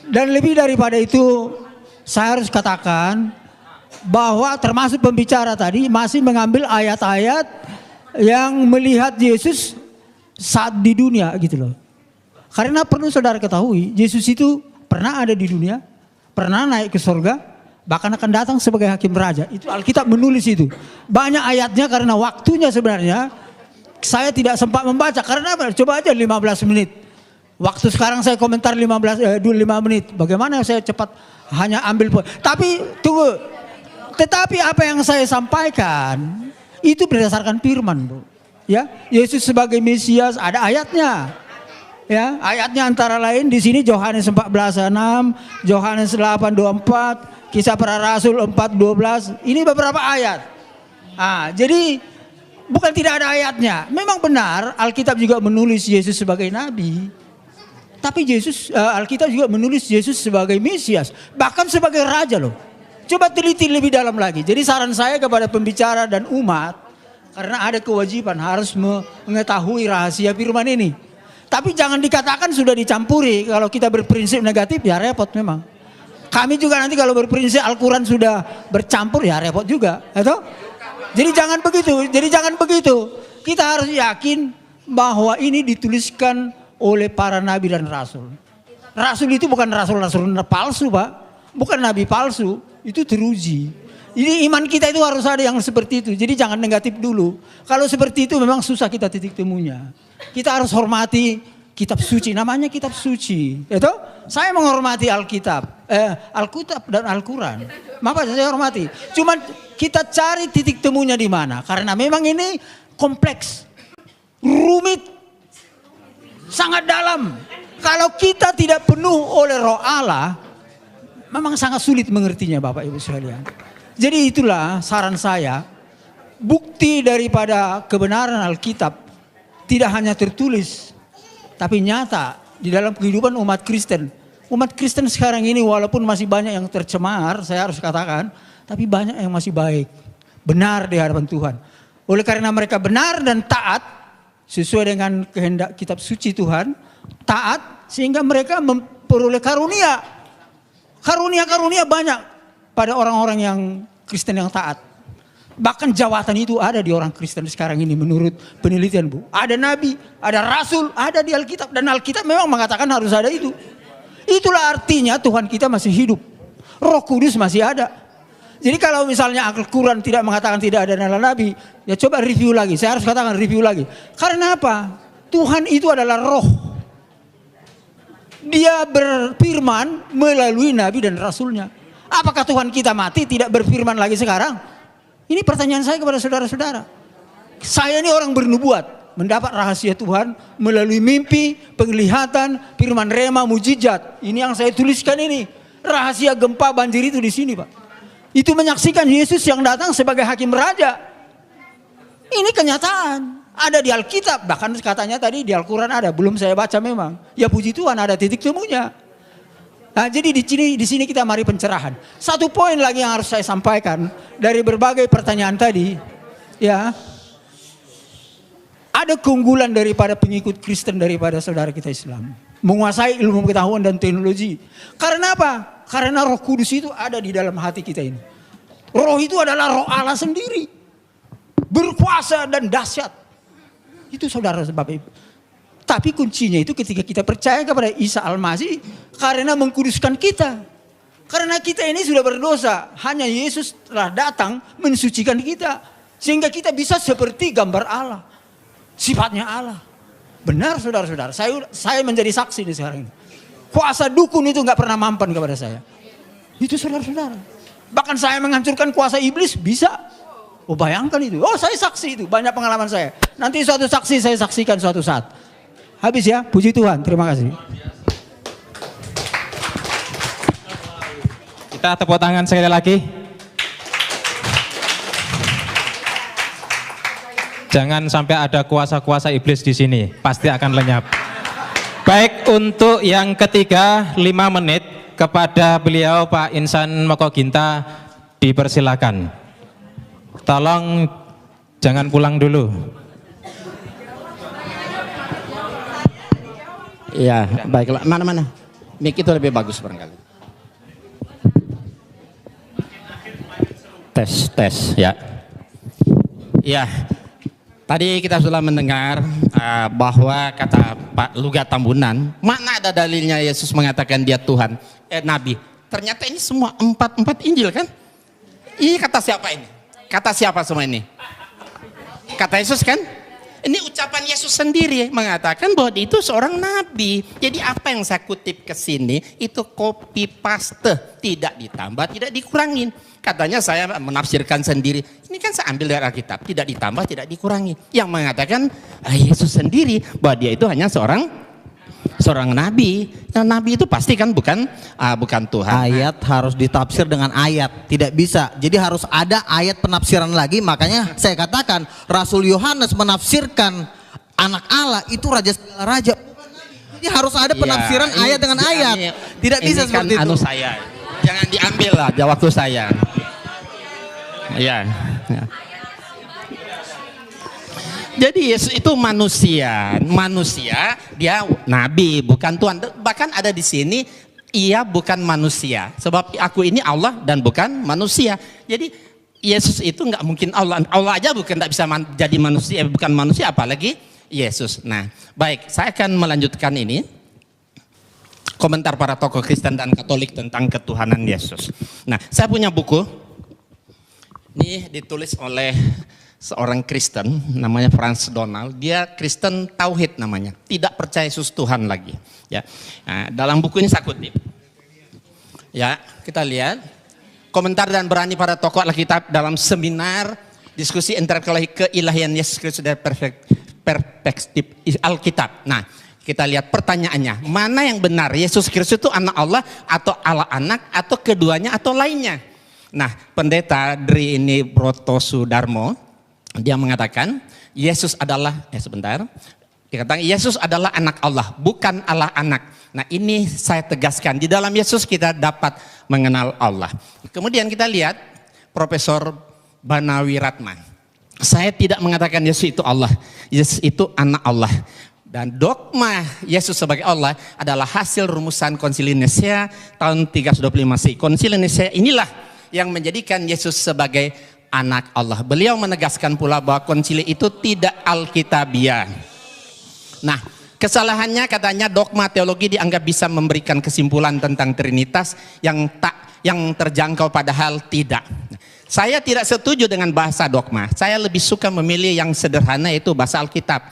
S5: dan lebih daripada itu saya harus katakan bahwa termasuk pembicara tadi masih mengambil ayat-ayat yang melihat Yesus saat di dunia gitu loh. Karena perlu saudara ketahui, Yesus itu pernah ada di dunia, pernah naik ke surga, bahkan akan datang sebagai hakim raja. Itu Alkitab menulis itu. Banyak ayatnya karena waktunya sebenarnya saya tidak sempat membaca. Karena apa? Coba aja 15 menit. Waktu sekarang saya komentar 5 menit. Bagaimana saya cepat hanya ambil poin. Tapi tunggu. Tetapi apa yang saya sampaikan itu berdasarkan firman, Bu. Ya, Yesus sebagai Mesias ada ayatnya. Ya, ayatnya antara lain di sini Yohanes 14:6, Yohanes 8:24, Kisah Para Rasul 4:12. Ini beberapa ayat. Jadi bukan tidak ada ayatnya. Memang benar Alkitab juga menulis Yesus sebagai nabi. Tapi Alkitab juga menulis Yesus sebagai Mesias, bahkan sebagai raja loh. Coba teliti lebih dalam lagi. Jadi saran saya kepada pembicara dan umat, karena ada kewajiban harus mengetahui rahasia firman ini. Tapi jangan dikatakan sudah dicampuri. Kalau kita berprinsip negatif ya repot memang. Kami juga nanti kalau berprinsip Al-Quran sudah bercampur ya repot juga. Atau? Jadi jangan begitu. Kita harus yakin bahwa ini dituliskan oleh para nabi dan rasul. Rasul itu bukan rasul-rasul palsu, Pak. Bukan nabi palsu. Itu teruji. Jadi iman kita itu harus ada yang seperti itu. Jadi jangan negatif dulu. Kalau seperti itu memang susah kita titik temunya. Kita harus hormati kitab suci. Namanya kitab suci. Itu saya menghormati Alkitab dan Al-Quran. Maka saya hormati. Cuman kita cari titik temunya di mana. Karena memang ini kompleks, rumit, sangat dalam. Kalau kita tidak penuh oleh Roh Allah, memang sangat sulit mengertinya, Bapak Ibu sekalian. Jadi itulah saran saya, bukti daripada kebenaran Alkitab tidak hanya tertulis, tapi nyata di dalam kehidupan umat Kristen. Umat Kristen sekarang ini walaupun masih banyak yang tercemar, saya harus katakan, tapi banyak yang masih baik, benar di hadapan Tuhan. Oleh karena mereka benar dan taat, sesuai dengan kehendak kitab suci Tuhan, taat sehingga mereka memperoleh karunia. Karunia-karunia banyak pada orang-orang yang Kristen yang taat. Bahkan jawatan itu ada di orang Kristen sekarang ini menurut penelitian, Bu. Ada nabi, ada rasul, ada di Alkitab. Dan Alkitab memang mengatakan harus ada itu. Itulah artinya Tuhan kita masih hidup. Roh Kudus masih ada. Jadi kalau misalnya Al-Quran tidak mengatakan tidak ada nabi, ya coba review lagi. Saya harus katakan review lagi. Karena apa? Tuhan itu adalah roh. Dia berfirman melalui nabi dan rasulnya. Apakah Tuhan kita mati tidak berfirman lagi sekarang? Ini pertanyaan saya kepada saudara-saudara. Saya ini orang bernubuat, mendapat rahasia Tuhan melalui mimpi, penglihatan, firman rema, mujizat. Ini yang saya tuliskan ini. Rahasia gempa banjir itu di sini, Pak. Itu menyaksikan Yesus yang datang sebagai hakim raja. Ini kenyataan. Ada di Alkitab, bahkan katanya tadi di Al-Quran ada, belum saya baca memang. Ya puji Tuhan ada titik temunya. Nah, jadi di sini kita mari pencerahan. Satu poin lagi yang harus saya sampaikan dari berbagai pertanyaan tadi, ya. Ada keunggulan daripada pengikut Kristen daripada saudara kita Islam. Menguasai ilmu pengetahuan dan teknologi. Karena apa? Karena Roh Kudus itu ada di dalam hati kita ini. Roh itu adalah Roh Allah sendiri. Berkuasa dan dahsyat. Itu saudara Bapak Ibu. Tapi kuncinya itu ketika kita percaya kepada Isa Al-Masih karena mengkuduskan kita. Karena kita ini sudah berdosa. Hanya Yesus telah datang mensucikan kita. Sehingga kita bisa seperti gambar Allah. Sifatnya Allah. Benar saudara-saudara. Saya menjadi saksi di sekarang ini. Kuasa dukun itu gak pernah mampan kepada saya. Itu saudara-saudara. Bahkan saya menghancurkan kuasa iblis bisa. Oh bayangkan itu. Oh saya saksi itu. Banyak pengalaman saya. Nanti suatu saksi saya saksikan suatu saat. Habis ya. Puji Tuhan. Terima kasih.
S2: Kita tepuk tangan sekali lagi. Jangan sampai ada kuasa-kuasa iblis di sini. Pasti akan lenyap. Baik, untuk yang ketiga 5 menit kepada beliau Pak Insan Mokoginta dipersilakan. Tolong jangan pulang dulu.
S3: Ya, baiklah. Mana-mana? Mic itu lebih bagus barangkali. Tes, ya. Ya. Tadi kita sudah mendengar bahwa kata Pak Luga Tambunan, mana ada dalilnya Yesus mengatakan dia Tuhan, Nabi. Ternyata ini semua empat Injil kan? Ini kata siapa ini? Kata siapa semua ini? Kata Yesus kan? Ini ucapan Yesus sendiri mengatakan bahwa dia itu seorang nabi. Jadi apa yang saya kutip ke sini itu copy paste, tidak ditambah, tidak dikurangin. Katanya saya menafsirkan sendiri. Ini kan saya ambil dari Alkitab, tidak ditambah, tidak dikurangi. Yang mengatakan Yesus sendiri bahwa dia itu hanya seorang nabi. Nah, nabi itu pasti kan bukan Tuhan.
S4: Ayat harus ditafsir dengan ayat, tidak bisa. Jadi harus ada ayat penafsiran lagi. Makanya saya katakan Rasul Yohanes menafsirkan anak Allah itu raja segala raja. Jadi harus ada penafsiran ayat dengan ayat. Tidak bisa
S3: kan
S4: seperti itu.
S3: Saya. Jangan diambil lah waktu saya. Ya. Jadi Yesus itu manusia dia nabi bukan Tuhan. Bahkan ada di sini ia bukan manusia. Sebab aku ini Allah dan bukan manusia. Jadi Yesus itu nggak mungkin Allah. Allah aja nggak bisa jadi manusia, bukan manusia apalagi Yesus. Nah, baik, saya akan melanjutkan ini. Komentar para tokoh Kristen dan Katolik tentang ketuhanan Yesus. Nah, saya punya buku. Ini ditulis oleh seorang Kristen namanya Franz Donald. Dia Kristen Tauhid namanya, tidak percaya Yesus Tuhan lagi. Ya, nah, dalam buku ini saya kutip. Ya, kita lihat komentar dan berani para tokoh Alkitab dalam seminar diskusi intelektual keilahian Yesus Kristus dari perspektif Alkitab. Nah, kita lihat pertanyaannya, mana yang benar? Yesus Kristus itu anak Allah atau Allah anak atau keduanya atau lainnya? Nah, pendeta Dri ini Broto Sudarmo, dia mengatakan Yesus adalah, dikatakan Yesus adalah anak Allah, bukan Allah anak. Nah, ini saya tegaskan, di dalam Yesus kita dapat mengenal Allah. Kemudian kita lihat Profesor Banawi Ratma. Saya tidak mengatakan Yesus itu Allah, Yesus itu anak Allah. Dan dogma Yesus sebagai Allah adalah hasil rumusan Konsili Nicea tahun 325 Masehi. Konsili Nicea inilah yang menjadikan Yesus sebagai anak Allah. Beliau menegaskan pula bahwa konsili itu tidak alkitabiah. Nah, kesalahannya katanya dogma teologi dianggap bisa memberikan kesimpulan tentang Trinitas yang terjangkau, padahal tidak. Saya tidak setuju dengan bahasa dogma. Saya lebih suka memilih yang sederhana, yaitu bahasa Alkitab.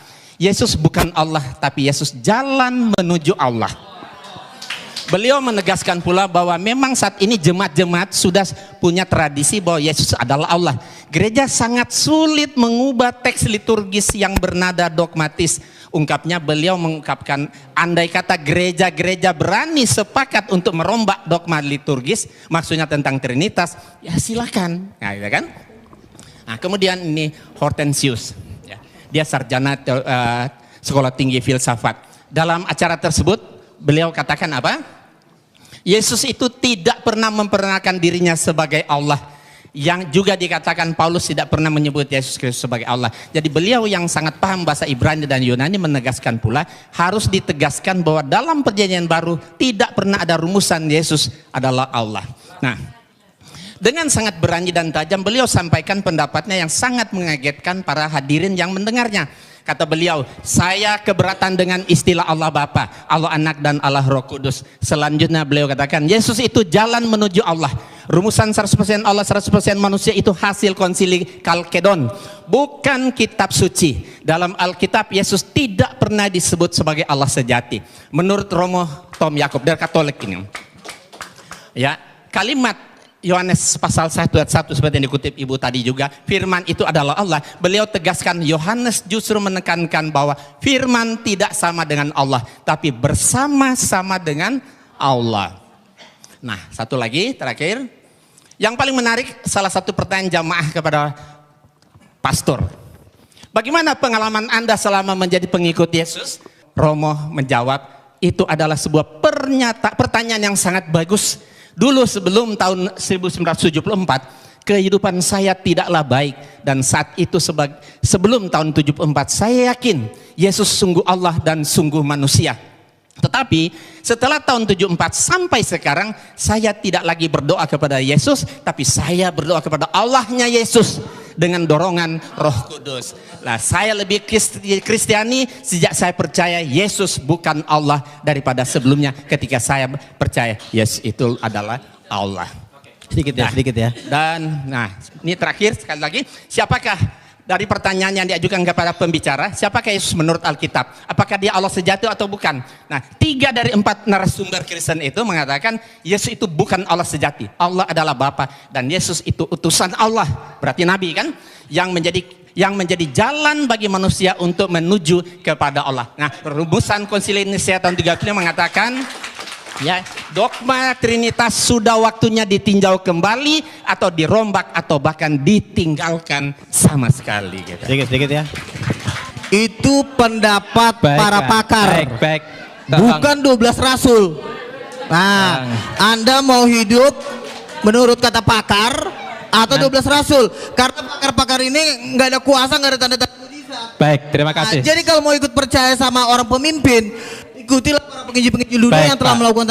S3: Yesus bukan Allah, tapi Yesus jalan menuju Allah. Beliau menegaskan pula bahwa memang saat ini jemaat-jemaat sudah punya tradisi bahwa Yesus adalah Allah. Gereja sangat sulit mengubah teks liturgis yang bernada dogmatis. Ungkapnya, beliau mengungkapkan, andai kata gereja-gereja berani sepakat untuk merombak dogma liturgis, maksudnya tentang Trinitas, ya silakan. Nah, ya kan? Nah, kemudian ini Hortensius. Dia sarjana sekolah tinggi filsafat. Dalam acara tersebut beliau katakan apa? Yesus itu tidak pernah memperkenalkan dirinya sebagai Allah. Yang juga dikatakan Paulus tidak pernah menyebut Yesus Kristus sebagai Allah. Jadi beliau yang sangat paham bahasa Ibrani dan Yunani menegaskan pula harus ditegaskan bahwa dalam perjanjian baru tidak pernah ada rumusan Yesus adalah Allah. Nah, dengan sangat berani dan tajam beliau sampaikan pendapatnya yang sangat mengagetkan para hadirin yang mendengarnya. Kata beliau, saya keberatan dengan istilah Allah Bapa, Allah Anak dan Allah Roh Kudus. Selanjutnya beliau katakan, Yesus itu jalan menuju Allah. Rumusan 100% Allah, 100% manusia itu hasil konsili Kalkedon, bukan kitab suci. Dalam Alkitab Yesus tidak pernah disebut sebagai Allah sejati. Menurut Romo Tom Yakob dari Katolik ini. Ya, kalimat Yohanes pasal 1 ayat 1 seperti yang dikutip Ibu tadi juga, firman itu adalah Allah. Beliau tegaskan, Yohanes justru menekankan bahwa firman tidak sama dengan Allah, tapi bersama-sama dengan Allah. Nah, satu lagi terakhir, yang paling menarik, salah satu pertanyaan jamaah kepada pastor. Bagaimana pengalaman Anda selama menjadi pengikut Yesus? Romo menjawab, itu adalah sebuah pertanyaan yang sangat bagus. Dulu sebelum tahun 1974, kehidupan saya tidaklah baik. Dan saat itu sebelum tahun 74, saya yakin Yesus sungguh Allah dan sungguh manusia. Tetapi setelah tahun 74 sampai sekarang, saya tidak lagi berdoa kepada Yesus, tapi saya berdoa kepada Allahnya Yesus. dengan dorongan Roh Kudus. Nah, saya lebih Kristiani sejak saya percaya Yesus bukan Allah daripada sebelumnya ketika saya percaya Yesus itu adalah Allah.
S4: Sedikit ya, sedikit ya.
S3: Dan nah, ini terakhir sekali lagi, siapakah dari pertanyaan yang diajukan kepada pembicara, siapakah Yesus menurut Alkitab? Apakah dia Allah sejati atau bukan? Nah, 3 dari 4 narasumber Kristen itu mengatakan Yesus itu bukan Allah sejati. Allah adalah Bapa dan Yesus itu utusan Allah. Berarti Nabi kan? Yang menjadi jalan bagi manusia untuk menuju kepada Allah. Nah, rumusan Konsili Nicea tahun 35 mengatakan, ya, dogma Trinitas sudah waktunya ditinjau kembali atau dirombak atau bahkan ditinggalkan sama sekali. Gitu.
S4: Sedikit ya. Itu pendapat para pakar.
S2: Baik.
S4: Bukan 12 rasul. Nah, Anda mau hidup menurut kata pakar atau 12 rasul? Karena pakar-pakar ini nggak ada kuasa, nggak ada tanda-tanda mujizat.
S2: Baik, terima kasih.
S4: Nah, jadi kalau mau ikut percaya sama orang pemimpin, ikutilah para penginjil-penginjil dunia yang telah melakukan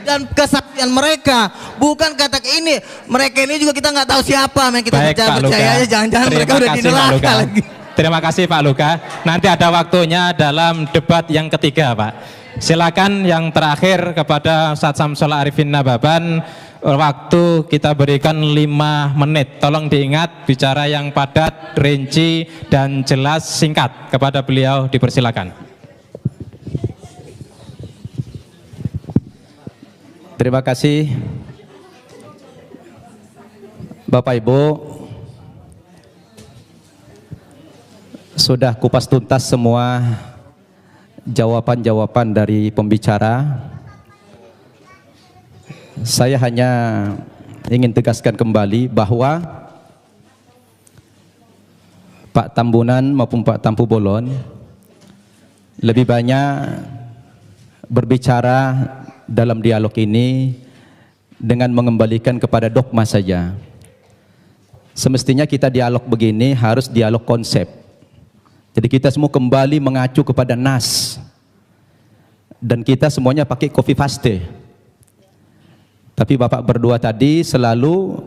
S4: dan kesaksian mereka. Bukan kata ini, mereka ini juga kita nggak tahu siapa, yang kita percaya aja, jangan-jangan mereka udah di neraka lagi.
S2: Terima kasih Pak Luka. Nanti ada waktunya dalam debat yang ketiga, Pak. Silakan yang terakhir kepada Ustadz Samsul Arifin Nababan. Waktu kita berikan 5 menit. Tolong diingat bicara yang padat, rinci dan jelas, singkat. Kepada beliau dipersilakan.
S6: Terima kasih Bapak Ibu, sudah kupas tuntas semua jawaban-jawaban dari pembicara. Saya hanya ingin tegaskan kembali bahwa Pak Tambunan maupun Pak Tampu Bolon lebih banyak berbicara dalam dialog ini dengan mengembalikan kepada dogma saja. Semestinya kita dialog begini harus dialog konsep. Jadi kita semua kembali mengacu kepada nas. Dan kita semuanya pakai copy paste. Tapi Bapak berdua tadi selalu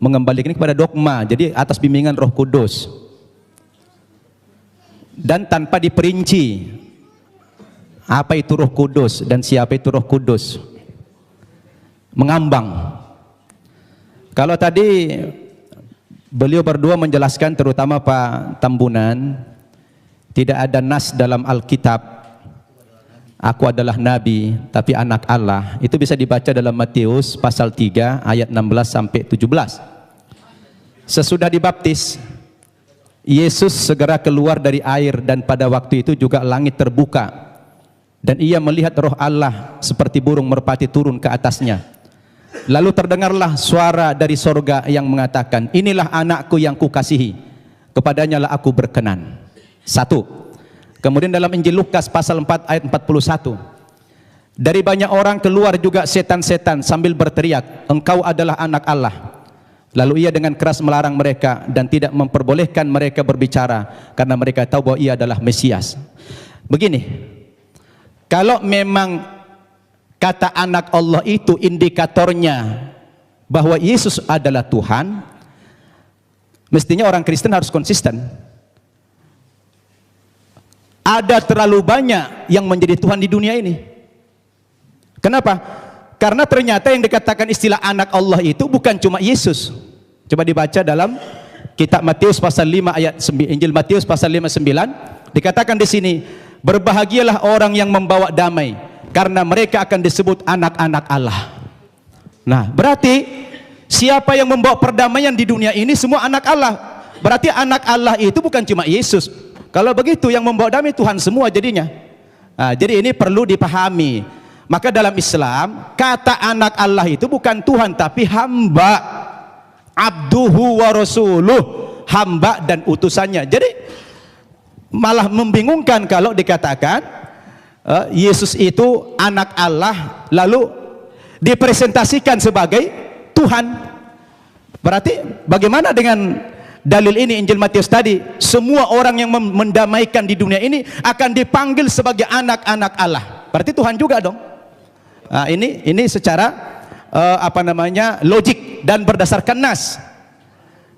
S6: mengembalikan kepada dogma. Jadi atas bimbingan Roh Kudus. Dan tanpa diperinci apa itu Roh Kudus dan siapa itu Roh Kudus. Mengambang. Kalau tadi beliau berdua menjelaskan, terutama Pak Tambunan, tidak ada nas dalam Alkitab aku adalah nabi tapi anak Allah. Itu bisa dibaca dalam Matius pasal 3 ayat 16 sampai 17. Sesudah dibaptis, Yesus segera keluar dari air dan pada waktu itu juga langit terbuka dan ia melihat Roh Allah seperti burung merpati turun ke atasnya. Lalu terdengarlah suara dari sorga yang mengatakan, inilah anakku yang kukasihi, kepadanya lah aku berkenan. 1. Kemudian dalam Injil Lukas pasal 4 ayat 41, dari banyak orang keluar juga setan-setan sambil berteriak, engkau adalah anak Allah. Lalu ia dengan keras melarang mereka dan tidak memperbolehkan mereka berbicara karena mereka tahu bahwa ia adalah Mesias. Begini, kalau memang kata anak Allah itu indikatornya bahwa Yesus adalah Tuhan, mestinya orang Kristen harus konsisten. Ada terlalu banyak yang menjadi Tuhan di dunia ini. Kenapa? Karena ternyata yang dikatakan istilah anak Allah itu bukan cuma Yesus. Coba dibaca dalam kitab Matius pasal 5 ayat 9, Injil Matius pasal 5:9, dikatakan di sini, berbahagialah orang yang membawa damai, karena mereka akan disebut anak-anak Allah. Nah, berarti siapa yang membawa perdamaian di dunia ini semua anak Allah. Berarti anak Allah itu bukan cuma Yesus. Kalau begitu yang membawa damai Tuhan semua jadinya. Nah, jadi ini perlu dipahami. Maka dalam Islam kata anak Allah itu bukan Tuhan tapi hamba, abduhu wa rasuluh, hamba dan utusannya. Jadi malah membingungkan kalau dikatakan Yesus itu anak Allah lalu dipresentasikan sebagai Tuhan. Berarti bagaimana dengan dalil ini Injil Matius tadi? Semua orang yang mendamaikan di dunia ini akan dipanggil sebagai anak-anak Allah. Berarti Tuhan juga dong. Nah, ini secara logik dan berdasarkan nas.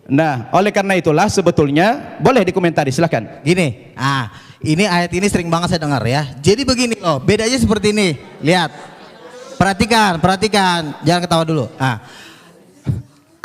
S1: Nah, oleh karena itulah sebetulnya boleh dikomentari, silakan.
S4: Gini, ini ayat ini sering banget saya dengar ya. Jadi begini loh, bedanya seperti ini. Lihat, perhatikan, jangan ketawa dulu.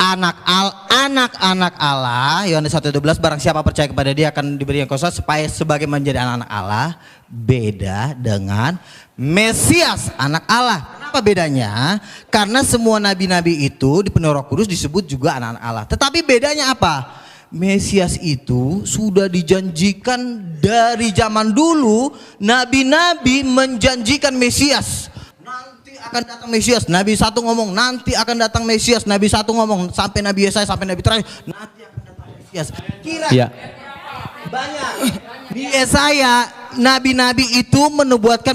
S4: Anak-anak Allah, Yohanes 1:12, barang siapa percaya kepada dia akan diberi yang kuasa supaya sebagai menjadi anak-anak Allah. Beda dengan Mesias, anak Allah. Apa bedanya? Karena semua nabi-nabi itu di penuh Roh Kudus disebut juga anak-anak Allah. Tetapi bedanya apa? Mesias itu sudah dijanjikan dari zaman dulu. Nabi-nabi menjanjikan Mesias. Nanti akan datang Mesias. Nabi satu ngomong nanti akan datang Mesias. Nabi satu ngomong sampai Nabi Yesaya sampai Nabi terakhir nanti akan datang Mesias. Banyak di Yesaya nabi-nabi itu menubuatkan.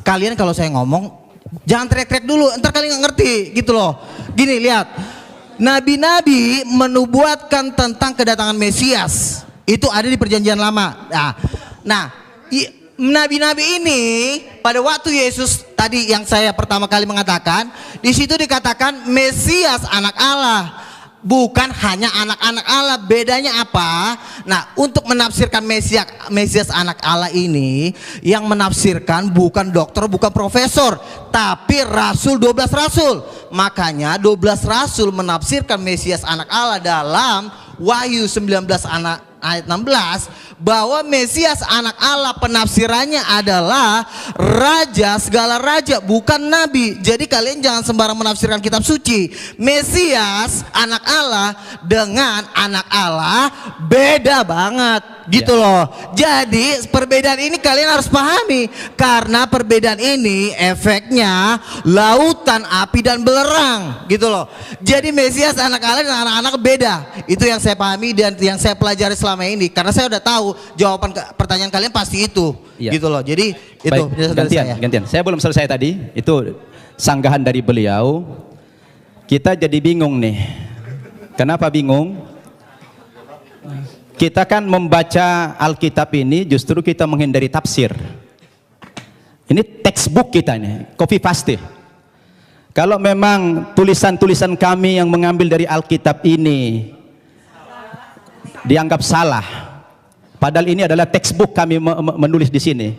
S4: Kalian kalau saya ngomong jangan teriak-teriak dulu, ntar kalian nggak ngerti gitu loh. Gini, lihat, nabi-nabi menubuatkan tentang kedatangan Mesias. Itu ada di perjanjian lama. Nah, nabi-nabi ini pada waktu Yesus tadi yang saya pertama kali mengatakan, di situ dikatakan Mesias anak Allah. Bukan hanya anak-anak Allah. Bedanya apa? Nah, untuk menafsirkan Mesias anak Allah ini, yang menafsirkan bukan dokter, bukan profesor, tapi rasul, 12 rasul. Makanya 12 rasul menafsirkan Mesias anak Allah dalam Wahyu 19 ayat 16, bahwa Mesias anak Allah penafsirannya adalah raja, segala raja, bukan nabi. Jadi kalian jangan sembarang menafsirkan kitab suci. Mesias anak Allah dengan anak Allah beda banget gitu loh. Jadi perbedaan ini kalian harus pahami, karena perbedaan ini efeknya lautan api dan belerang gitu loh. Jadi Mesias anak Allah dan anak-anak beda. Itu yang saya pahami dan yang saya pelajari selama ini, karena saya udah tahu jawaban pertanyaan kalian pasti itu gitu loh. Jadi itu
S1: gantian. Saya belum selesai tadi. Itu sanggahan dari beliau. Kita jadi bingung nih. Kenapa bingung? Kita kan membaca Alkitab ini justru kita menghindari tafsir. Ini textbook kita nih, copy paste. Kalau memang tulisan-tulisan kami yang mengambil dari Alkitab ini dianggap salah, padahal ini adalah textbook kami menulis di sini.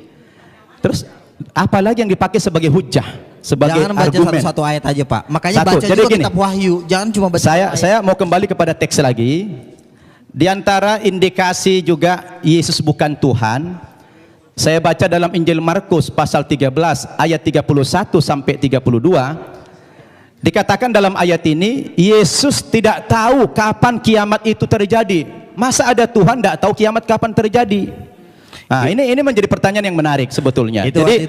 S1: Terus apalagi yang dipakai sebagai hujah, sebagai
S4: jangan baca
S1: argumen.
S4: satu ayat aja Pak. Makanya
S1: Satu.
S4: baca
S1: Jadi
S4: juga
S1: gini,
S4: kitab Wahyu. Jangan cuma baca.
S1: Saya mau kembali kepada teks lagi. Di antara indikasi juga Yesus bukan Tuhan, saya baca dalam Injil Markus pasal 13 ayat 31 sampai 32. Dikatakan dalam ayat ini, Yesus tidak tahu kapan kiamat itu terjadi. Masa ada Tuhan tidak tahu kiamat kapan terjadi? Nah, ini menjadi pertanyaan yang menarik sebetulnya. Jadi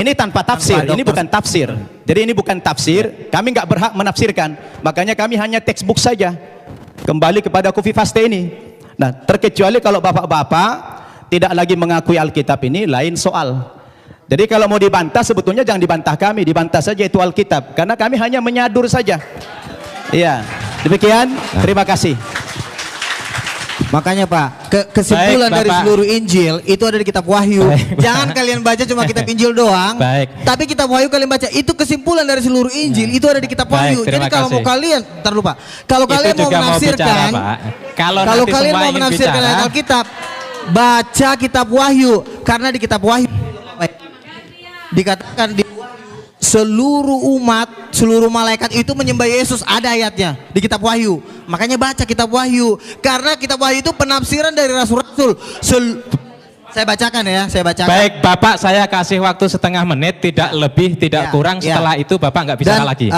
S1: ini tanpa tafsir, ini bukan tafsir. Jadi ini bukan tafsir, kami nggak berhak menafsirkan. Makanya kami hanya textbook saja. Kembali kepada copy paste ini. Nah, terkecuali kalau bapak-bapak tidak lagi mengakui Alkitab ini, lain soal. Jadi kalau mau dibantah sebetulnya jangan dibantah kami, dibantah saja itu Alkitab, karena kami hanya menyadur saja. Iya, demikian. Terima kasih.
S4: Makanya Pak, kesimpulan dari seluruh Injil itu ada di kitab Wahyu. Jangan kalian baca cuma kitab Injil doang. Tapi kitab Wahyu kalian baca, itu kesimpulan dari seluruh Injil itu ada di kitab Wahyu. Jadi kalau mau kalian, ntar lupa. Kalau kalian mau menafsirkan, kalau kalian mau menafsirkan ayat Alkitab, baca kitab Wahyu, karena di kitab Wahyu dikatakan di seluruh umat, seluruh malaikat itu menyembah Yesus, ada ayatnya di kitab Wahyu. Makanya baca kitab Wahyu, karena kitab Wahyu itu penafsiran dari rasul-rasul. Saya bacakan ya, saya bacakan.
S2: Baik Bapak, saya kasih waktu setengah menit, tidak lebih, tidak kurang. Setelah itu Bapak nggak bicara lagi.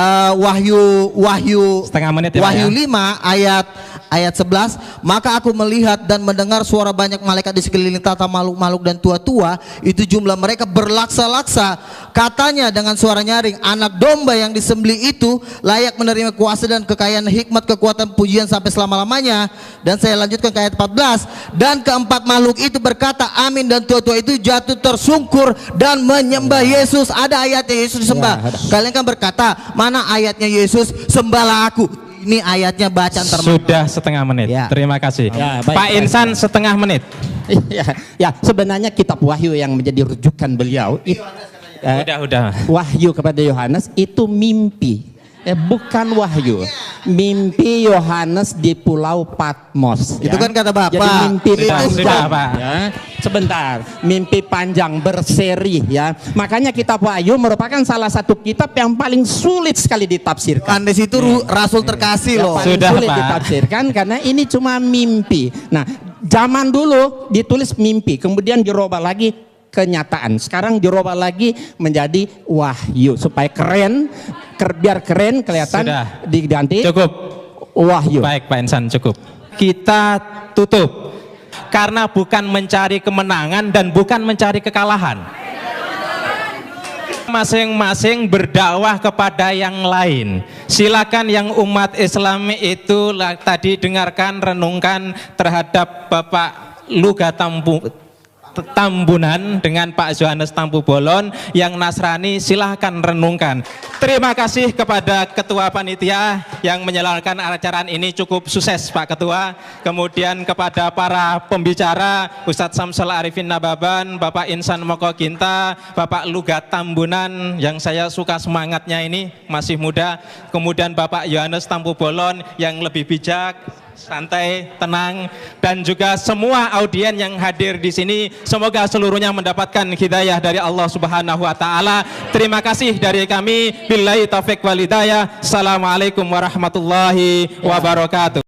S4: Wahyu
S2: setengah menit ya,
S4: Wahyu
S2: Pak, ya?
S4: 5 ayat 11, maka aku melihat dan mendengar suara banyak malaikat di sekeliling tata makhluk-makhluk dan tua-tua, itu jumlah mereka berlaksa-laksa. Katanya dengan suara nyaring, anak domba yang disembelih itu layak menerima kuasa dan kekayaan, hikmat, kekuatan, pujian sampai selama-lamanya. Dan saya lanjutkan ke ayat 14, dan keempat makhluk itu berkata amin, dan tua-tua itu jatuh tersungkur dan menyembah Yesus. Ada ayatnya Yesus disembah. Kalian kan berkata, mana ayatnya Yesus sembahlah aku? Ini ayatnya bacaan termasuk.
S2: Sudah setengah menit. Terima kasih. Pak Insan setengah menit.
S3: Ya, sebenarnya kitab Wahyu yang menjadi rujukan beliau itu,
S2: udah.
S3: Wahyu kepada Yohanes itu mimpi. bukan wahyu. Mimpi Yohanes di Pulau Patmos.
S4: Itu kan kata Bapak.
S3: Jadi mimpi panjang.
S2: sudah, Pak.
S3: Ya. Sebentar, mimpi panjang berseri ya. Makanya kitab Wahyu merupakan salah satu kitab yang paling sulit sekali ditafsirkan.
S4: Anda situ rasul terkasih
S3: Yang
S4: loh.
S3: paling
S2: Sudah,
S3: sulit
S2: Pak.
S3: ditafsirkan karena ini cuma mimpi. Nah, zaman dulu ditulis mimpi, kemudian dirubah lagi kenyataan. Sekarang dirubah lagi menjadi wahyu supaya keren, biar keren kelihatan.
S2: Sudah.
S3: Diganti
S2: Cukup.
S3: wahyu.
S2: Baik Pak Insan, cukup. Kita tutup. Karena bukan mencari kemenangan dan bukan mencari kekalahan. Masing-masing berdakwah kepada yang lain. Silakan yang umat Islam itu tadi dengarkan, renungkan terhadap Bapak Luga Tambunan dengan Pak Yohanes Tampu Bolon. Yang Nasrani silahkan renungkan. Terima kasih kepada Ketua Panitia yang menyelenggarakan acara ini, cukup sukses Pak Ketua. Kemudian kepada para pembicara Ustadz Samsul Arifin Nababan, Bapak Insan Moko Ginta, Bapak Luga Tambunan yang saya suka semangatnya ini, masih muda. Kemudian Bapak Yohanes Tampu Bolon yang lebih bijak, santai, tenang, dan juga semua audien yang hadir di sini, semoga seluruhnya mendapatkan hidayah dari Allah Subhanahu wa taala. Terima kasih dari kami. Billahi taufik wal hidayah. Assalamualaikum warahmatullahi wabarakatuh.